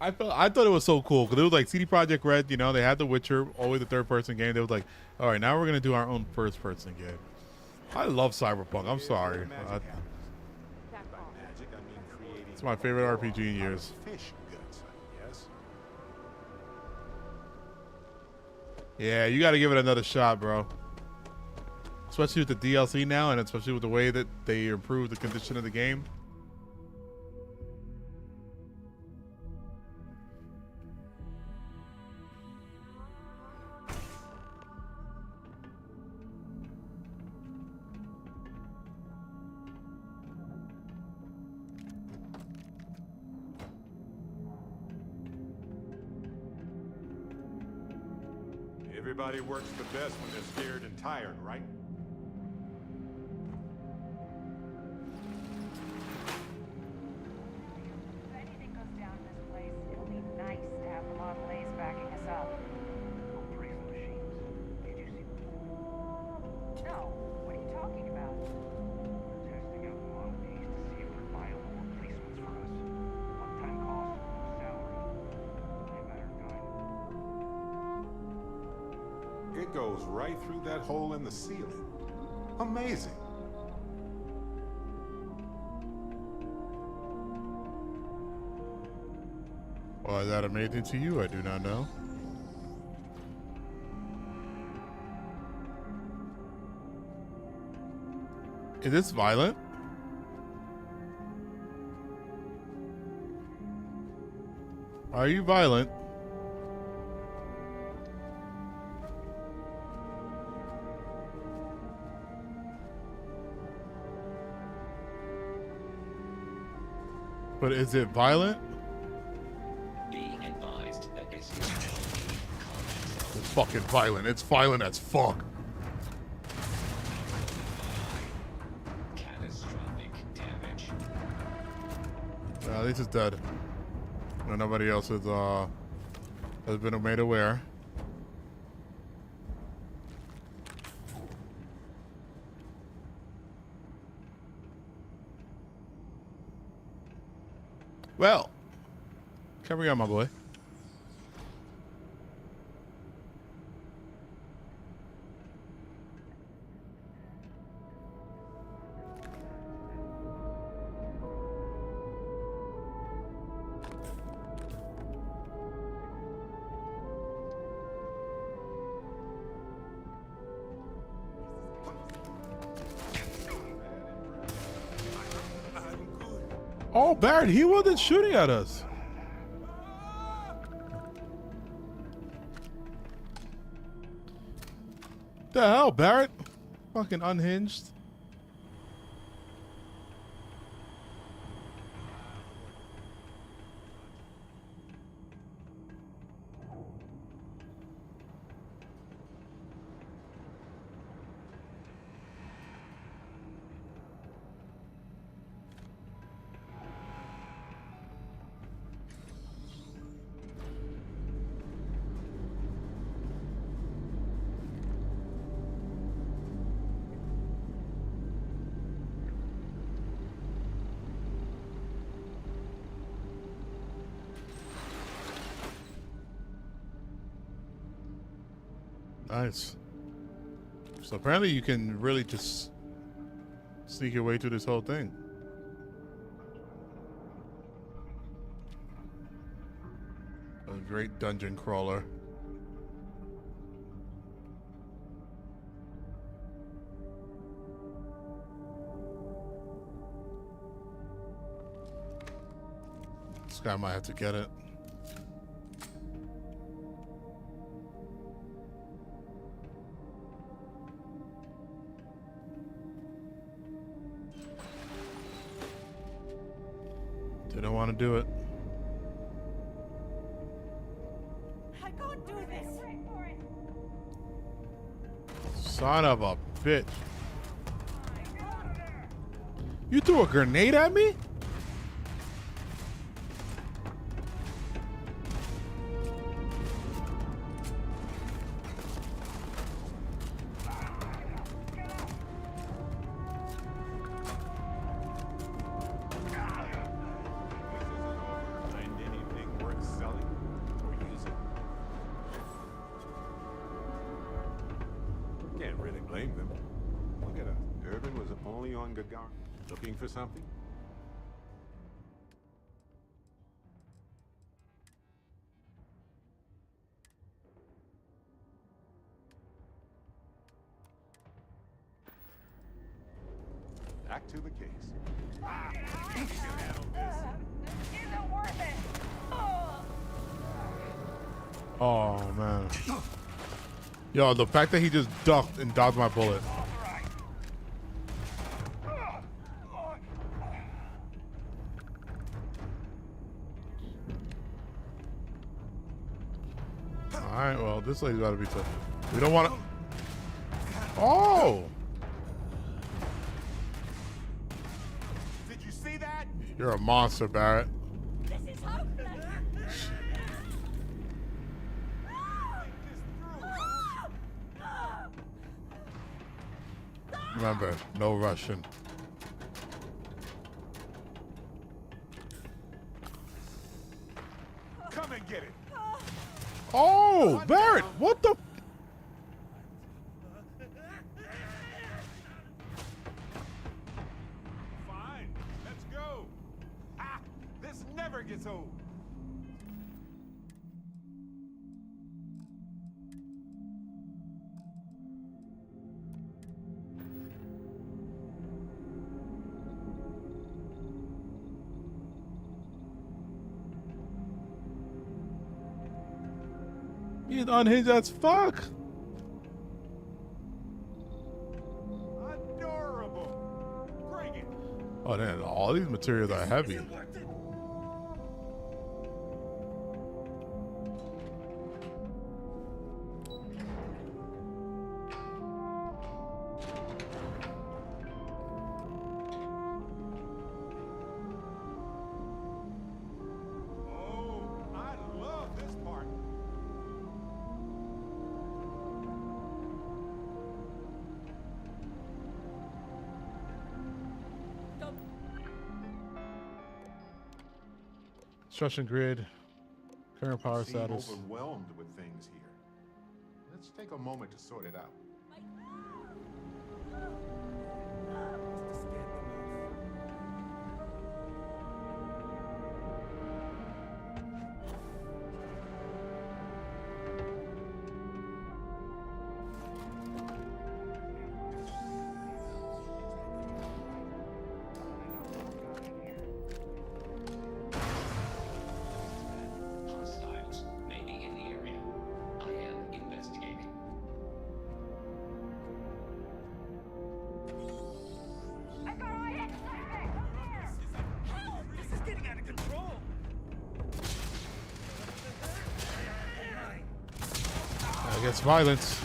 I thought it was so cool because it was like CD Projekt Red. You know, they had The Witcher, always the third person game. They was like, all right, now we're gonna do our own first person game. I love Cyberpunk. I'm sorry. It's my favorite RPG in years. Yeah, you got to give it another shot, bro. Especially with the DLC now, and especially with the way that they improved the condition of the game. Everybody works the best when they're scared and tired, right? If anything goes down in this place, it'll be nice to have the Mondelez backing us up. Don't praise the machines. Did you see them? No, what are you talking about? We're testing out the Mondelez to see if they're viable replacements for us. One-time cost, no salary. Only a matter of time. It goes right through that hole in the ceiling. Amazing. Why is that amazing to you? I do not know. Is this violent? Are you violent? But is it violent? Being advised that this is It's fucking violent. It's violent as fuck. catastrophic damage. This is dead. No, nobody else has been made aware. Well, carry on, my boy. Oh, Barrett, he wasn't shooting at us. The hell, Barrett? Fucking unhinged. Nice. So apparently you can really just sneak your way through this whole thing. A great dungeon crawler. This guy might have to get it. Didn't want to do it. I can't do this. Son of a bitch. You threw a grenade at me? Looking for something? Back to the case. You can handle this. Isn't worth it. Oh man. Yo, the fact that he just ducked and dodged my bullet. Alright, well, this lady's gotta be tough. We don't wanna. Oh! Did you see that? You're a monster, Barrett. This is hopeless. Remember, no rushing. Come and get it. Oh, Barrett, what the? Fine, let's go. Ah, this never gets old. He's unhinged as fuck. Adorable. Bring it. Oh, man, all these materials are heavy. Construction grid, current power You seem status. overwhelmed with things here. Let's take a moment to sort it out. gets violence.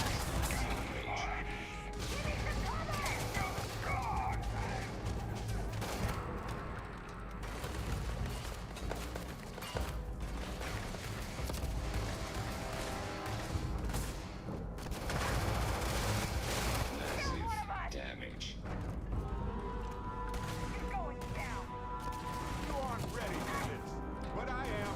Damage. You aren't ready for this, but I am.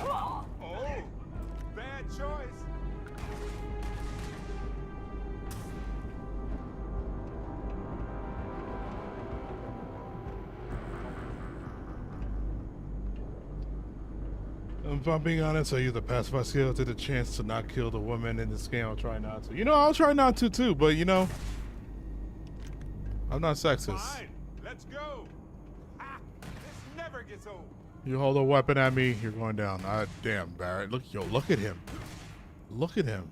Oh, bad choice. If I'm being honest, I use the pacify skill to the chance to not kill the woman in this game. I'll try not to. You know, I'll try not to too, but you know, I'm not sexist. Fine, let's go. Ha! This never gets old. You hold a weapon at me, you're going down. Damn, Barrett. Look at him. Look at him.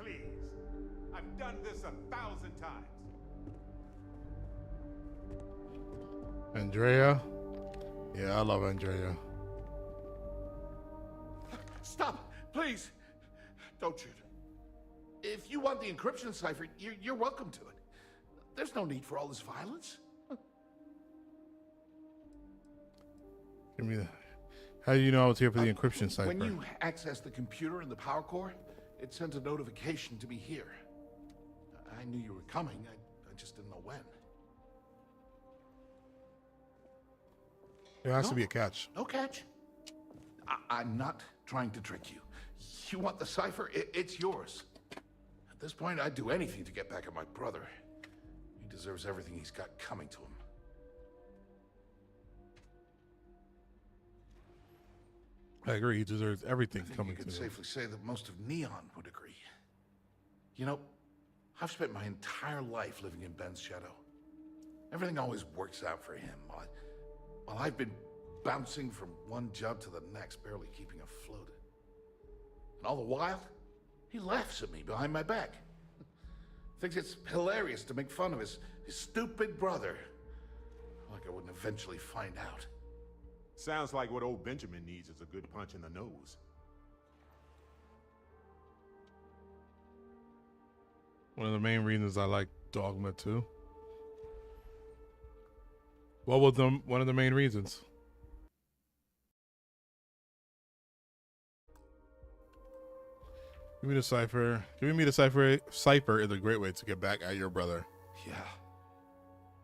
Please. I've done this 1,000 times. Andrea. Yeah, I love Andrea. Stop, please. Don't shoot. If you want the encryption cipher, you're welcome to it. There's no need for all this violence. Give me the. How do you know I was here for the encryption cipher? When you access the computer in the power core, it sends a notification to be here. I knew you were coming. I just didn't know when. There has to be a catch. No catch. I'm not trying to trick you. You want the cipher? It's yours. At this point, I'd do anything to get back at my brother. He deserves everything he's got coming to him. I agree. He deserves everything coming You to could him. safely say that most of Neon would agree. You know, I've spent my entire life living in Ben's shadow. Everything always works out for him, while I've been bouncing from one job to the next, barely keeping afloat. And all the while, he laughs at me behind my back. Thinks it's hilarious to make fun of his stupid brother. Like I wouldn't eventually find out. Sounds like what old Benjamin needs is a good punch in the nose. One of the main reasons I like Dogma 2. What was one of the main reasons? Give me the cipher. Giving me the cipher is a great way to get back at your brother. Yeah,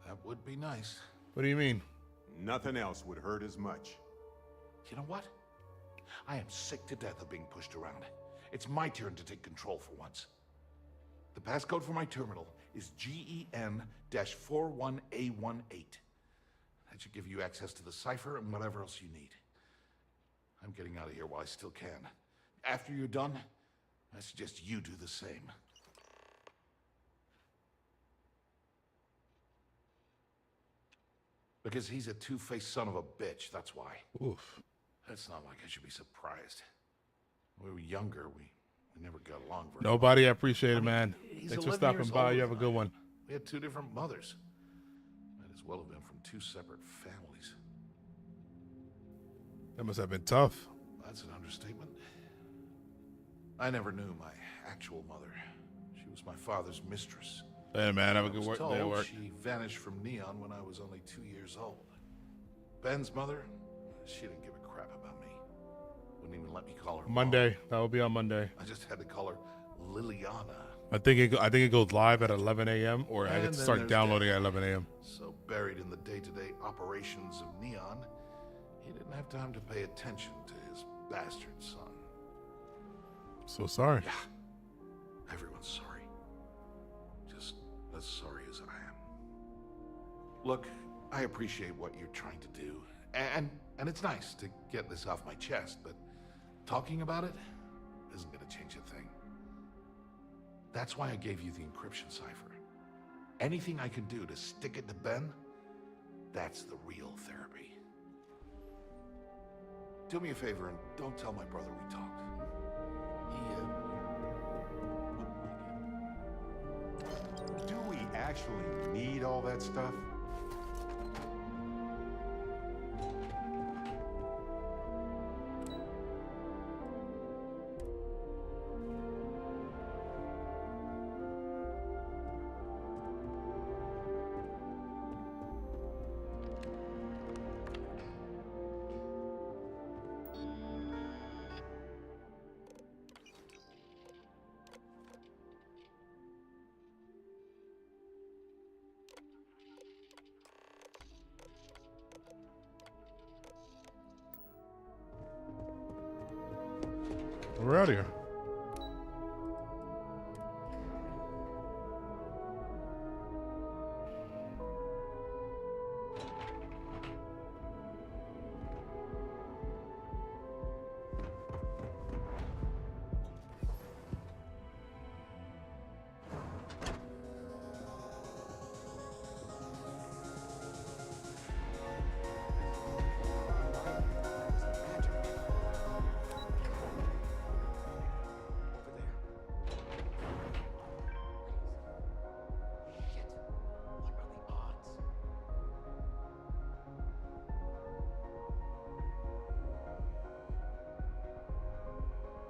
that would be nice. What do you mean? Nothing else would hurt as much. You know what? I am sick to death of being pushed around. It's my turn to take control for once. The passcode for my terminal is GEN-41A18. That should give you access to the cipher and whatever else you need. I'm getting out of here while I still can. After you're done, I suggest you do the same. Because he's a two-faced son of a bitch, that's why. Oof. That's not like I should be surprised. When we were younger, we never got along very Nobody appreciate it, man. He's Thanks for 11 stopping years by. older You have a than good I one. am. We had two different mothers. Might as well have been from two separate families. That must have been tough. That's an understatement. I never knew my actual mother. She was my father's mistress. Hey, man, have a I good was work told day at work. she vanished from Neon when I was only 2 years old. Ben's mother, she didn't give a crap about me. Wouldn't even let me call her Monday. That will be on Monday. I just had to call her Liliana. I think it goes live at 11 a.m. or I And get to then start there's downloading Dad. at 11 a.m. So buried in the day-to-day operations of Neon, he didn't have time to pay attention to his bastard son. So sorry. Yeah, everyone's sorry. Just as sorry as I am. Look, I appreciate what you're trying to do, And it's nice to get this off my chest, but talking about it isn't gonna change a thing. That's why I gave you the encryption cipher. Anything I can do to stick it to Ben, that's the real therapy. Do me a favor and don't tell my brother we talked. He, wouldn't like it. Do we actually need all that stuff? We're out of here.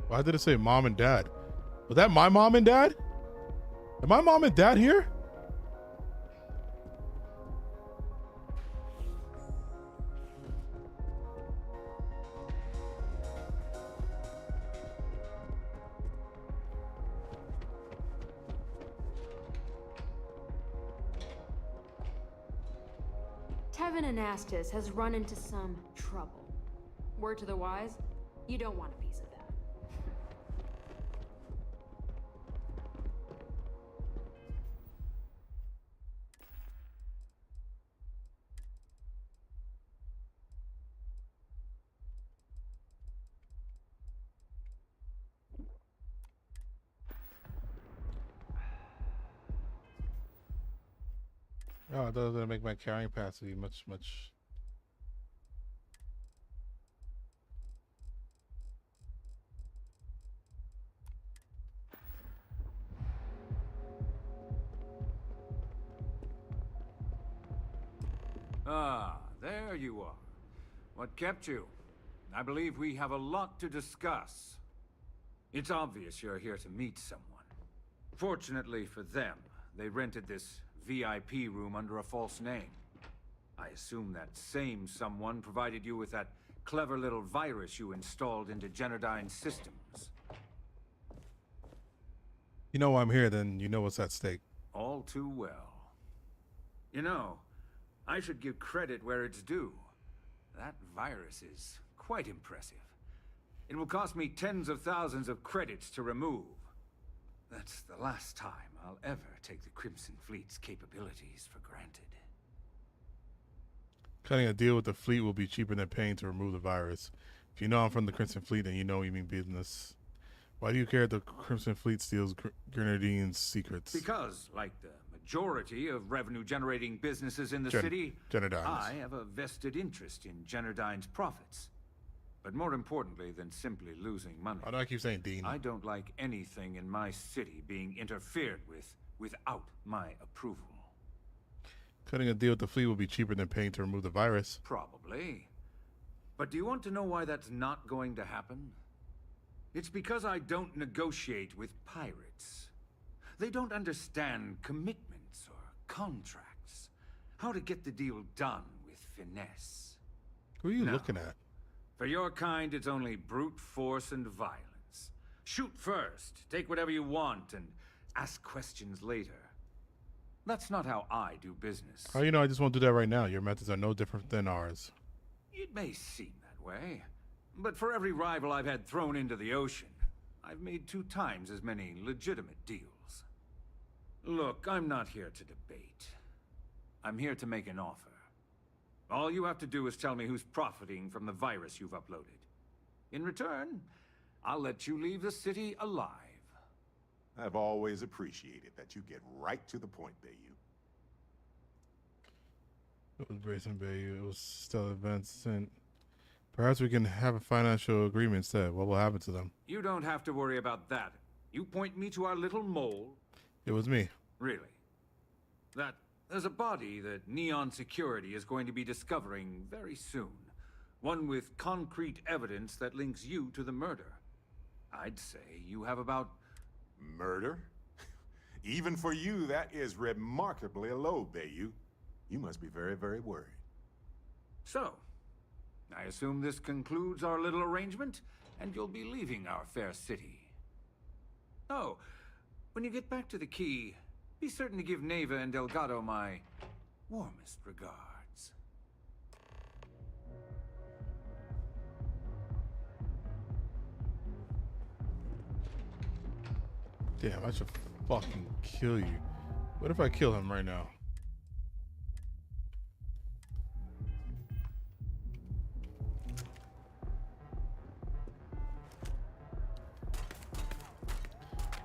Why did it say mom and dad? Was that my mom and dad? Are my mom and dad here? Tevin Anastas has run into some trouble. Word to the wise, you don't want a piece of that. Oh, it doesn't make my carrying capacity much. Ah, there you are. What kept you? I believe we have a lot to discuss. It's obvious you're here to meet someone. Fortunately for them, they rented this VIP room under a false name. I assume that same someone provided you with that clever little virus you installed into Genodyne's systems. You know why I'm here, then you know what's at stake. All too well. You know, I should give credit where it's due. That virus is quite impressive. It will cost me tens of thousands of credits to remove. That's the last time I'll ever take the Crimson Fleet's capabilities for granted. Cutting a deal with the fleet will be cheaper than paying to remove the virus. If you know I'm from the Crimson Fleet, then you know you mean business. Why do you care if the Crimson Fleet steals Grenadine's secrets? Because, like the majority of revenue-generating businesses in the city, Genodyne's. I have a vested interest in Genodyne's profits. But more importantly than simply losing money, Why do I keep saying Dean? I don't like anything in my city being interfered with without my approval. Cutting a deal with the fleet will be cheaper than paying to remove the virus. Probably. But do you want to know why that's not going to happen? It's because I don't negotiate with pirates. They don't understand commitments or contracts. How to get the deal done with finesse. Who are you looking at? For your kind, it's only brute force and violence. Shoot first, take whatever you want, and ask questions later. That's not how I do business. How you know I just won't do that right now? Your methods are no different than ours. It may seem that way, but for every rival I've had thrown into the ocean, I've made 2 times as many legitimate deals. Look, I'm not here to debate. I'm here to make an offer. All you have to do is tell me who's profiting from the virus you've uploaded. In return, I'll let you leave the city alive. I've always appreciated that you get right to the point, Bayou. It was Grayson Bayou. It was Stellar Vincent. Perhaps we can have a financial agreement instead. What will happen to them? You don't have to worry about that. You point me to our little mole. It was me. Really? That there's a body that Neon Security is going to be discovering very soon. One with concrete evidence that links you to the murder. I'd say you have about... Murder? Even for you, that is remarkably low, Bayou. You must be very, very worried. So, I assume this concludes our little arrangement, and you'll be leaving our fair city. Oh, when you get back to the key, be certain to give Neva and Delgado my warmest regards. Damn, I should fucking kill you. What if I kill him right now?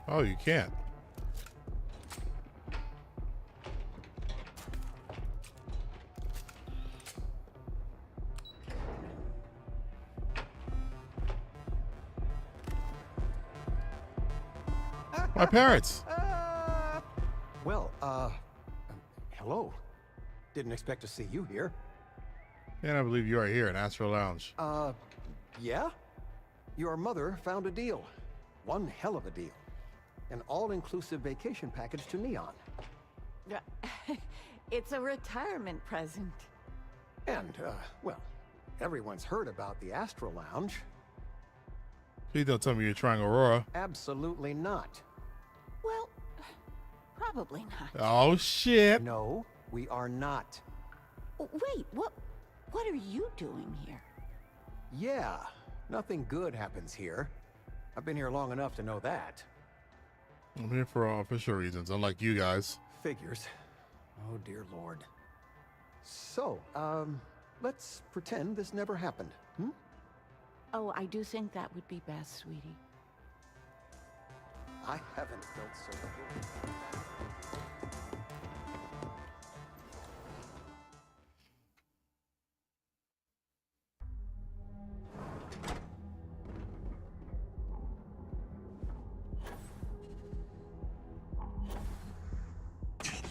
Oh, you can't. My parents. Well, hello. Didn't expect to see you here. And I believe you are here in Astro Lounge. Yeah? Your mother found a deal. One hell of a deal. An all-inclusive vacation package to Neon. It's a retirement present. And, well, everyone's heard about the Astro Lounge. Please don't tell me you're trying Aurora. Absolutely not. Well, probably not. Oh, shit. No, we are not. Wait, what are you doing here? Yeah, nothing good happens here. I've been here long enough to know that. I'm here for official reasons, unlike you guys. Figures. Oh, dear Lord. So, let's pretend this never happened, hmm? Oh, I do think that would be best, sweetie. I haven't felt so good.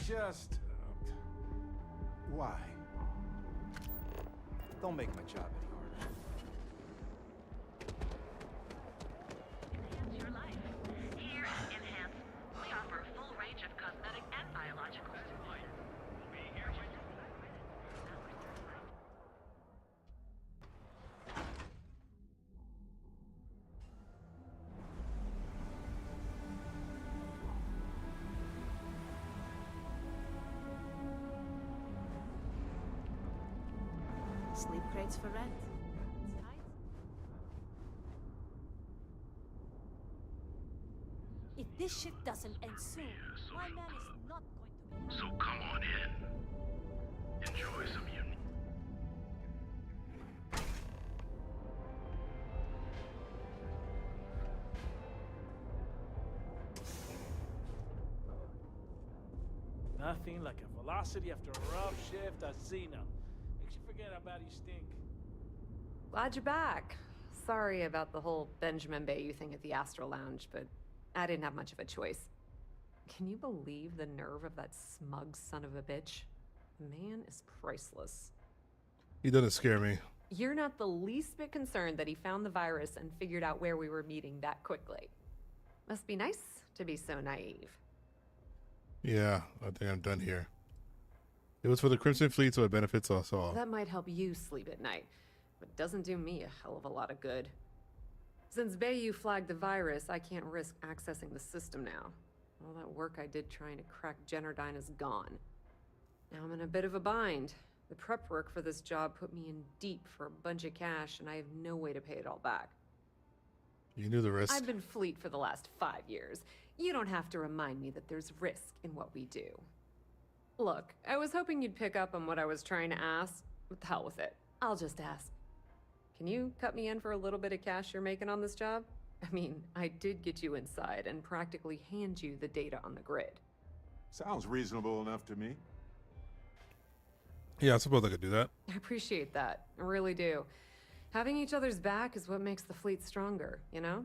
Just... why? Don't make my job any harder. Enhance your life. Here at Enhance, we offer a full range of cosmetic and biological solutions. We'll be here when you... Sleep crates for rent. If this shit doesn't end soon, my man is not going to... So come on in. Enjoy some unique... Nothing like a velocity after a rough shift at Xeno. Makes you forget how bad you stink. Glad you're back. Sorry about the whole Benjamin Bayou thing at the Astro Lounge, but I didn't have much of a choice. Can you believe the nerve of that smug son of a bitch? The man is priceless. He doesn't scare me. You're not the least bit concerned that he found the virus and figured out where we were meeting that quickly. Must be nice to be so naive. Yeah, I think I'm done here. It was for the Crimson Fleet, so it benefits us all. That might help you sleep at night, but doesn't do me a hell of a lot of good. Since Bayou flagged the virus, I can't risk accessing the system now. All that work I did trying to crack Generdyne is gone. Now I'm in a bit of a bind. The prep work for this job put me in deep for a bunch of cash, and I have no way to pay it all back. You knew the risk. I've been Fleet for the last 5 years. You don't have to remind me that there's risk in what we do. Look, I was hoping you'd pick up on what I was trying to ask. What the hell with it? I'll just ask. Can you cut me in for a little bit of cash you're making on this job? I mean, I did get you inside and practically hand you the data on the grid. Sounds reasonable enough to me. Yeah, I suppose I could do that. I appreciate that. I really do. Having each other's back is what makes the fleet stronger, you know?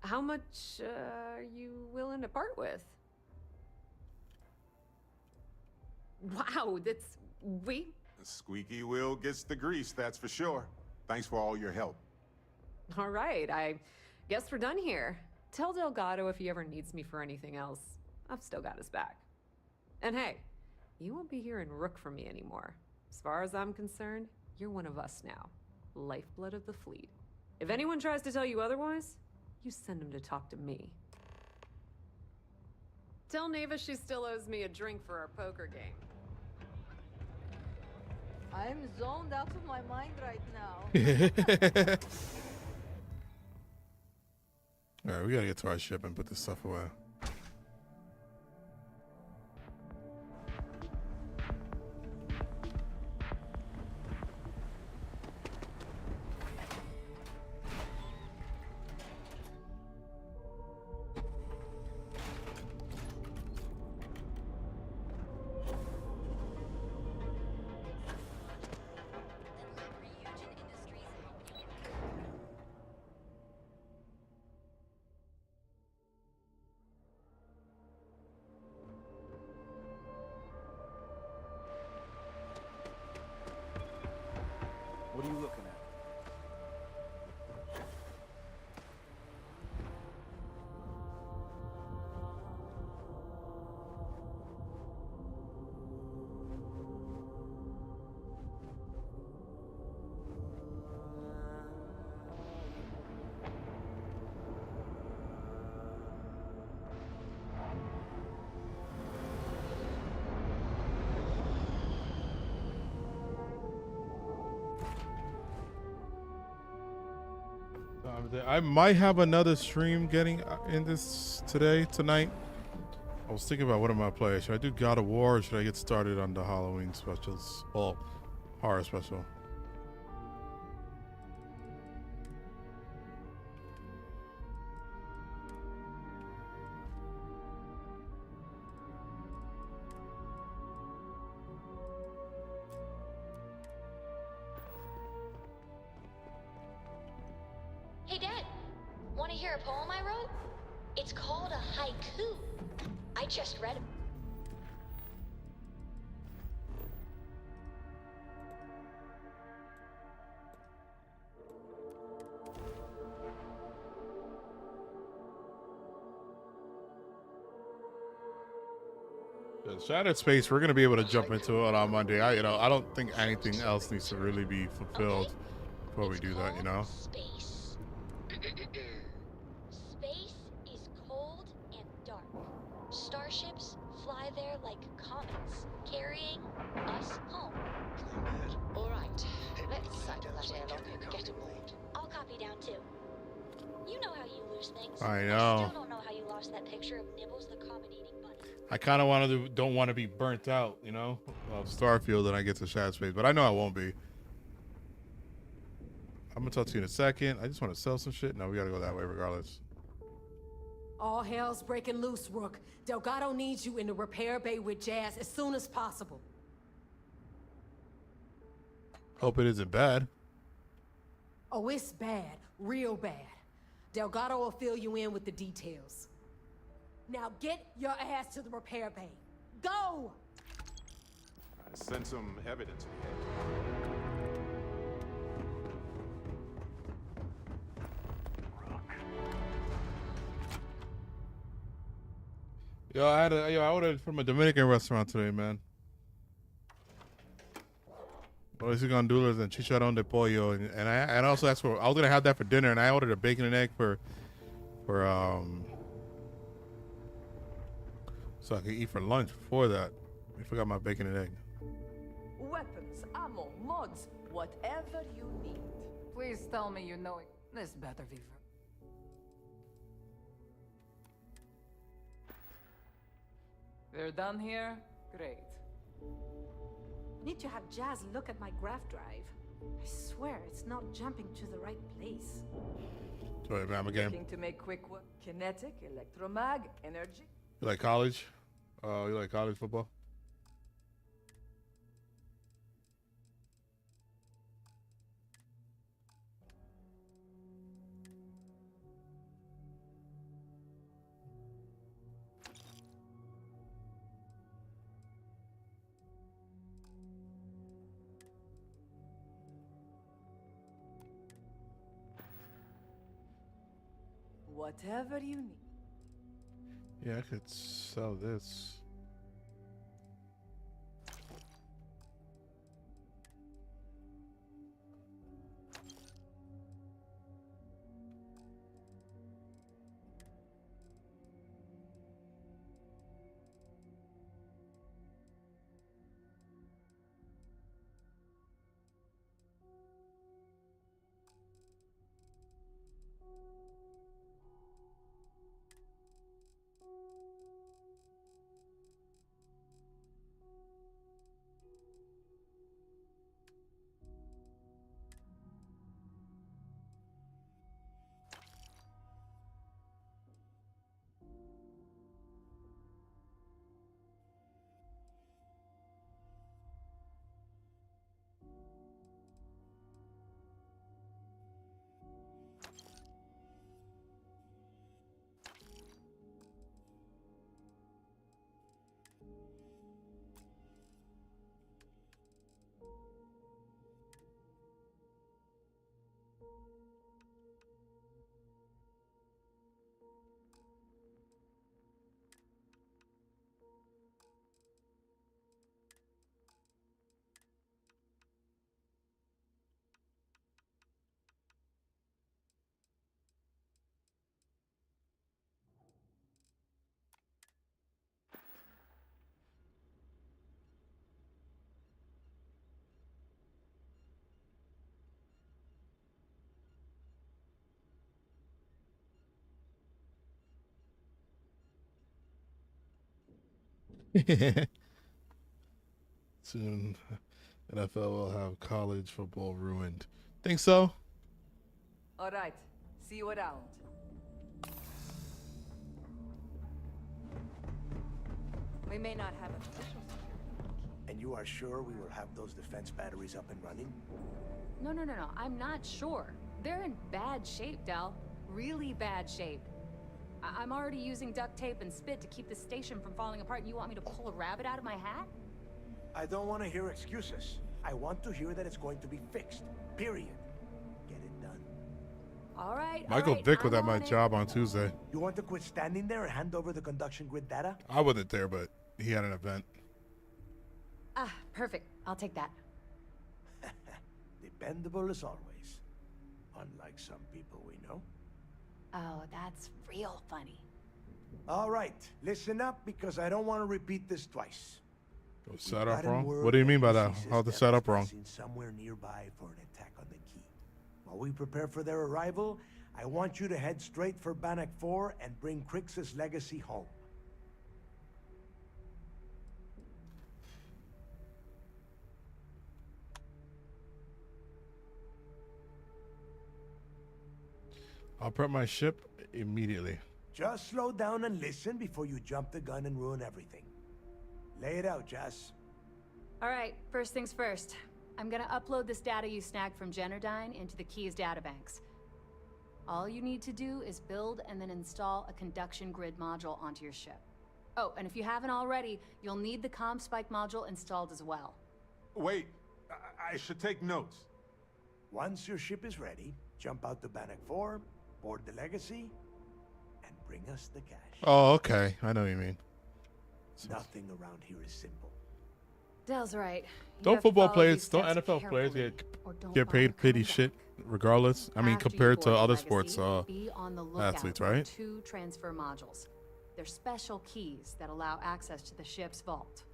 How much are you willing to part with? Wow, that's... Wait. The squeaky wheel gets the grease, that's for sure. Thanks for all your help. All right, I guess we're done here. Tell Delgado if he ever needs me for anything else. I've still got his back. And hey, you won't be hearing Rook from me anymore. As far as I'm concerned, you're one of us now. Lifeblood of the fleet. If anyone tries to tell you otherwise, you send them to talk to me. Tell Neva she still owes me a drink for our poker game. I'm zoned out of my mind right now. Alright, we gotta get to our ship and put this stuff away. What are you looking at? I might have another stream getting in this tonight. I was thinking about what am I playing? Should I do God of War or should I get started on the Halloween specials? Well, horror special. Hey, Dad. Want to hear a poem I wrote? It's called a haiku. I just read it. Shattered Space, we're gonna be able to jump into it on Monday. I don't think anything else needs to really be fulfilled before we do that. Space. Space is cold and dark. Starships fly there like comets, carrying us home. All right, let's cycle that airlock and get aboard. I'll copy down too. You know how you lose things. I I know. still don't know how you lost that picture of Nibbles the comet-eating bunny. I kind of don't want to be burnt out, of Starfield, and I get to Shattered Space, but I know I won't be. I'm gonna talk to you in a second. I just want to sell some shit. No, we gotta go that way regardless. All hell's breaking loose, Rook. Delgado needs you in the repair bay with Jazz as soon as possible. Hope it isn't bad. Oh, it's bad. Real bad. Delgado will fill you in with the details. Now get your ass to the repair bay. Go! I sent some evidence ahead. I ordered from a Dominican restaurant today, man. What is he gonna do? Is chicharrón de pollo, and also that's what I was gonna have that for dinner, and I ordered a bacon and egg for so I could eat for lunch before that. I forgot my bacon and egg. Weapons, ammo, mods, whatever you need. Please tell me you know this better, Viver. We're done here? Great. Need to have Jazz look at my graph drive. I swear it's not jumping to the right place. Wait, man, game. Looking to make quick work. Kinetic, electromag, energy. You like college? You like college football? Whatever you need. Yeah, I could sell this. Soon, NFL will have college football ruined. Think so? All right. See you around. We may not have official security. And you are sure we will have those defense batteries up and running? No. I'm not sure. They're in bad shape, Del. Really bad shape. I'm already using duct tape and spit to keep the station from falling apart, and you want me to pull a rabbit out of my hat? I don't want to hear excuses. I want to hear that it's going to be fixed. Period. Get it done. All right. Michael Vick was at my job on Tuesday. You want to quit standing there and hand over the conduction grid data? I wasn't there, but he had an event. Ah, perfect. I'll take that. Dependable as always. Unlike some people we know. Oh, that's real funny. All right, listen up because I don't want to repeat this twice. Set up wrong? What do you mean by that? How's the setup wrong? Somewhere nearby for an attack on the key. While we prepare for their arrival, I want you to head straight for Bannock 4 and bring Crix's legacy home. I'll prep my ship immediately. Just slow down and listen before you jump the gun and ruin everything. Lay it out, Jess. All right, first things first. I'm gonna upload this data you snagged from Generdyne into the Keys databanks. All you need to do is build and then install a conduction grid module onto your ship. Oh, and if you haven't already, you'll need the comm spike module installed as well. Wait, I should take notes. Once your ship is ready, jump out to Bannock 4, board the legacy, and bring us the cash. Oh, okay. I know what you mean. Nothing around here is simple. Dell's right. Don't football players, don't NFL players get paid pretty shit regardless? I mean, compared to other sports athletes, right? 2 transfer modules. They're special keys that allow access to the ship's vault.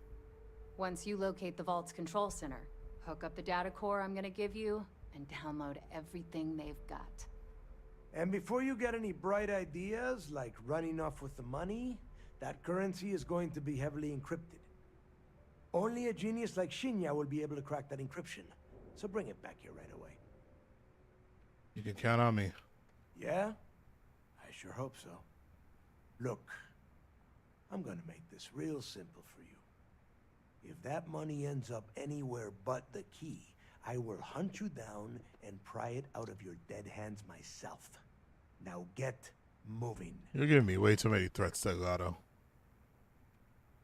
Once you locate the vault's control center, hook up the data core I'm gonna give you, and download everything they've got. And before you get any bright ideas, like running off with the money, that currency is going to be heavily encrypted. Only a genius like Shinya will be able to crack that encryption. So bring it back here right away. You can count on me. Yeah? I sure hope so. Look, I'm gonna make this real simple for you. If that money ends up anywhere but the key, I will hunt you down and pry it out of your dead hands myself. Now get moving. You're giving me way too many threats, Delgado.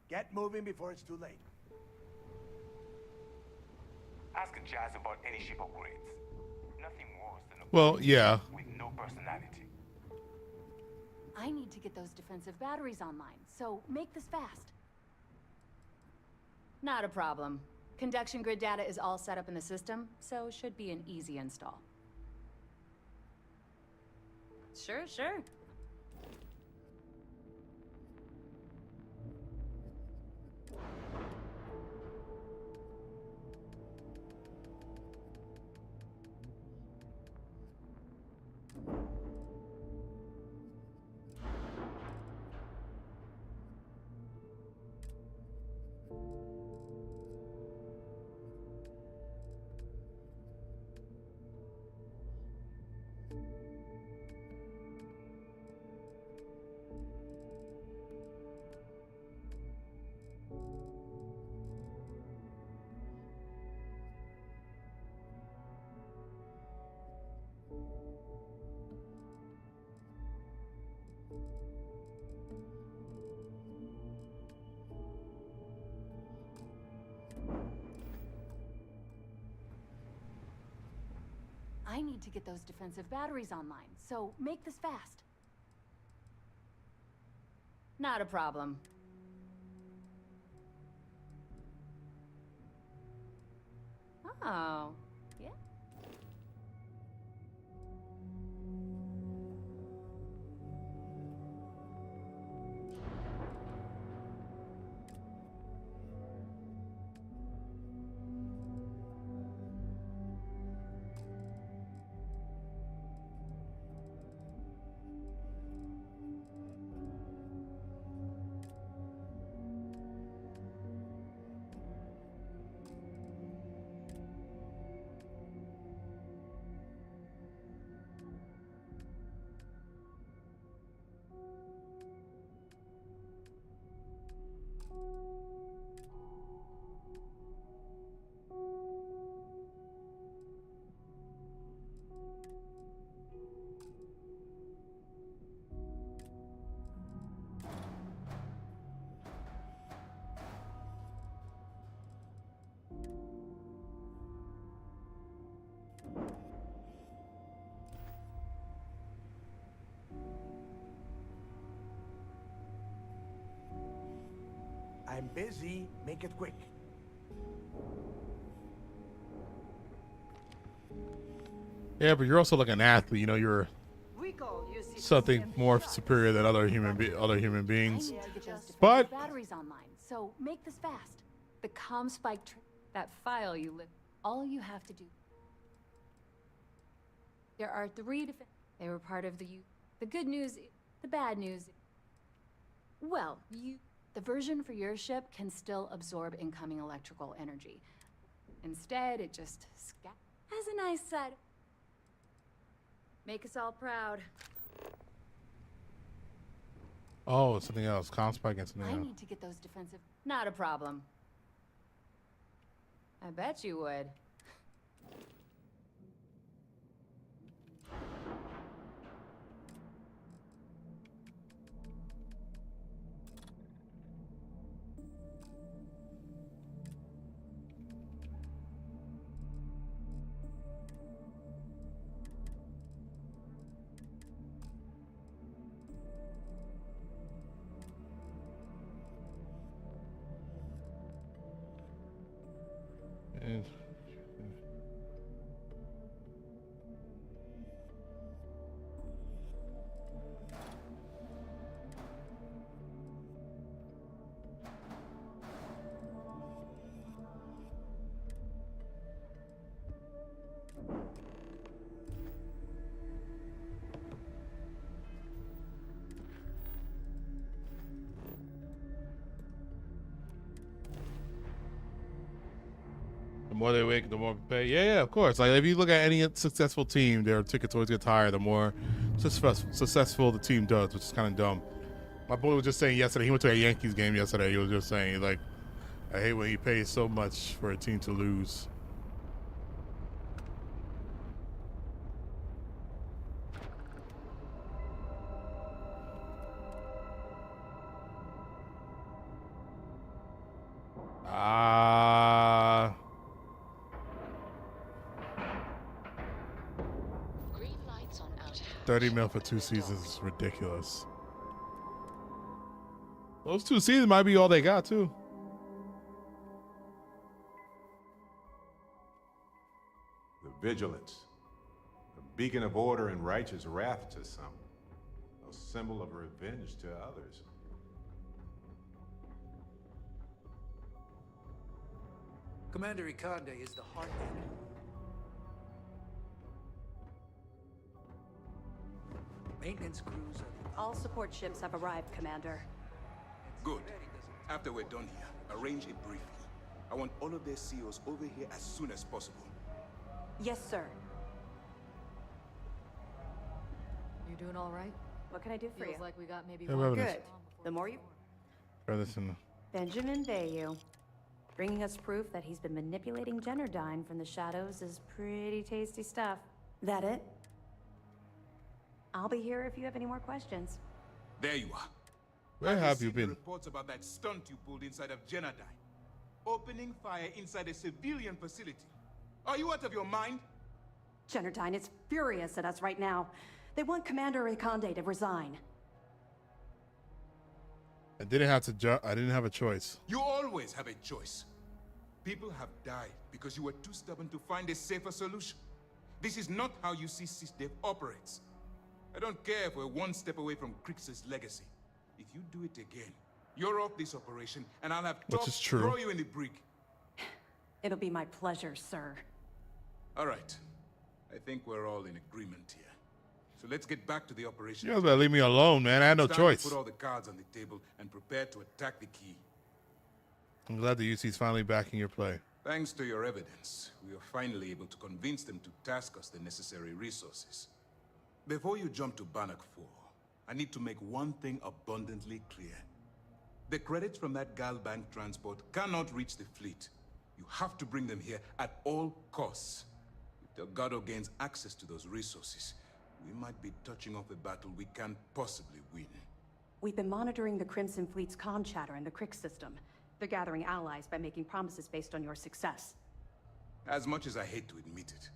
Get moving before it's too late. Ask Jazz about any ship upgrades. Nothing worse than a Well, yeah. with no personality. I need to get those defensive batteries online, so make this fast. Not a problem. Conduction grid data is all set up in the system, so should be an easy install. Sure. I need to get those defensive batteries online, so make this fast. Not a problem. Oh, yeah. I'm busy. Make it quick. Yeah, but you're also like an athlete. You know, you're something more superior than other human beings. I need to get those But batteries online, so make this fast. The comm spike, that file you lit. All you have to do. There are 3 They were part of the good news, the bad news. Well, the version for your ship can still absorb incoming electrical energy. Instead, it just has a nice side. Make us all proud. oh, it's something else. Comm spike and something I else. need to get those defensive. Not a problem. I bet you would. The more they wake, the more we pay. Yeah, of course. Like if you look at any successful team, their tickets always get higher the more successful the team does, which is kind of dumb. My boy was just saying yesterday, he went to a Yankees game yesterday. He was just saying, like, I hate when he pays so much for a team to lose. Green lights on outer hatch. 30 mil for 2 seasons is ridiculous. Those 2 seasons might be all they got too. The vigilance. A beacon of order and righteous wrath to some. A symbol of revenge to others. Commander Ikande is the heartbeat. Maintenance crews are... All support ships have arrived, Commander. Good. After we're done here, arrange a briefing. I want all of their CEOs over here as soon as possible. Yes, sir. You doing all right? What can I do for Feels you? like we got maybe Yeah, one well, Good. The more you... Listen. Benjamin Bayou. Bringing us proof that he's been manipulating Generdyne from the shadows is pretty tasty stuff. That it? I'll be here if you have any more questions. There you are. Where have you been? Reports about that stunt you pulled inside of Generdyne. Opening fire inside a civilian facility. Are you out of your mind? Generdyne is furious at us right now. They want Commander Ikande to resign. I didn't have a choice. You always have a choice. People have died because you were too stubborn to find a safer solution. This is not how you see SysDev operates. I don't care if we're one step away from Crix's legacy. If you do it again, you're off this operation, and I'll have Which is true. throw you in the brig. It'll be my pleasure, sir. All right. I think we're all in agreement here. So let's get back to the operation. You guys better leave me alone, man. I had no It's time to choice. Put all the cards on the table and prepare to attack the key. I'm glad the UC's finally backing your play. Thanks to your evidence, we are finally able to convince them to task us the necessary resources. Before you jump to Bannock 4, I need to make one thing abundantly clear. The credits from that Galbank transport cannot reach the fleet. You have to bring them here at all costs. If Delgado gains access to those resources, we might be touching off a battle we can't possibly win. We've been monitoring the Crimson Fleet's comm chatter in the Crix system. They're gathering allies by making promises based on your success. As much as I hate to admit it,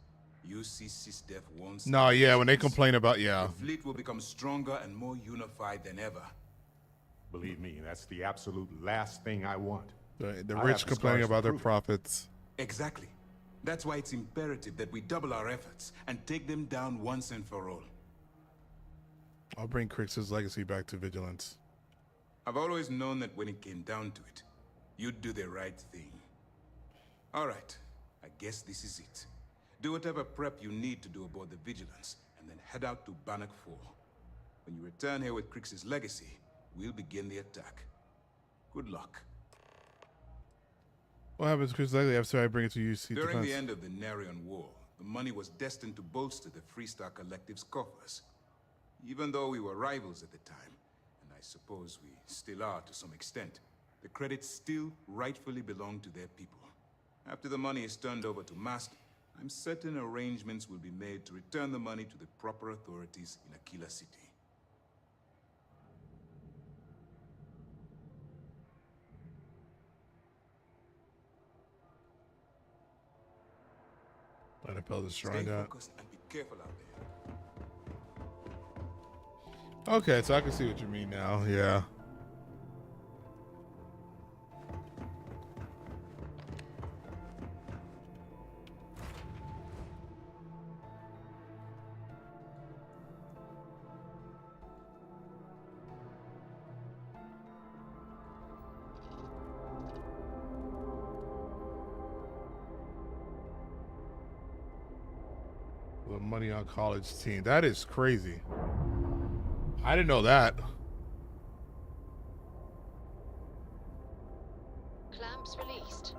UC SysDev wants... No, yeah, when they complain about, yeah. The fleet will become stronger and more unified than ever. Believe me, that's the absolute last thing I want. The I rich have the complaining scars to about their prove it. profits. Exactly. That's why it's imperative that we double our efforts and take them down once and for all. I'll bring Crix's legacy back to Vigilance. I've always known that when it came down to it, you'd do the right thing. All right, I guess this is it. Do whatever prep you need to do aboard the Vigilance, and then head out to Bannock 4. When you return here with Crix's legacy, we'll begin the attack. Good luck. What happens to Crix's legacy after I bring it to UC During Defense? the end of the Narion War, the money was destined to bolster the Freestar Collective's coffers. Even though we were rivals at the time, and I suppose we still are to some extent, the credits still rightfully belong to their people. After the money is turned over to Master, I'm certain arrangements will be made to return the money to the proper authorities in Aquila City. Let it build a Stay shrine down. focused and be careful out there. Okay, so I can see what you mean now. Yeah. The money on college team. That is crazy. I didn't know that. Clamps released.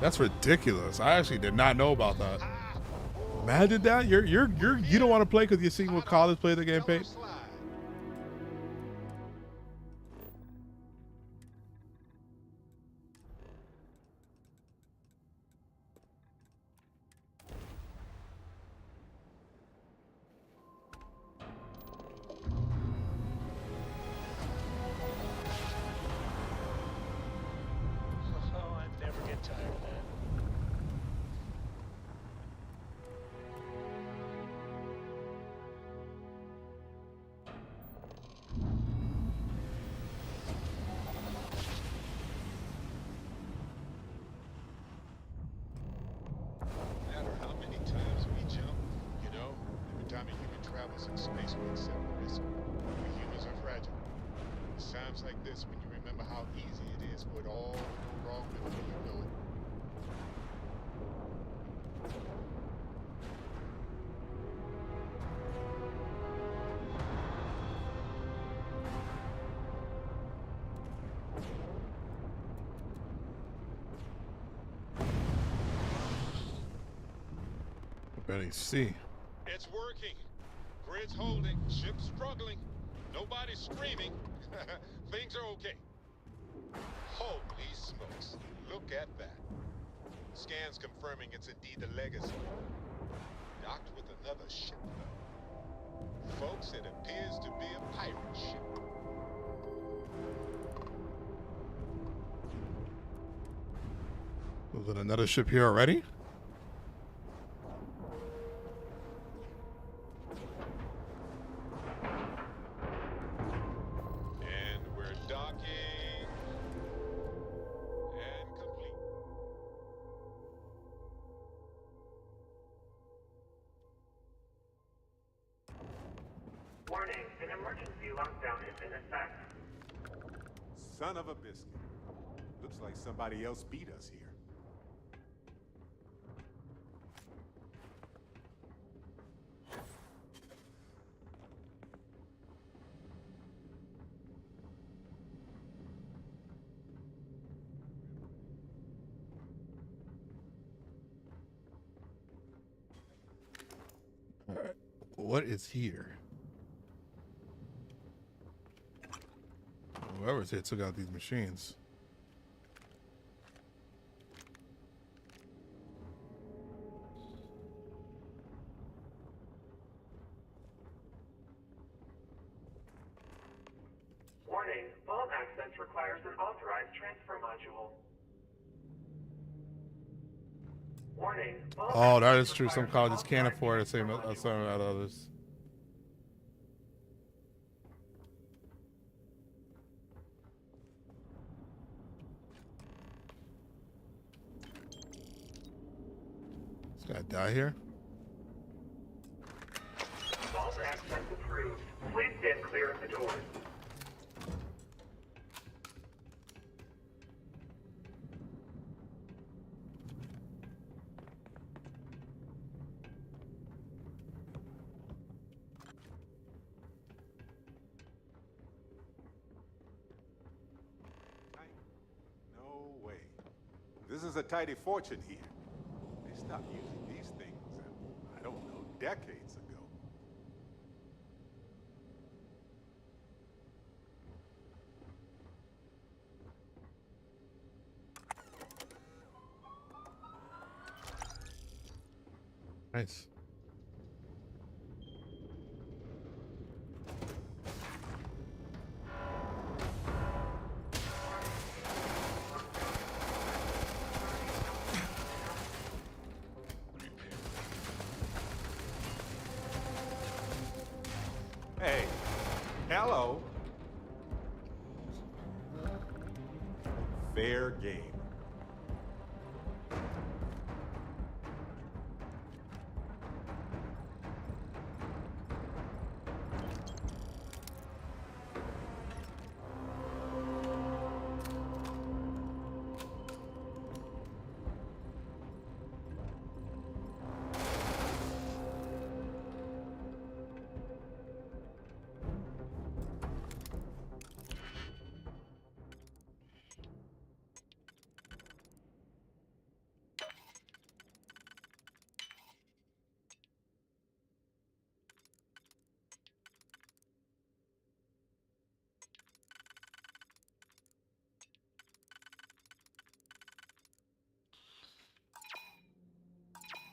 That's ridiculous. I actually did not know about that. Imagine that. You don't want to play because you're seeing what college players are getting paid. Oh, I never get tired of that. No matter how many times we jump, you know, every time a human travels in space, we accept the risk. We humans are fragile. It's times like this when you remember how easy it is for it all to go wrong before you know it. Better see. It's working. Grid's holding. Ship's struggling. Nobody's screaming. Things are okay. Holy smokes. Look at that. Scans confirming it's indeed the Legacy. Docked with another ship, though. Folks, it appears to be a pirate ship. Was it another ship here already? And we're docking. And complete. Warning, an emergency lockdown is in effect. Son of a biscuit. Looks like somebody else beat us here. All right. What is here? Whoever's here took out these machines. Warning, vault access requires an authorized transfer module. Warning, vault Oh, that access is true. Some requires colleges an can't authorized afford the same transfer module. some out others. This guy die here? Vault access approved. Please stand clear of the doors. No way. This is a tidy fortune here. They stopped using these things, I don't know, decades ago. Nice. Hey, hello. Fair game.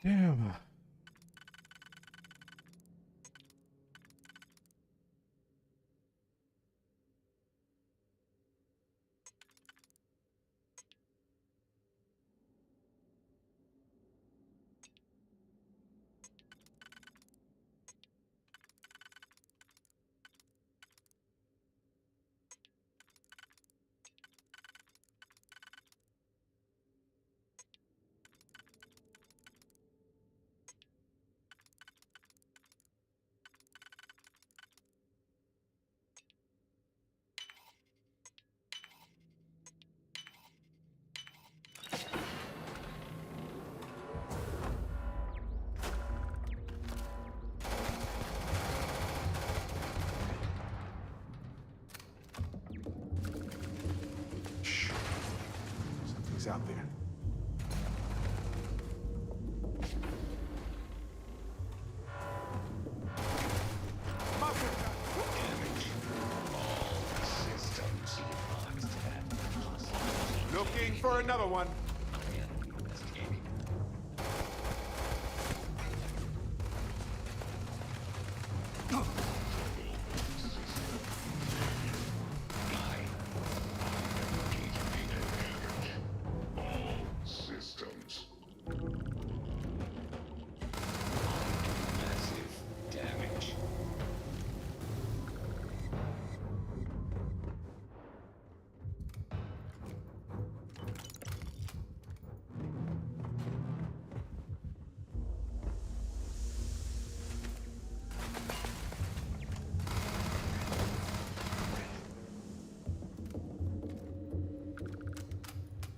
Damn. Something's out there. Looking for another one.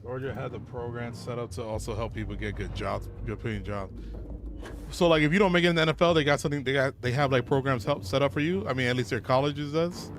Georgia had the program set up to also help people get good jobs, good paying jobs. So like if you don't make it in the NFL, they got something they have like programs help set up for you. I mean, at least their colleges does.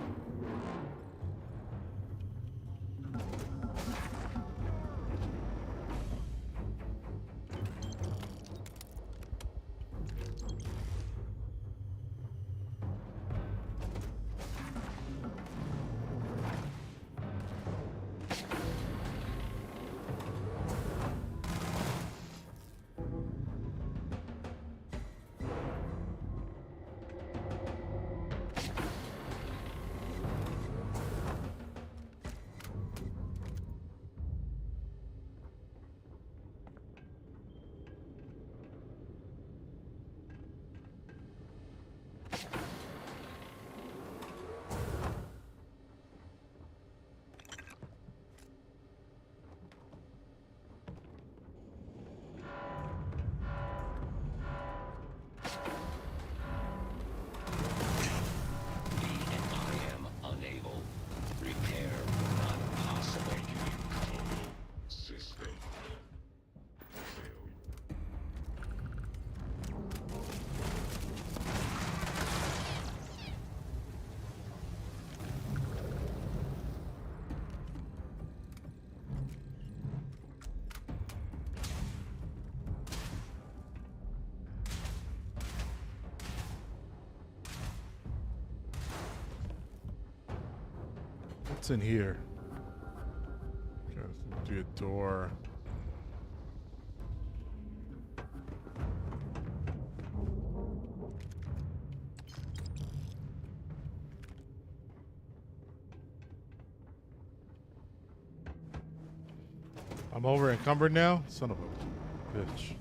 What's in here? Do a door. I'm over encumbered now? Son of a bitch.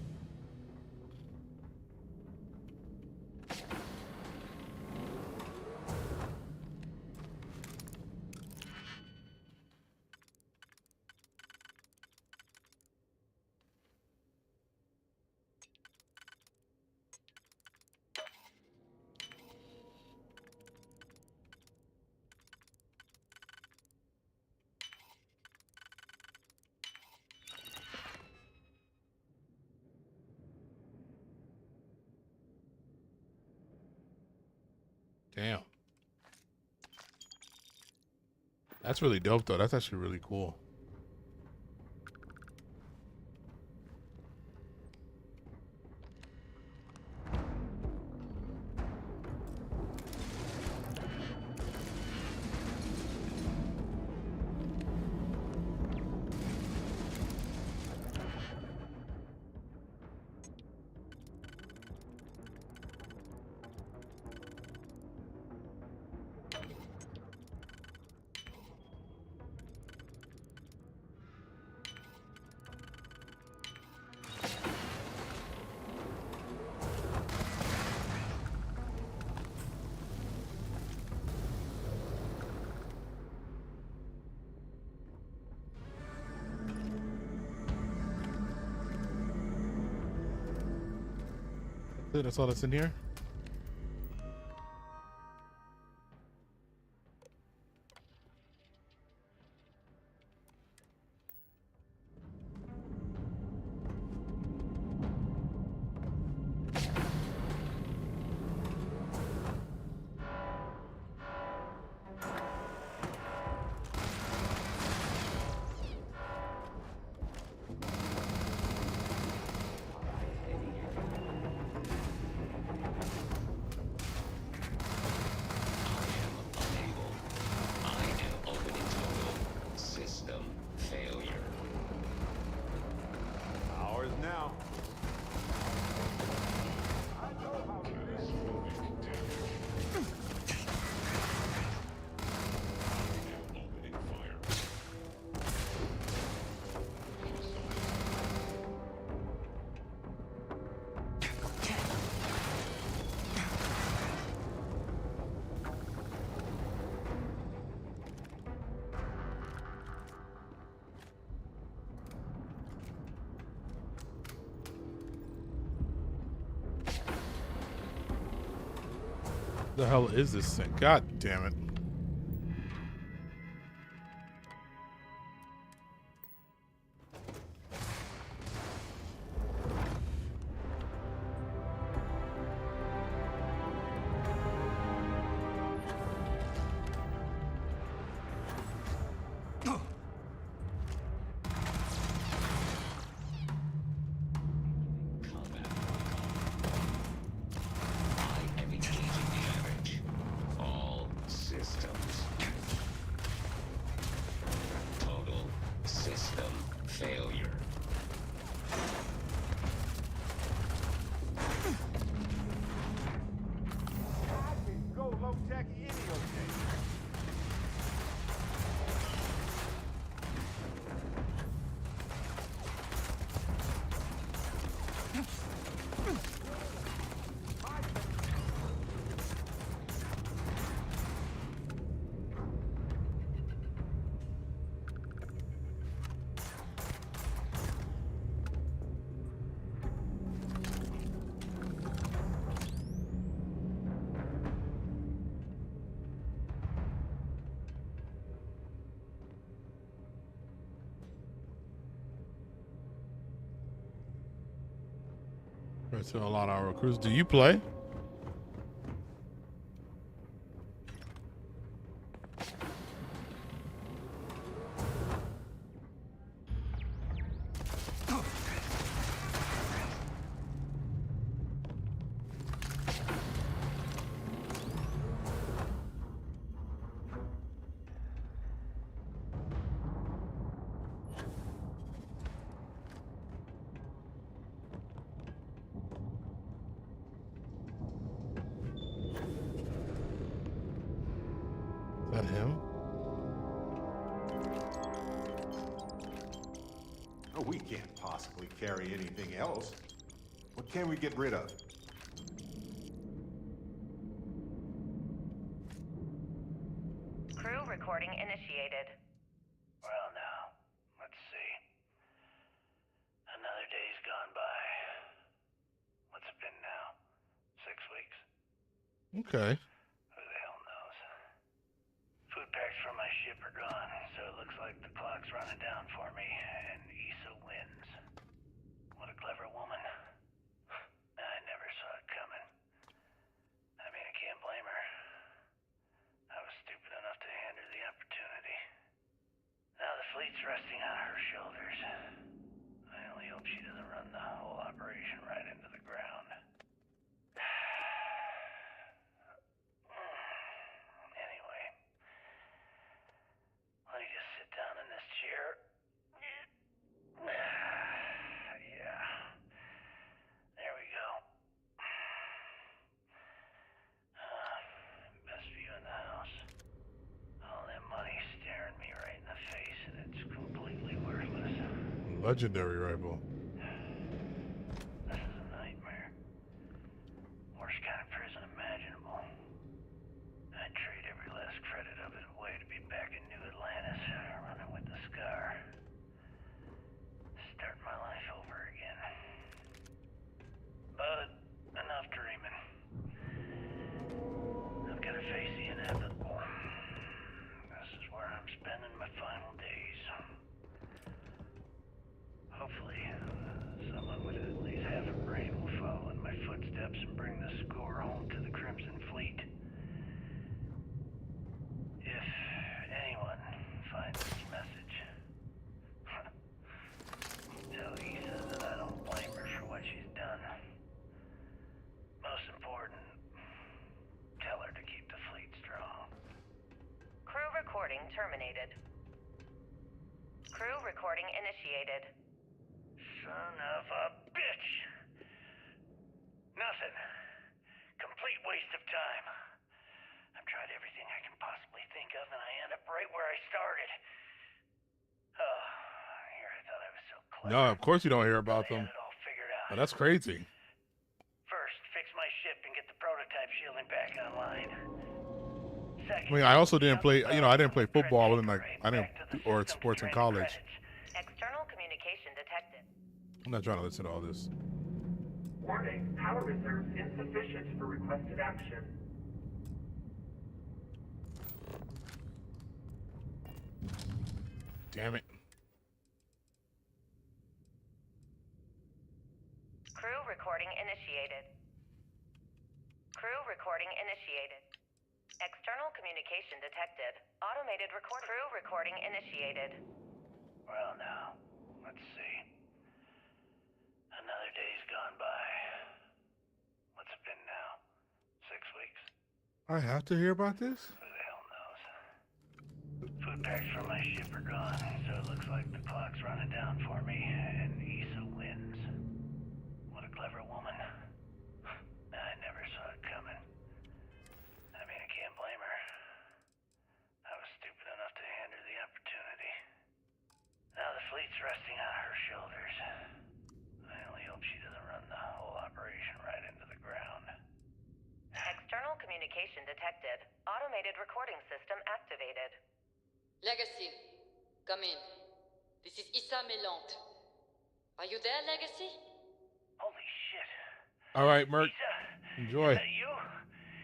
Damn. That's really dope, though. That's actually really cool. That's all that's in here. The hell is this thing? God damn it. That's a lot of our recruits. Do you play? Is that him? Oh, we can't possibly carry anything else. What can we get rid of? Crew recording initiated. Well, now, let's see. Another day's gone by. What's it been now? 6 weeks? Okay. Who the hell knows? Food packs from my ship are gone, so it looks like the clock's running down for me, and Issa wins. What a clever woman. I never saw it coming. I mean, I can't blame her. I was stupid enough to hand her the opportunity. Now the fleet's resting on her shoulders. I only hope she doesn't run the whole operation right into the ground. Anyway, let me just sit down in this chair. Yeah. There we go. Best view in the house. All that money staring me right in the face, and it's completely worthless. Legendary rifle. This is a nightmare. Worst kind of prison imaginable. I'd trade every last credit of it away to be back in New Atlantis, running with the Scar. Start my life over again. But enough recording terminated. Crew recording initiated. Son of a bitch! Nothing. Complete waste of time. I've tried everything I can possibly think of, and I end up right where I started. Oh, here I thought I was so clever. No, of course you don't hear about them. Oh, that's crazy. First, fix my ship and get the prototype shielding back online. I mean, I also didn't play, you know, I didn't play football and like I didn't or sports in college. External communication detected. I'm not trying to listen to all this. Warning, power reserves insufficient for requested action. Damn it. Crew recording initiated. Crew recording initiated. External communication detected. Automated record. Crew recording initiated. Well, now, let's see. Another day's gone by. What's it been now? 6 weeks? I have to hear about this? Who the hell knows? Food packs from my ship are gone, so it looks like the clock's running down for me, and Issa wins. What a clever woman. I never saw it coming. I mean, I can't blame her. I was stupid enough to hand her the opportunity. Now the fleet's resting on her shoulders. I only hope she doesn't run the whole operation right into the ground. External communication detected. Automated recording system activated. Legacy, come in. This is Issa Melante. Are you there, Legacy? Holy shit. All right, Merc. Enjoy. Is that you?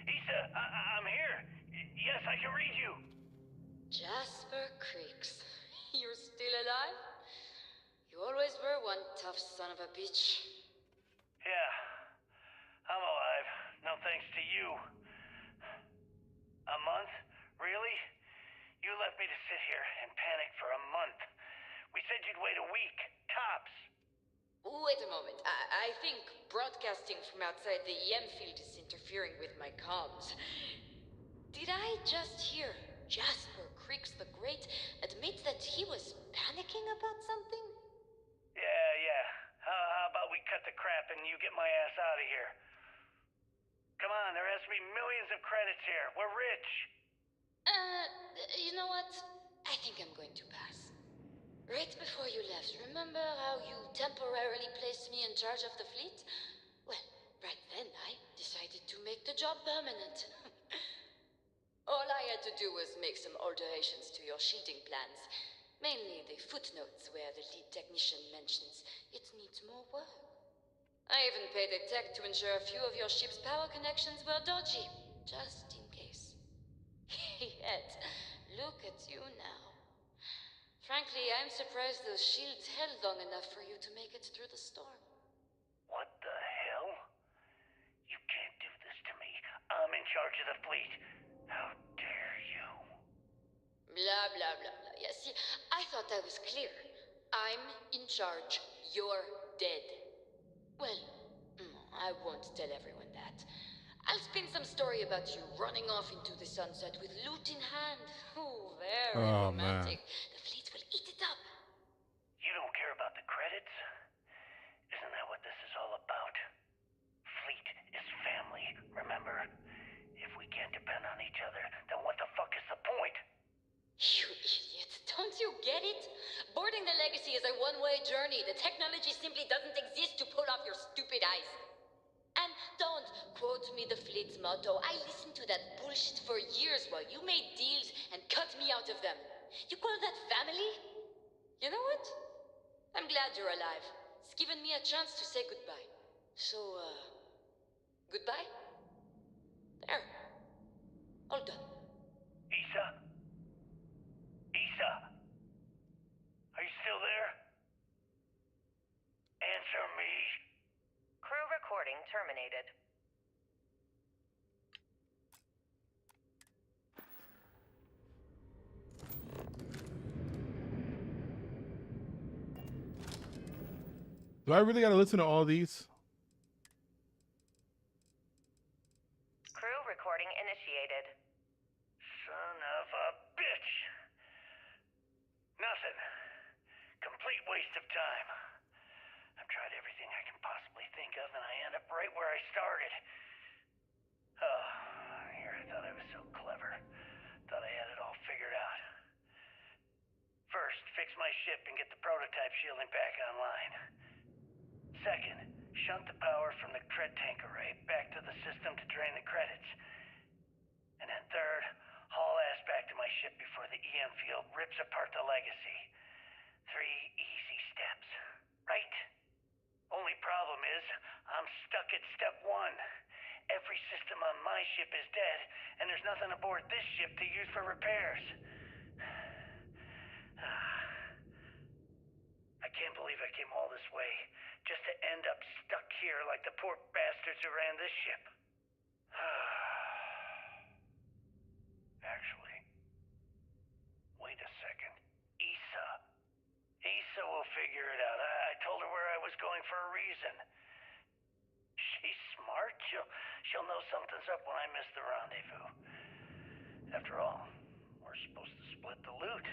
Issa, I'm here. Yes, I can read you. Jasper Creeks. You're still alive? You always were one tough son of a bitch. Yeah, I'm alive. No thanks to you. A month? Really? You left me to sit here and panic for a month. We said you'd wait a week, tops. Wait a moment. I think broadcasting from outside the EM field is interfering with my comms. Did I just hear Jasper Creeks the Great admit that he was panicking about something? Yeah. How about we cut the crap and you get my ass out of here? Come on, there has to be millions of credits here. We're rich. You know what? I think I'm going to pass. Right before you left, remember how you temporarily placed me in charge of the fleet? Well, right then I decided to make the job permanent. All I had to do was make some alterations to your shielding plans. Mainly the footnotes where the lead technician mentions it needs more work. I even paid a tech to ensure a few of your ship's power connections were dodgy, just in case. Yet, look at you now. Frankly, I'm surprised those shields held long enough for you to make it through the storm. What the hell? You can't do this to me. I'm in charge of the fleet. How dare you? Blah, blah, blah, blah. Yeah, see, I thought I was clear. I'm in charge. You're dead. Well, I won't tell everyone that. I'll spin some story about you running off into the sunset with loot in hand. Oh, very romantic. The fleet will eat it up. You don't care about the credits? Isn't that what this is all about? Fleet is family, remember? If we can't depend on each other, then what the fuck is the point? You idiot. Don't you get it? Boarding the Legacy is a one-way journey. The technology simply doesn't exist to pull off your stupid eyes. And don't quote me the fleet's motto. I listened to that bullshit for years while you made deals and cut me out of them. You call that family? You know what? I'm glad you're alive. It's given me a chance to say goodbye. So, goodbye? There. All done. Issa? Issa? Are you still there? Answer me. Crew recording terminated. Do I really gotta listen to all these? Crew recording initiated. Son of a bitch. ship and get the prototype shielding back online. Second, shunt the power from the cred tank array back to the system to drain the credits. And then third, haul ass back to my ship before the EM field rips apart the legacy. 3 easy steps, right? Only problem is, I'm stuck at step 1. Every system on my ship is dead, and there's nothing aboard this ship to use for repairs. I can't believe I came all this way, just to end up stuck here like the poor bastards who ran this ship. Actually, wait a second. Issa will figure it out. I told her where I was going for a reason. She's smart. She'll know something's up when I miss the rendezvous. After all, we're supposed to split the loot.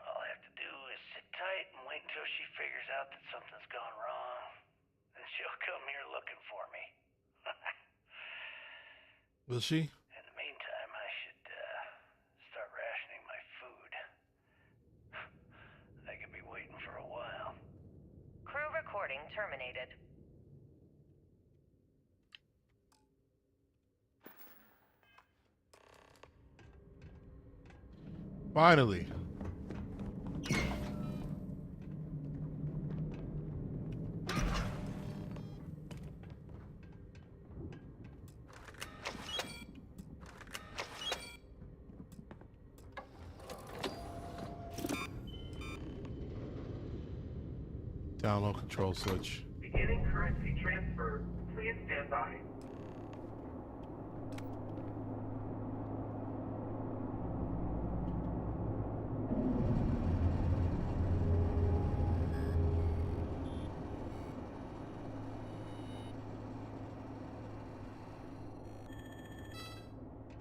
All I have to do is sit tight and wait until she figures out that something's gone wrong. And she'll come here looking for me. Will she? In the meantime, I should start rationing my food. I could be waiting for a while. Crew recording terminated. Finally. Download control switch. Beginning currency transfer. Please stand by.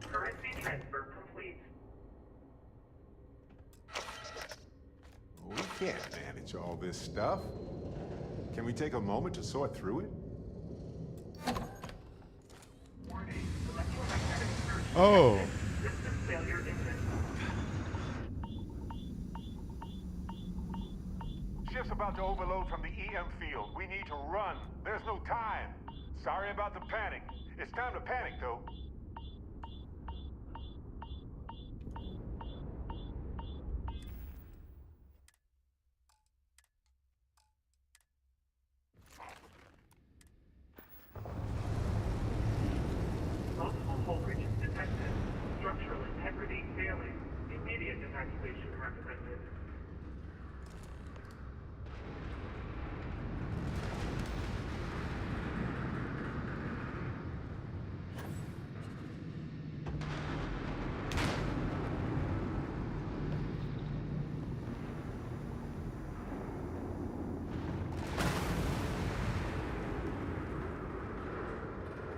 Currency transfer complete. We can't manage all this stuff. Can we take a moment to sort through it? Oh. System failure imminent. Ship's about to overload from the EM field. We need to run. There's no time. Sorry about the panic. It's time to panic, though. Multiple hull breaches detected. Structural integrity failing. Immediate evacuation recommended.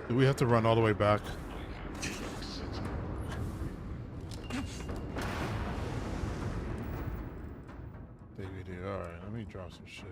Do we have to run all the way back? DVD. All right, let me drop some shit.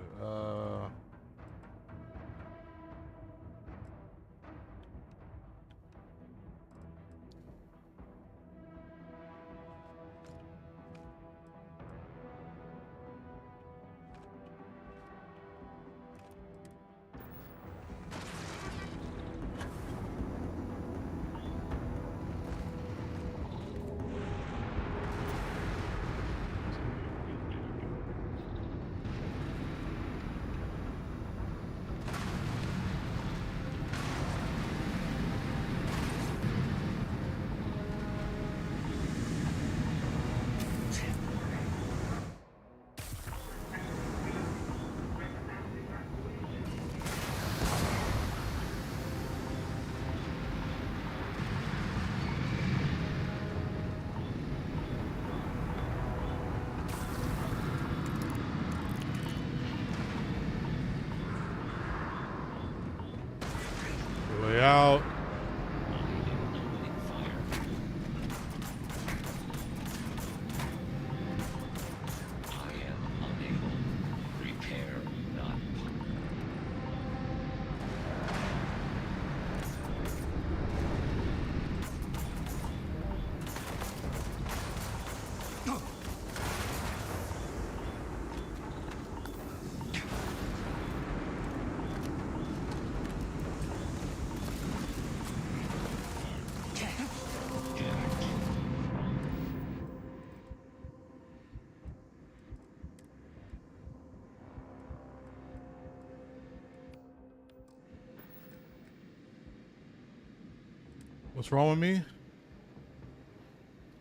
What's wrong with me?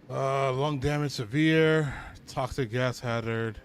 Lung damage severe. Toxic gas hazard.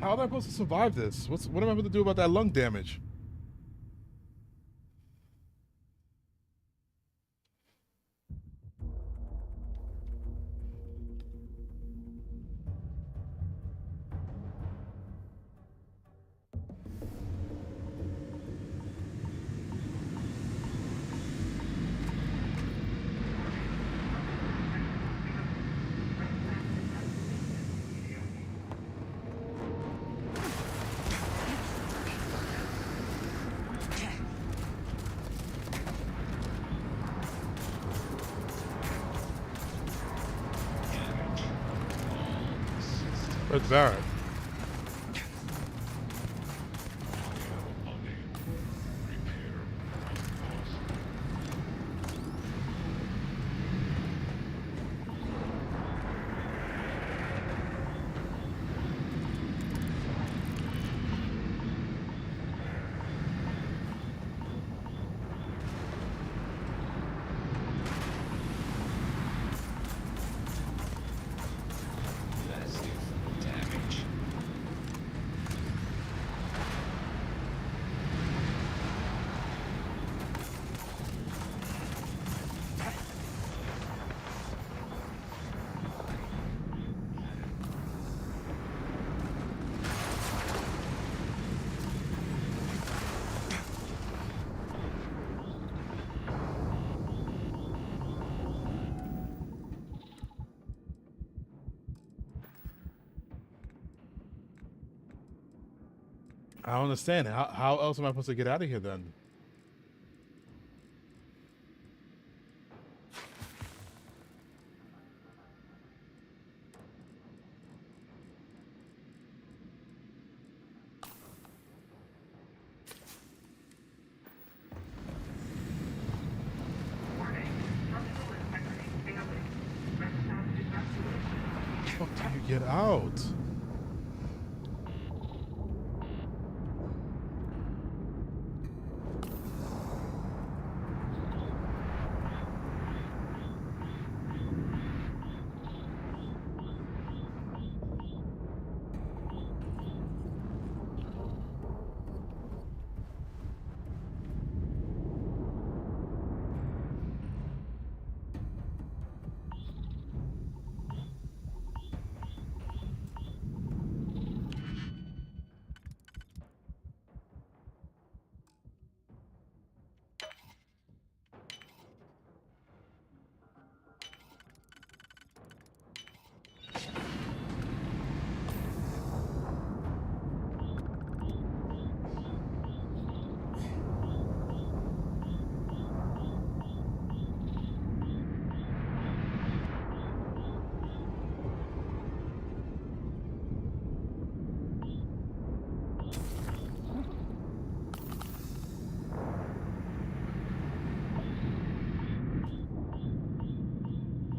How am I supposed to survive this? What am I supposed to do about that lung damage? It's Barrett. I don't understand. How else am I supposed to get out of here then? How do you get out?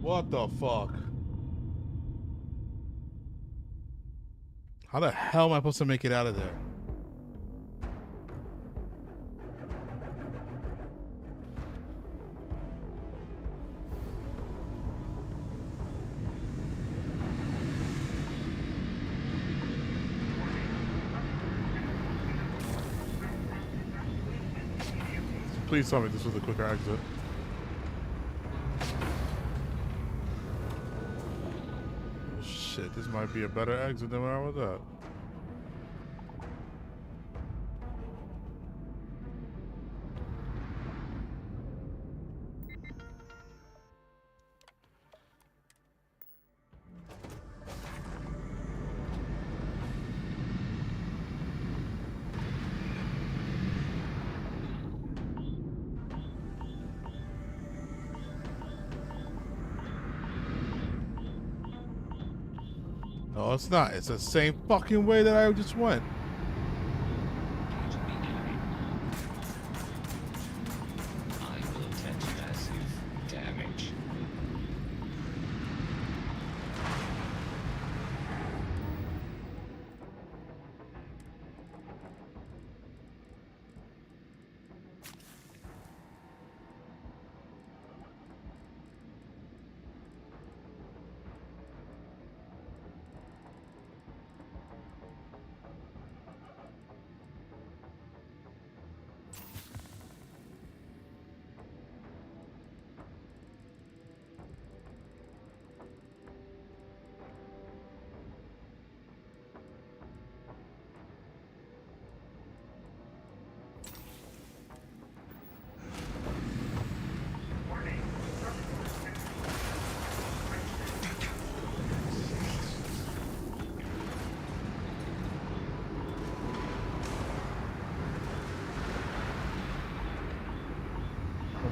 What the fuck? How the hell am I supposed to make it out of there? Please tell me this was a quicker exit. Shit, this might be a better exit than where I was at. No, it's not. It's the same fucking way that I just went. I will attach massive damage.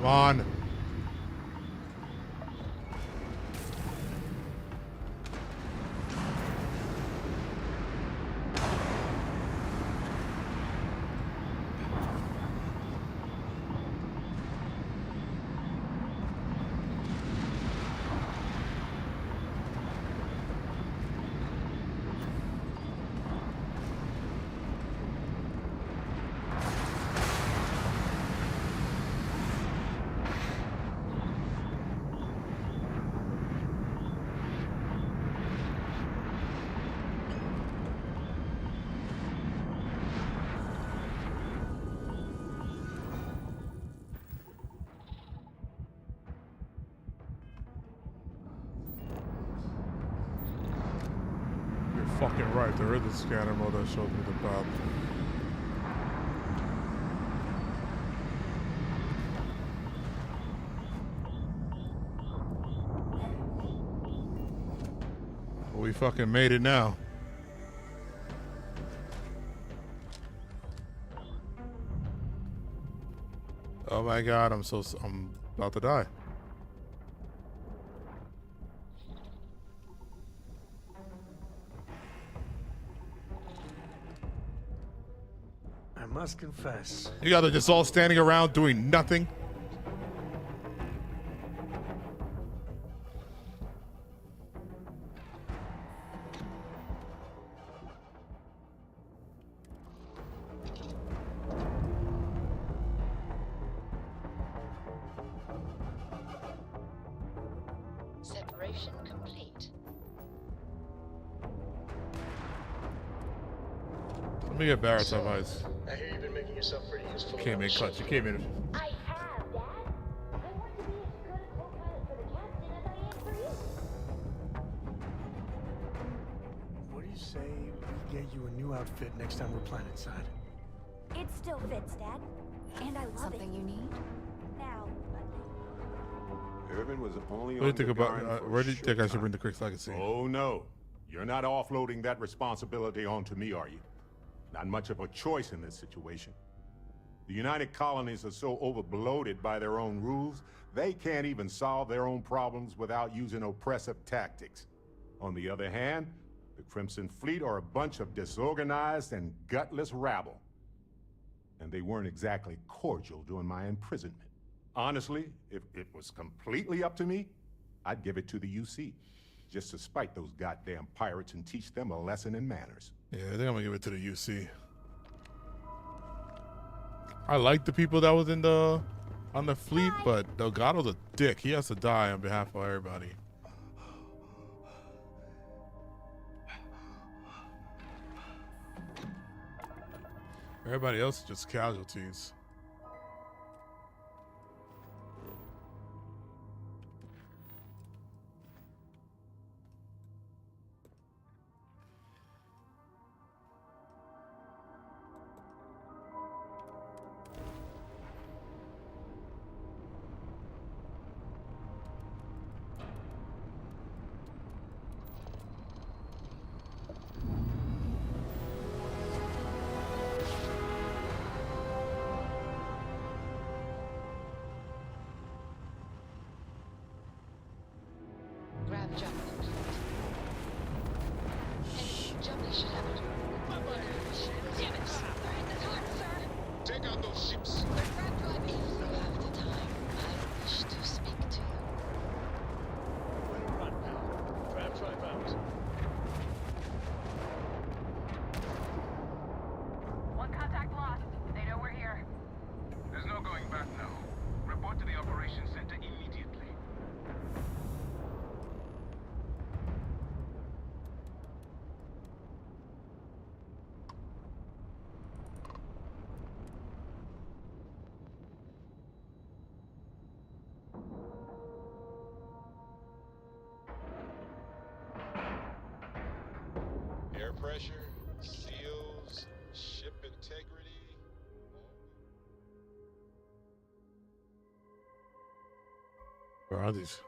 Come on. Fucking right, there is a scanner mode that shows me the path. Well, we fucking made it now. Oh my god, I'm about to die. I must confess. You guys are just all standing around doing nothing. Separation complete. Let me get Barrett's advice. I hear you've been making yourself pretty useful. You came in clutch. You came in. I have, Dad. I want to be as good a co-pilot for the captain as I am for you. What do you say we get you a new outfit next time we're planetside? It still fits, Dad. And I love Something you need? Now, Irvin was only What do you on think the about? Garden for a Where do you short think I should time. bring the Crick's Legacy? Oh no, you're not offloading that responsibility onto me, are you? Not much of a choice in this situation. The United Colonies are so overbloated by their own rules, they can't even solve their own problems without using oppressive tactics. On the other hand, the Crimson Fleet are a bunch of disorganized and gutless rabble. And they weren't exactly cordial during my imprisonment. Honestly, if it was completely up to me, I'd give it to the UC. Just to spite those goddamn pirates and teach them a lesson in manners. Yeah, I think I'm gonna give it to the UC. I like the people that was on the fleet, but Delgado's a dick. He has to die on behalf of everybody. Everybody else is just casualties. jump the fleet. And jumping should have it. Damn it! Alright, that's hard, sir! Take out those ships. But grab driving. If you have the time, I wish to speak to you. Run now. Drive out. One contact lost. They know we're here. There's no going back now. Report to the operations center immediately. Air pressure, seals, ship integrity. Where are these?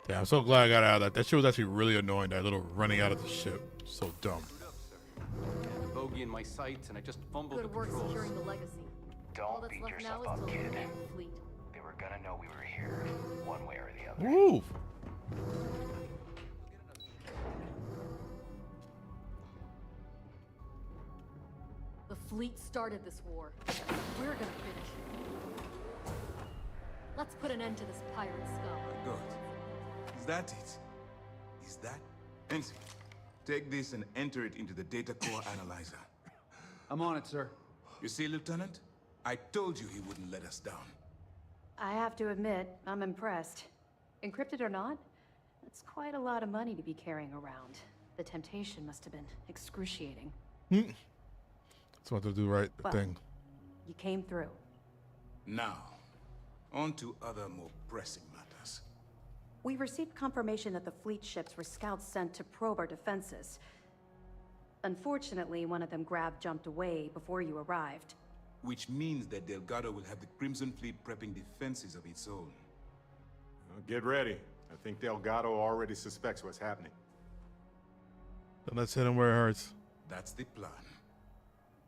Yeah, I'm so glad I got out of that. That shit was actually really annoying. That little running out of the ship. So dumb. Had a bogey in my sights, and I just fumbled Good the work controls. securing the legacy. All Don't that's beat left now yourself is up, to kid. eliminate the fleet. They were gonna know we were here, one way or the other. Woo! The fleet started this war. We're gonna finish it. Let's put an end to this pirate scum. Good. Is that it? Is that? Ensign, take this and enter it into the data core analyzer. I'm on it, sir. You see, Lieutenant? I told you he wouldn't let us down. I have to admit, I'm impressed. Encrypted or not, that's quite a lot of money to be carrying around. The temptation must have been excruciating. That's what to do, right? The Well, thing. You came through. Now, on to other more pressing matters. We received confirmation that the fleet ships were scouts sent to probe our defenses. Unfortunately, one of them jumped away before you arrived. Which means that Delgado will have the Crimson Fleet prepping defenses of its own. Well, get ready. I think Delgado already suspects what's happening. Then let's hit him where it hurts. That's the plan.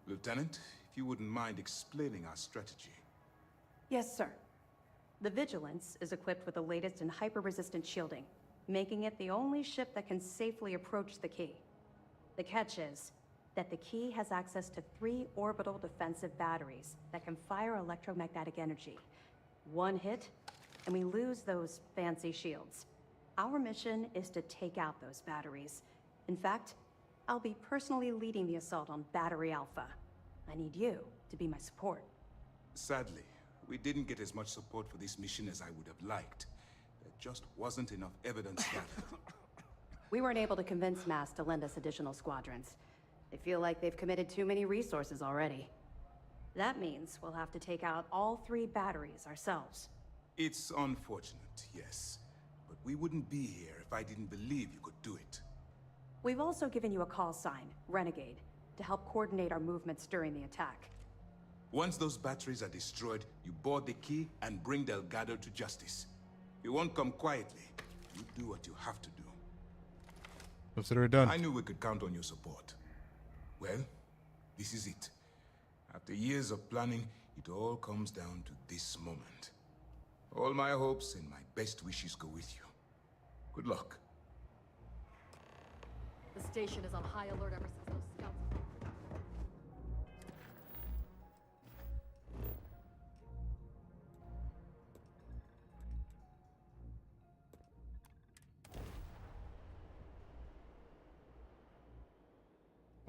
Lieutenant, if you wouldn't mind explaining our strategy. Yes, sir. The Vigilance is equipped with the latest in hyper-resistant shielding, making it the only ship that can safely approach the key. The catch is that the key has access to 3 orbital defensive batteries that can fire electromagnetic energy. One hit, and we lose those fancy shields. Our mission is to take out those batteries. In fact, I'll be personally leading the assault on Battery Alpha. I need you to be my support. Sadly, we didn't get as much support for this mission as I would have liked. There just wasn't enough evidence gathered. We weren't able to convince MAS to lend us additional squadrons. They feel like they've committed too many resources already. That means we'll have to take out all 3 batteries ourselves. It's unfortunate, yes. But we wouldn't be here if I didn't believe you could do it. We've also given you a call sign, Renegade, to help coordinate our movements during the attack. Once those batteries are destroyed, you board the key and bring Delgado to justice. You won't come quietly. You do what you have to do. Consider it done. I knew we could count on your support. Well, this is it. After years of planning, it all comes down to this moment. All my hopes and my best wishes go with you. Good luck. The station is on high alert ever since those scouts.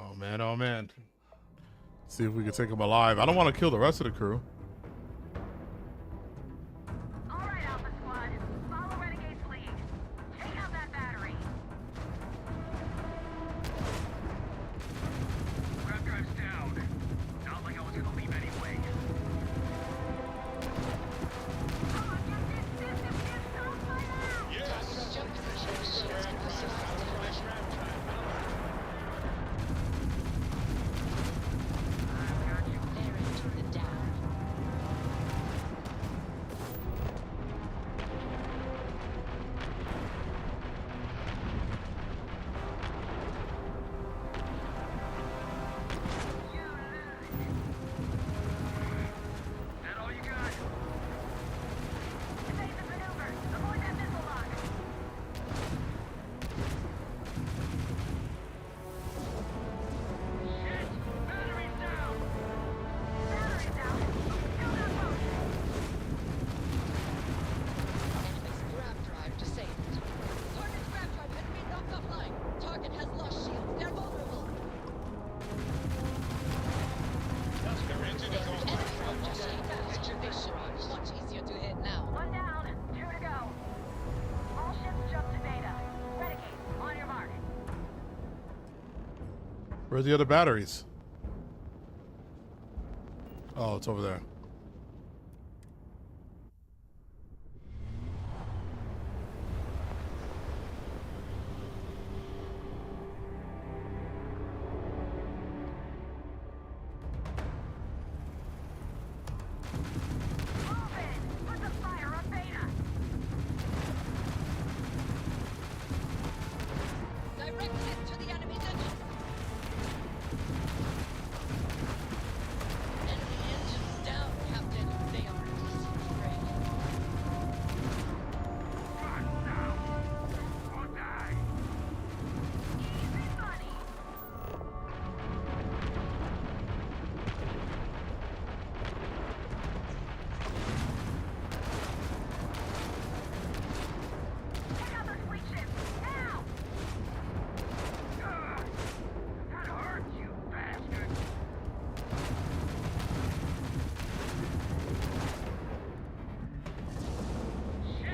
Oh man, oh man. See if we can take him alive. I don't want to kill the rest of the crew. All right, Alpha Squad. Follow Renegade's lead. Take out that battery. Grab drive's down. Not like I was gonna leave anyway. Where are the other batteries? Oh, it's over there.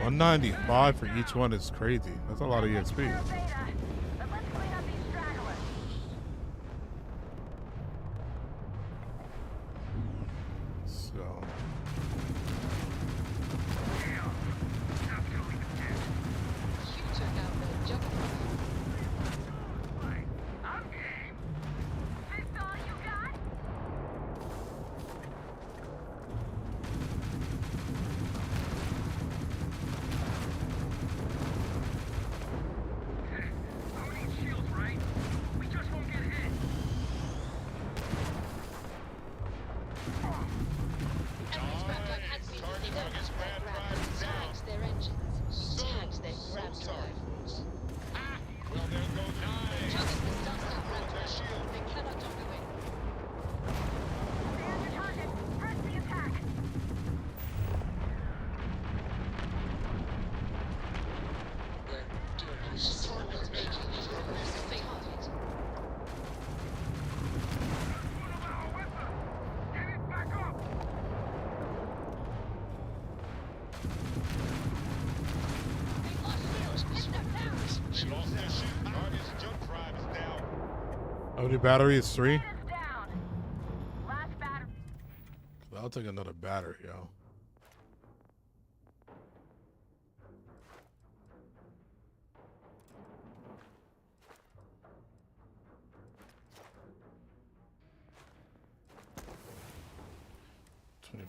$195 for each one is crazy. That's a lot of EXP. So. How many batteries? 3? I'll take another battery, yo.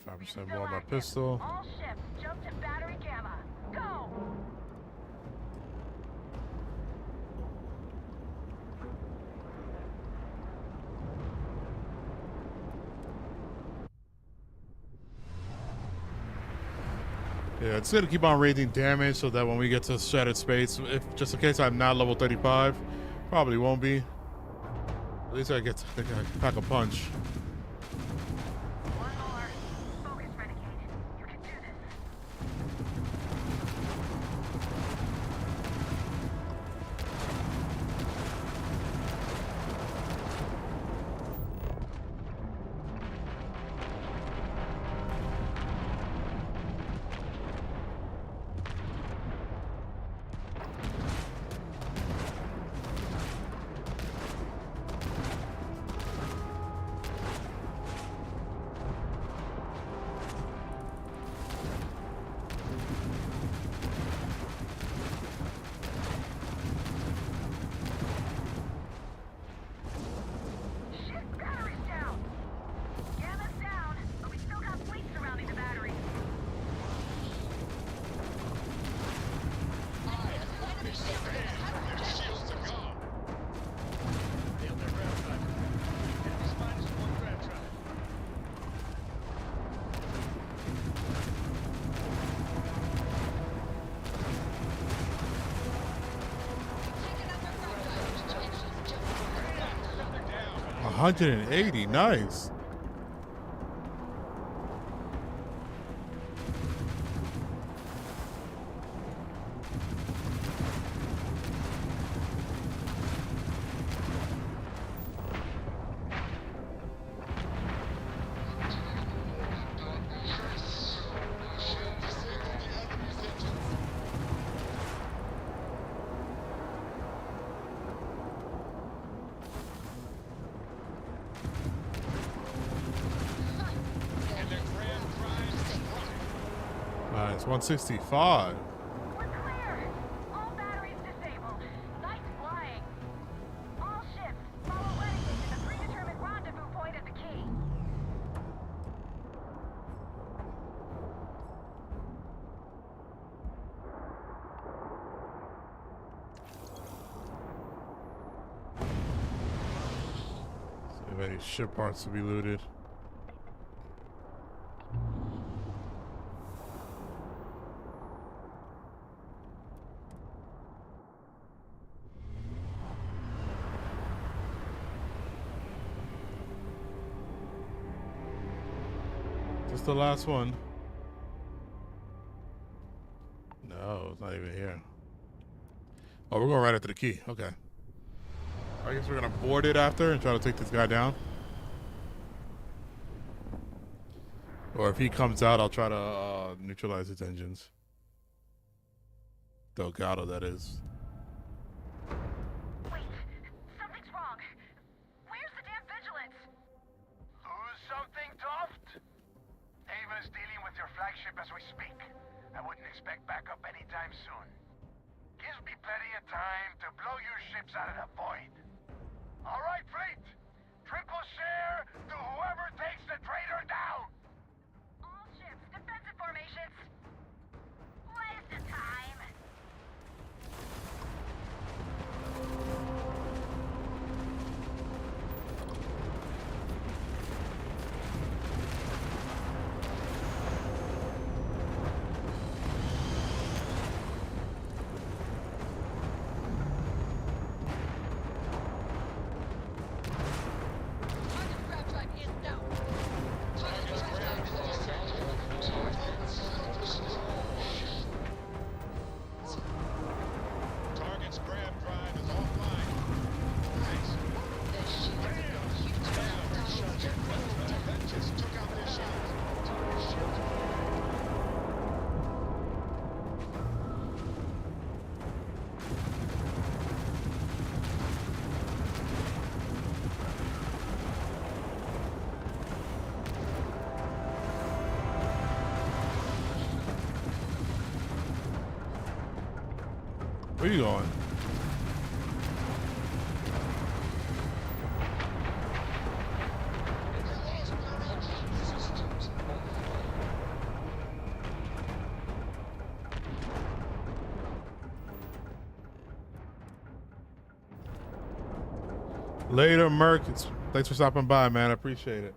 $25% more on my pistol. All ships, jump to battery gamma. Go! Yeah, it's gonna keep on raising damage so that when we get to Shattered Space, if just in case I'm not level 35, probably won't be. At least I get to pack a punch. $180, nice. Nice, 165. We're clear. All batteries disabled. Nice flying. All ships, follow Renegade to the predetermined rendezvous point at the key. So many ship parts to be looted. Just the last one. No, it's not even here. Oh, we're going right after the key. Okay. I guess we're gonna board it after and try to take this guy down. Or if he comes out, I'll try to neutralize his engines. Delgado, that is. Wait, something's wrong. Where's the damn vigilance? Lose something, Toft? Ava's dealing with your flagship as we speak. I wouldn't expect backup anytime soon. Gives me plenty of time to blow your ships out of the void. All right, fleet. Triple share to whoever takes the traitor down. All ships, defensive formations. Waste of time. Where you going? Later, Merc. Thanks for stopping by, man. I appreciate it.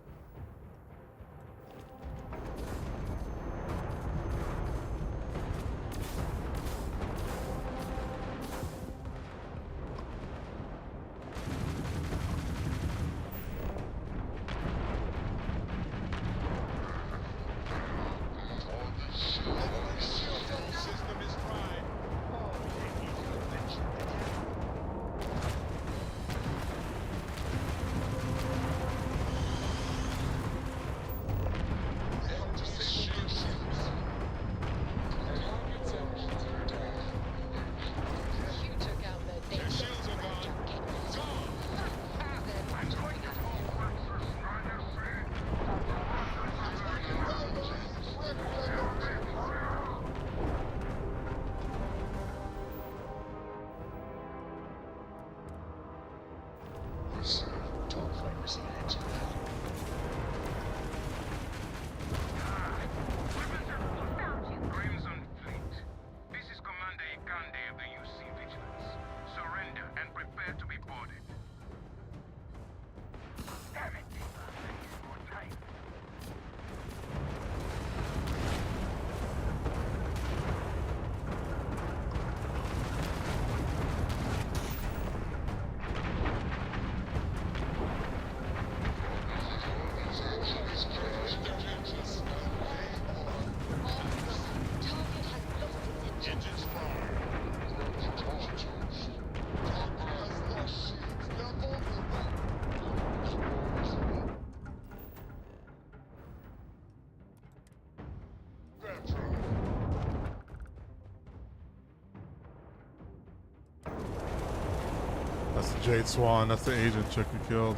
That's the Jade Swan. That's the agent chick we killed.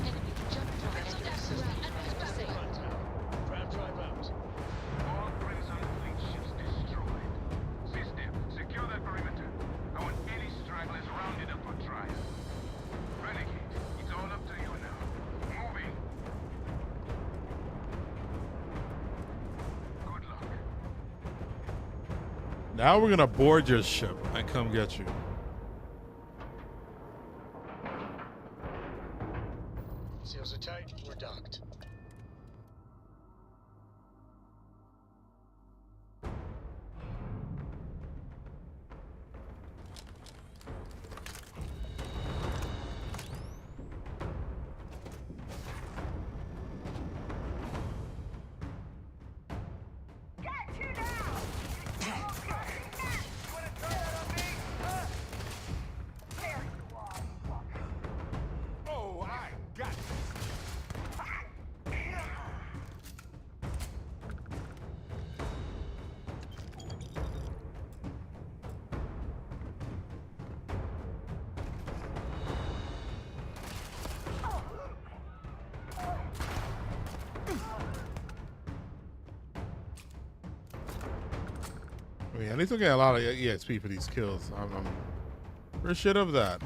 Enemy Now we're gonna board your ship and come get you. Seals are tight. We're docked. Oh, I got this. I mean, at least I get a lot of EXP for these kills. I'm pretty shit of that.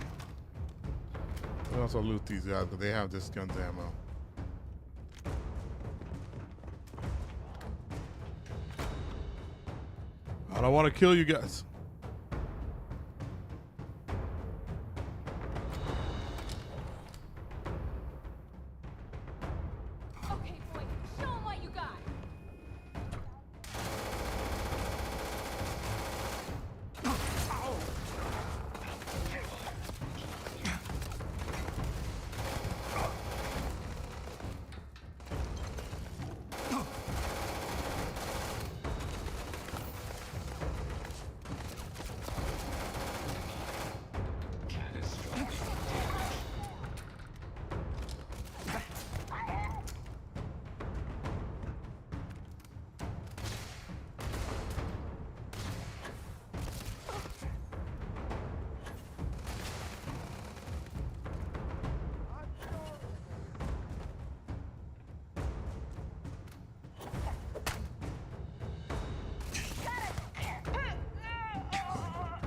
I also loot these guys because they have this gun's ammo. I don't want to kill you guys. Okay, boy, show 'em what you got.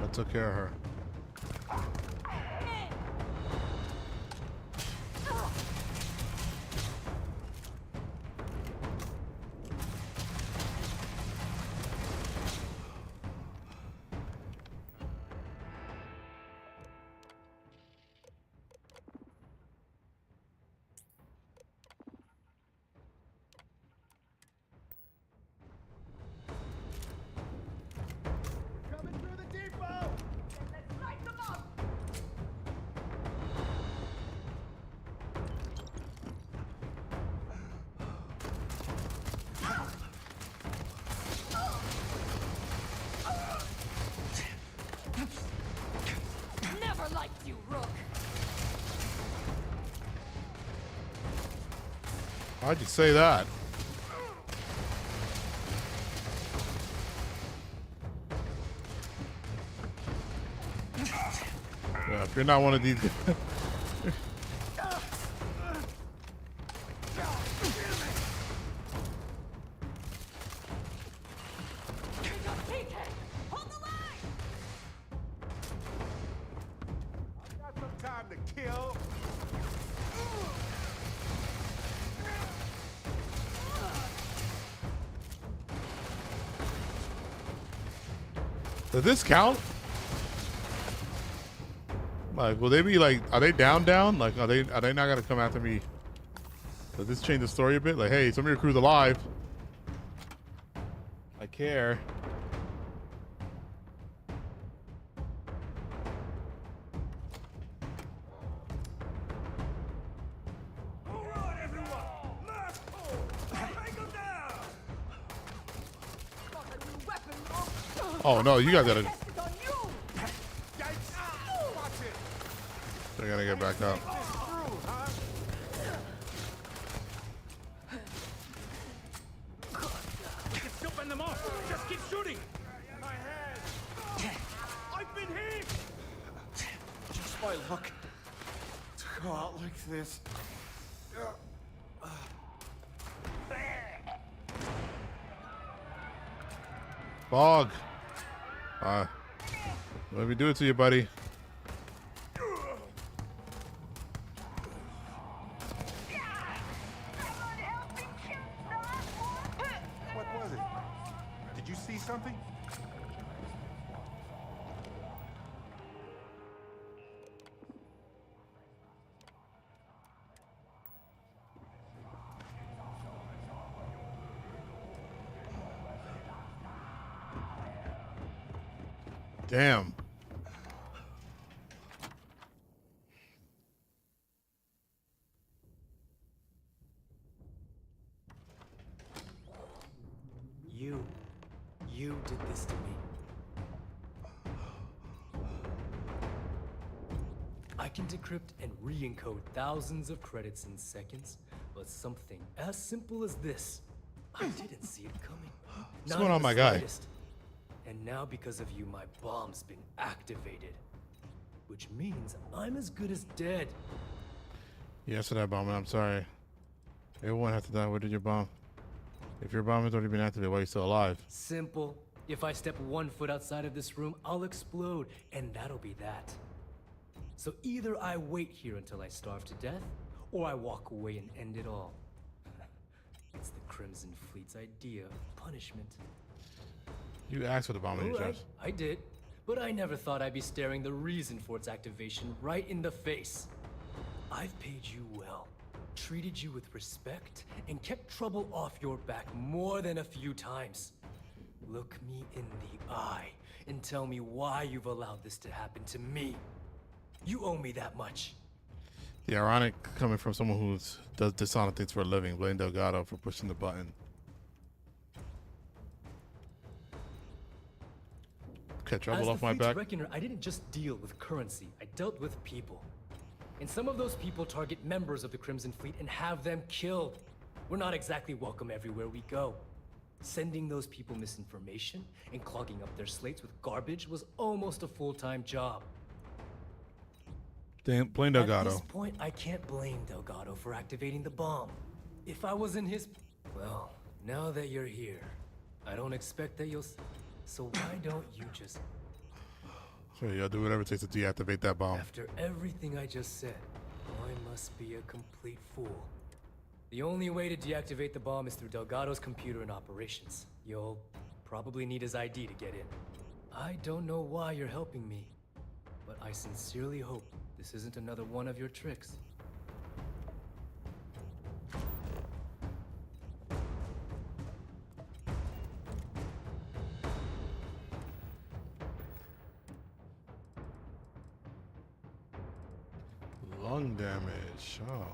I took care of her. Never liked you, Rook. Why'd you say that? Yeah, if you're not one of these guys. Hold the line! I've got some time to kill. Does this count? Like, will they be like, are they down? Like, are they not gonna come after me? Does this change the story a bit? Like, hey, some of your crew's alive. I care. Oh no, you guys gotta. I gotta get back up. Still fend them off. Just keep shooting. My head. I've been hit. Just my luck to go out like this. Fog. Let me do it to you, buddy. What was it? Did you see something? Damn. You did this to me. I can decrypt and re-encode thousands of credits in seconds, but something as simple as this, I didn't see it coming. What's going on, my guy? And now because of you, my bomb's been activated. Which means I'm as good as dead. Yes, to that bomb, and I'm sorry. Everyone has to die. Where did your bomb? If your bomb has already been activated, why are you still alive? Simple. If I step 1 foot outside of this room, I'll explode, and that'll be that. So either I wait here until I starve to death, or I walk away and end it all. It's the Crimson Fleet's idea of punishment. You asked for the bomb in your chest. I did, but I never thought I'd be staring the reason for its activation right in the face. I've paid you well, treated you with respect, and kept trouble off your back more than a few times. Look me in the eye and tell me why you've allowed this to happen to me. You owe me that much. The ironic coming from someone who does dishonest things for a living, blame Delgado for pushing the button. Catch trouble off my back. Reckoner, I didn't just deal with currency, I dealt with people. And some of those people target members of the Crimson Fleet and have them killed. We're not exactly welcome everywhere we go. Sending those people misinformation and clogging up their slates with garbage was almost a full-time job. Blame Delgado. At this point, I can't blame Delgado for activating the bomb. If I was in his... Well, now that you're here, I don't expect that you'll... So why don't you just... So you'll do whatever it takes to deactivate that bomb. After everything I just said, I must be a complete fool. The only way to deactivate the bomb is through Delgado's computer and operations. You'll probably need his ID to get in. I don't know why you're helping me, but I sincerely hope this isn't another one of your tricks. Lung damage. Oh.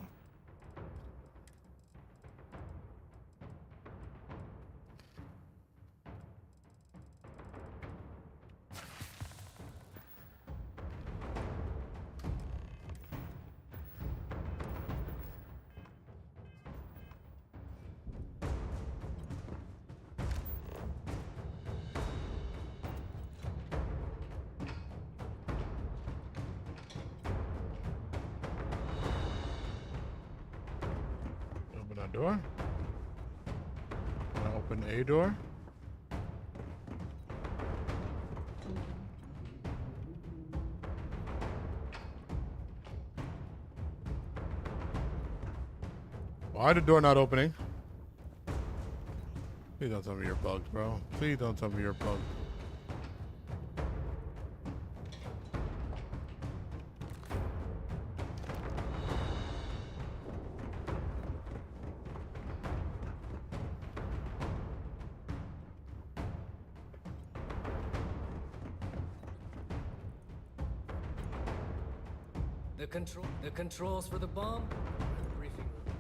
Open that door. Can I open a door? Why the door not opening? Please don't tell me you're bugged, bro. Please don't tell me you're bugged. The controls for the bomb are in the briefing room.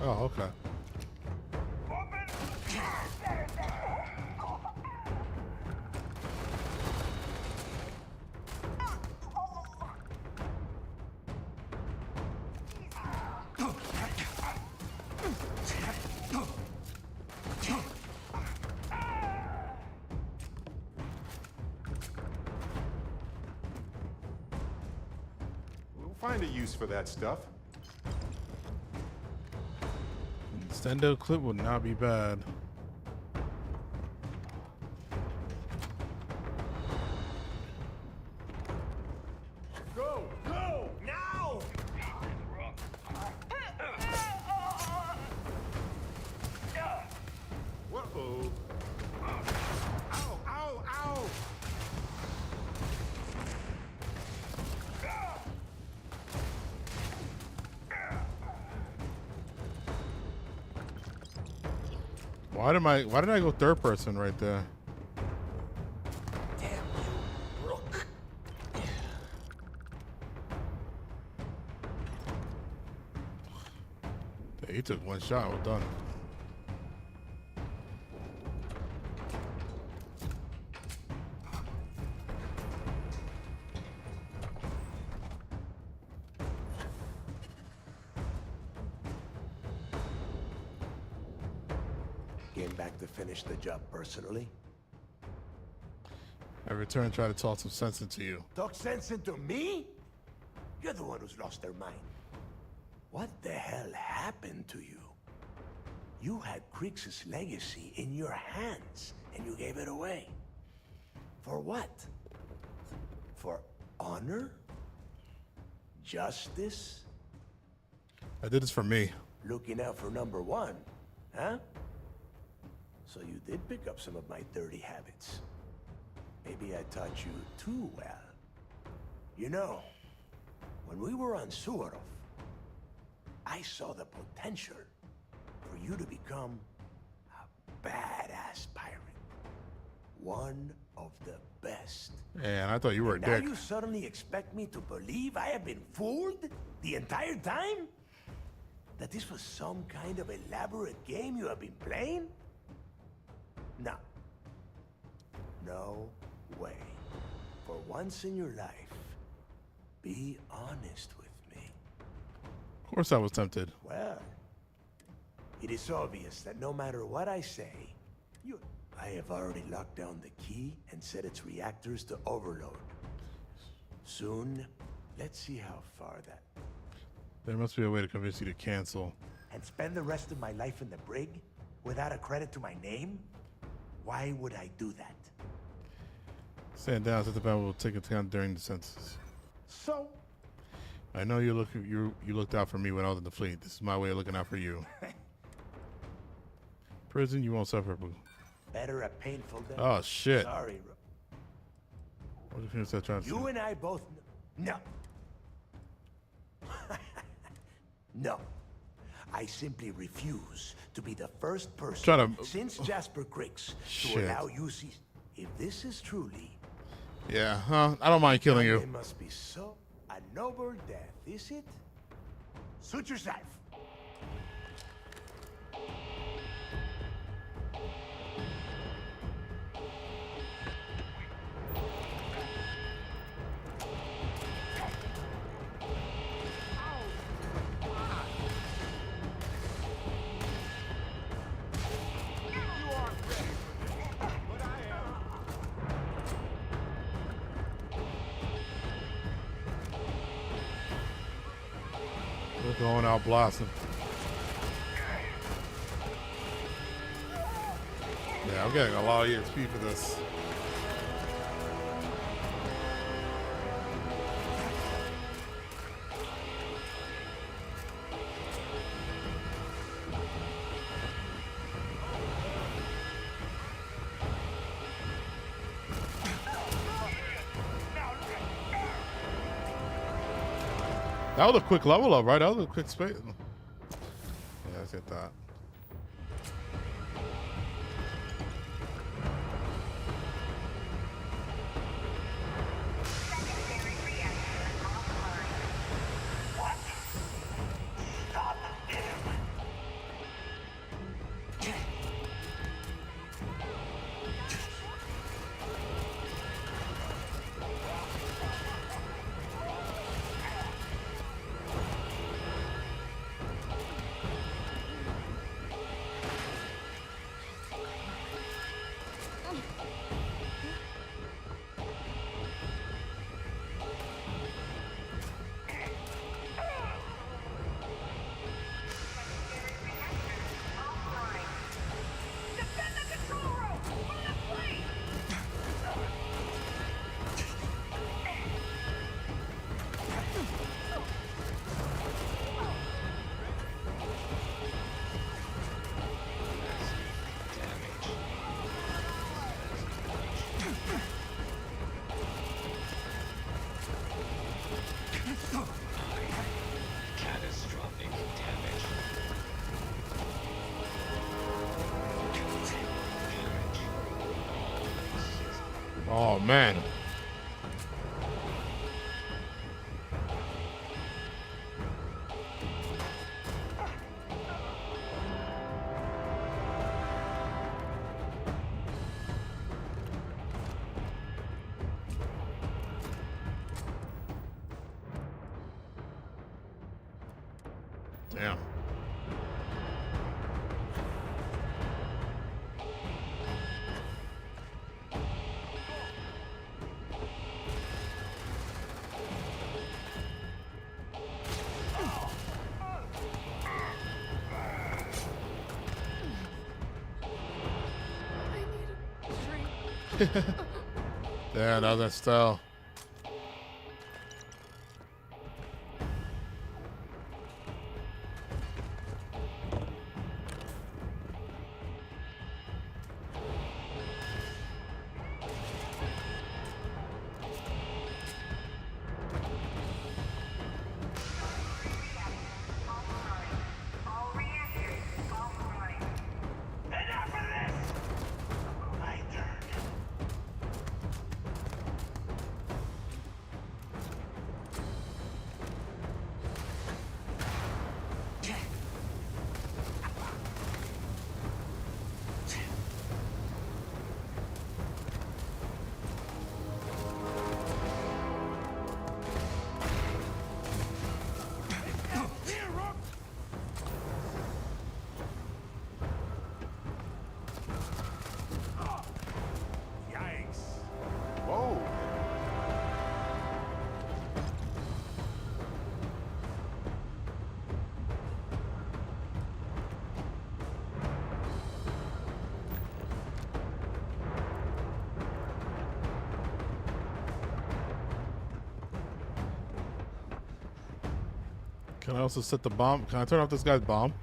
Oh, okay. Find a use for that stuff. Extendo clip would not be bad. Go! Go! Now! Whoa! Ow! Ow! Ow! Why did I go third person right there? Damn you, Brooke. He took one shot. Well done. Came back to finish the job personally? I returned, try to talk some sense into you. Talk sense into me? You're the one who's lost their mind. What the hell happened to you? You had Crix's legacy in your hands, and you gave it away. For what? For honor? Justice? I did this for me. Looking out for number one, huh? So you did pick up some of my dirty habits. Maybe I taught you too well. You know, when we were on Suvorov, I saw the potential for you to become a badass pirate. One of the best. Man, I thought you were a Now dick. you suddenly expect me to believe I have been fooled the entire time? That this was some kind of elaborate game you have been playing? No. No way. For once in your life, be honest with me. Of course I was tempted. Well, it is obvious that no matter what I say, I have already locked down the key and set its reactors to overload. Soon, let's see how far that... There must be a way to convince you to cancel. And spend the rest of my life in the brig without a credit to my name? Why would I do that? Stand down, set the battle will take account during the census. So? I know you looked out for me when I was in the fleet. This is my way of looking out for you. Prison, you won't suffer, boo. Better a painful death. Oh shit. Sorry, What if you start trying to you and I both no. No. I simply refuse to be the first person since Jasper Crix to allow you see if this is truly. Yeah, huh? I don't mind killing you. It must be so a noble death, is it? Suit yourself. We're going out blossom. Yeah, I'm getting a lot of EXP for this. That was a quick level up, right? That was a quick space. Yeah, let's get that. Oh man. Damn. Yeah, that was that style. Can I also set the bomb? Can I turn off this guy's bomb?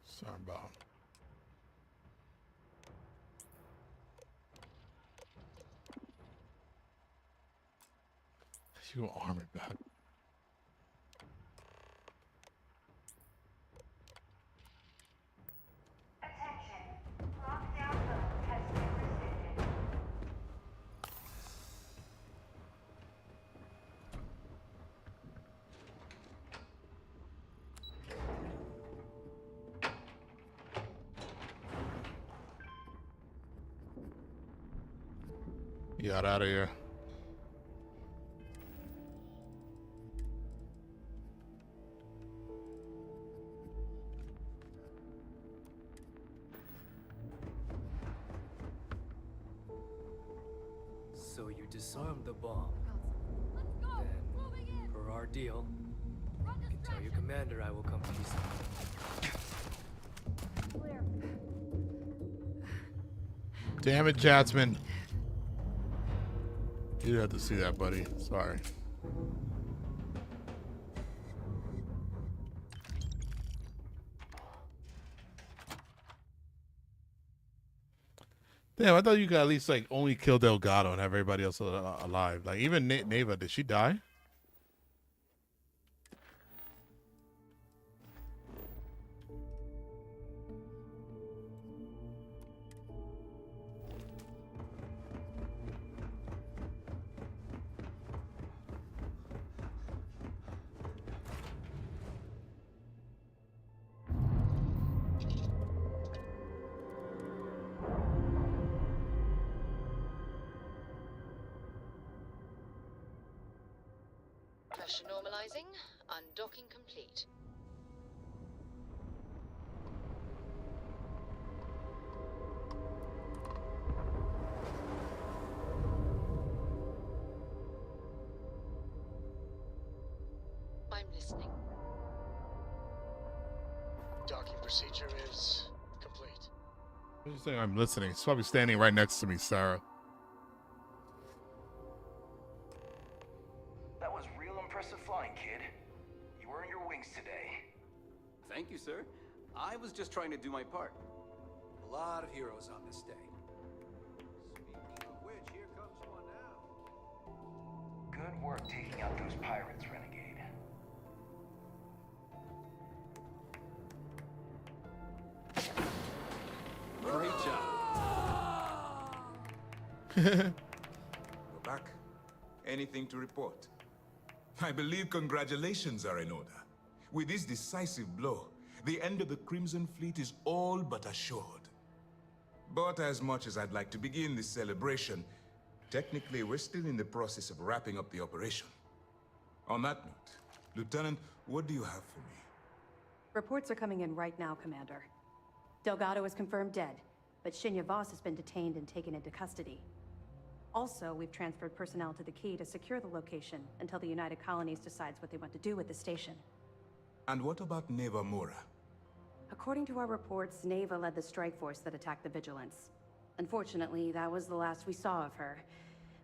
Sorry, bomb. You go armored back. Got out of here. So you disarmed the bomb. Then, per our deal, you can tell your commander I will come to you soon. Damn it, Jatsman. You didn't have to see that, buddy. Sorry. Damn, I thought you could at least like only kill Delgado and have everybody else alive. Like even Neva, did she die? Pressure normalizing. Undocking complete. I'm listening. Docking procedure is complete. I'm just saying I'm listening. She's probably standing right next to me, Sarah. That was real impressive flying, kid. You earned your wings today. Thank you, sir. I was just trying to do my part. A lot of heroes on this day. Speaking of which, here comes one now. Good work taking out those pirates, Renegade. Go back. Anything to report? I believe congratulations are in order. With this decisive blow, the end of the Crimson Fleet is all but assured. But as much as I'd like to begin this celebration, technically we're still in the process of wrapping up the operation. On that note, Lieutenant, what do you have for me? Reports are coming in right now, Commander. Delgado is confirmed dead, but Shinya Voss has been detained and taken into custody. Also, we've transferred personnel to the Key to secure the location until the United Colonies decides what they want to do with the station. And what about Neva Mora? According to our reports, Neva led the strike force that attacked the Vigilance. Unfortunately, that was the last we saw of her.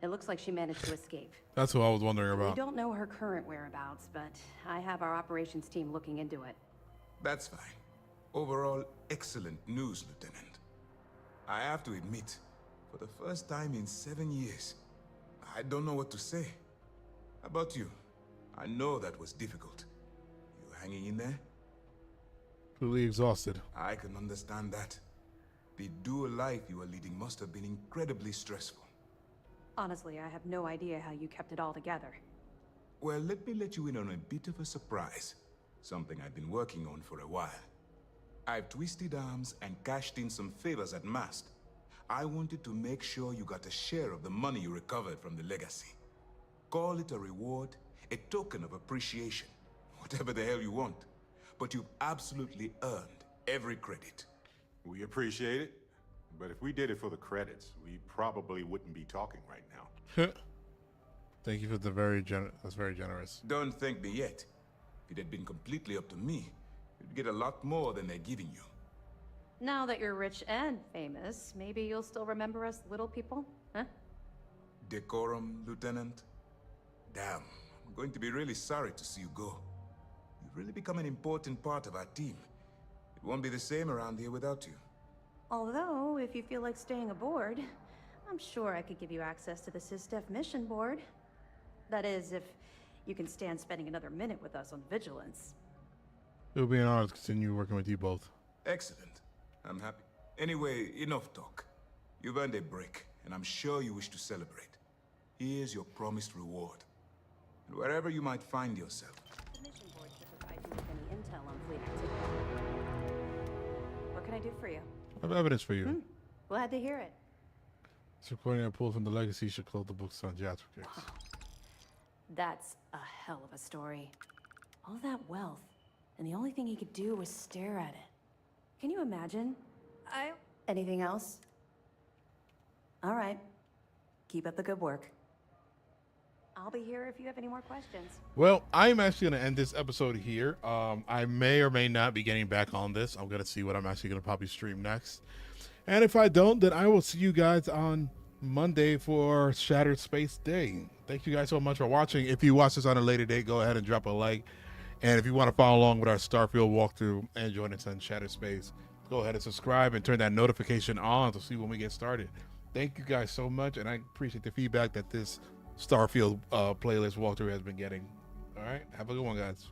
It looks like she managed to escape. That's what I was wondering about. We don't know her current whereabouts, but I have our operations team looking into it. That's fine. Overall, excellent news, Lieutenant. I have to admit, for the first time in 7 years, I don't know what to say. How about you? I know that was difficult. You hanging in there? Completely exhausted. I can understand that. The dual life you were leading must have been incredibly stressful. Honestly, I have no idea how you kept it all together. Well, let me let you in on a bit of a surprise. Something I've been working on for a while. I've twisted arms and cashed in some favors at Mast. I wanted to make sure you got a share of the money you recovered from the legacy. Call it a reward, a token of appreciation, whatever the hell you want. But you've absolutely earned every credit. We appreciate it, but if we did it for the credits, we probably wouldn't be talking right now. Thank you for the that's very generous. Don't thank me yet. If it had been completely up to me, you'd get a lot more than they're giving you. Now that you're rich and famous, maybe you'll still remember us little people, huh? Decorum, Lieutenant? Damn, I'm going to be really sorry to see you go. You've really become an important part of our team. It won't be the same around here without you. Although, if you feel like staying aboard, I'm sure I could give you access to the SysDef mission board. That is, if you can stand spending another minute with us on Vigilance. It would be an honor to continue working with you both. Excellent. I'm happy. Anyway, enough talk. You've earned a break, and I'm sure you wish to celebrate. Here's your promised reward. And wherever you might find yourself. The mission board should provide you with any intel on fleet activity. What can I do for you? I have evidence for you. Glad to hear it. This recording I pulled from the legacy should close the books on Jasper case. Wow. That's a hell of a story. All that wealth, and the only thing he could do was stare at it. Can you imagine? Anything else? All right. Keep up the good work. I'll be here if you have any more questions. Well, I'm actually going to end this episode here. I may or may not be getting back on this. I'm going to see what I'm actually going to probably stream next. And if I don't, then I will see you guys on Monday for Shattered Space Day. Thank you guys so much for watching. If you watch this on a later date, go ahead and drop a like. And if you want to follow along with our Starfield walkthrough and join us on Shattered Space, go ahead and subscribe and turn that notification on to see when we get started. Thank you guys so much, and I appreciate the feedback that this Starfield playlist walkthrough has been getting. All right, have a good one, guys.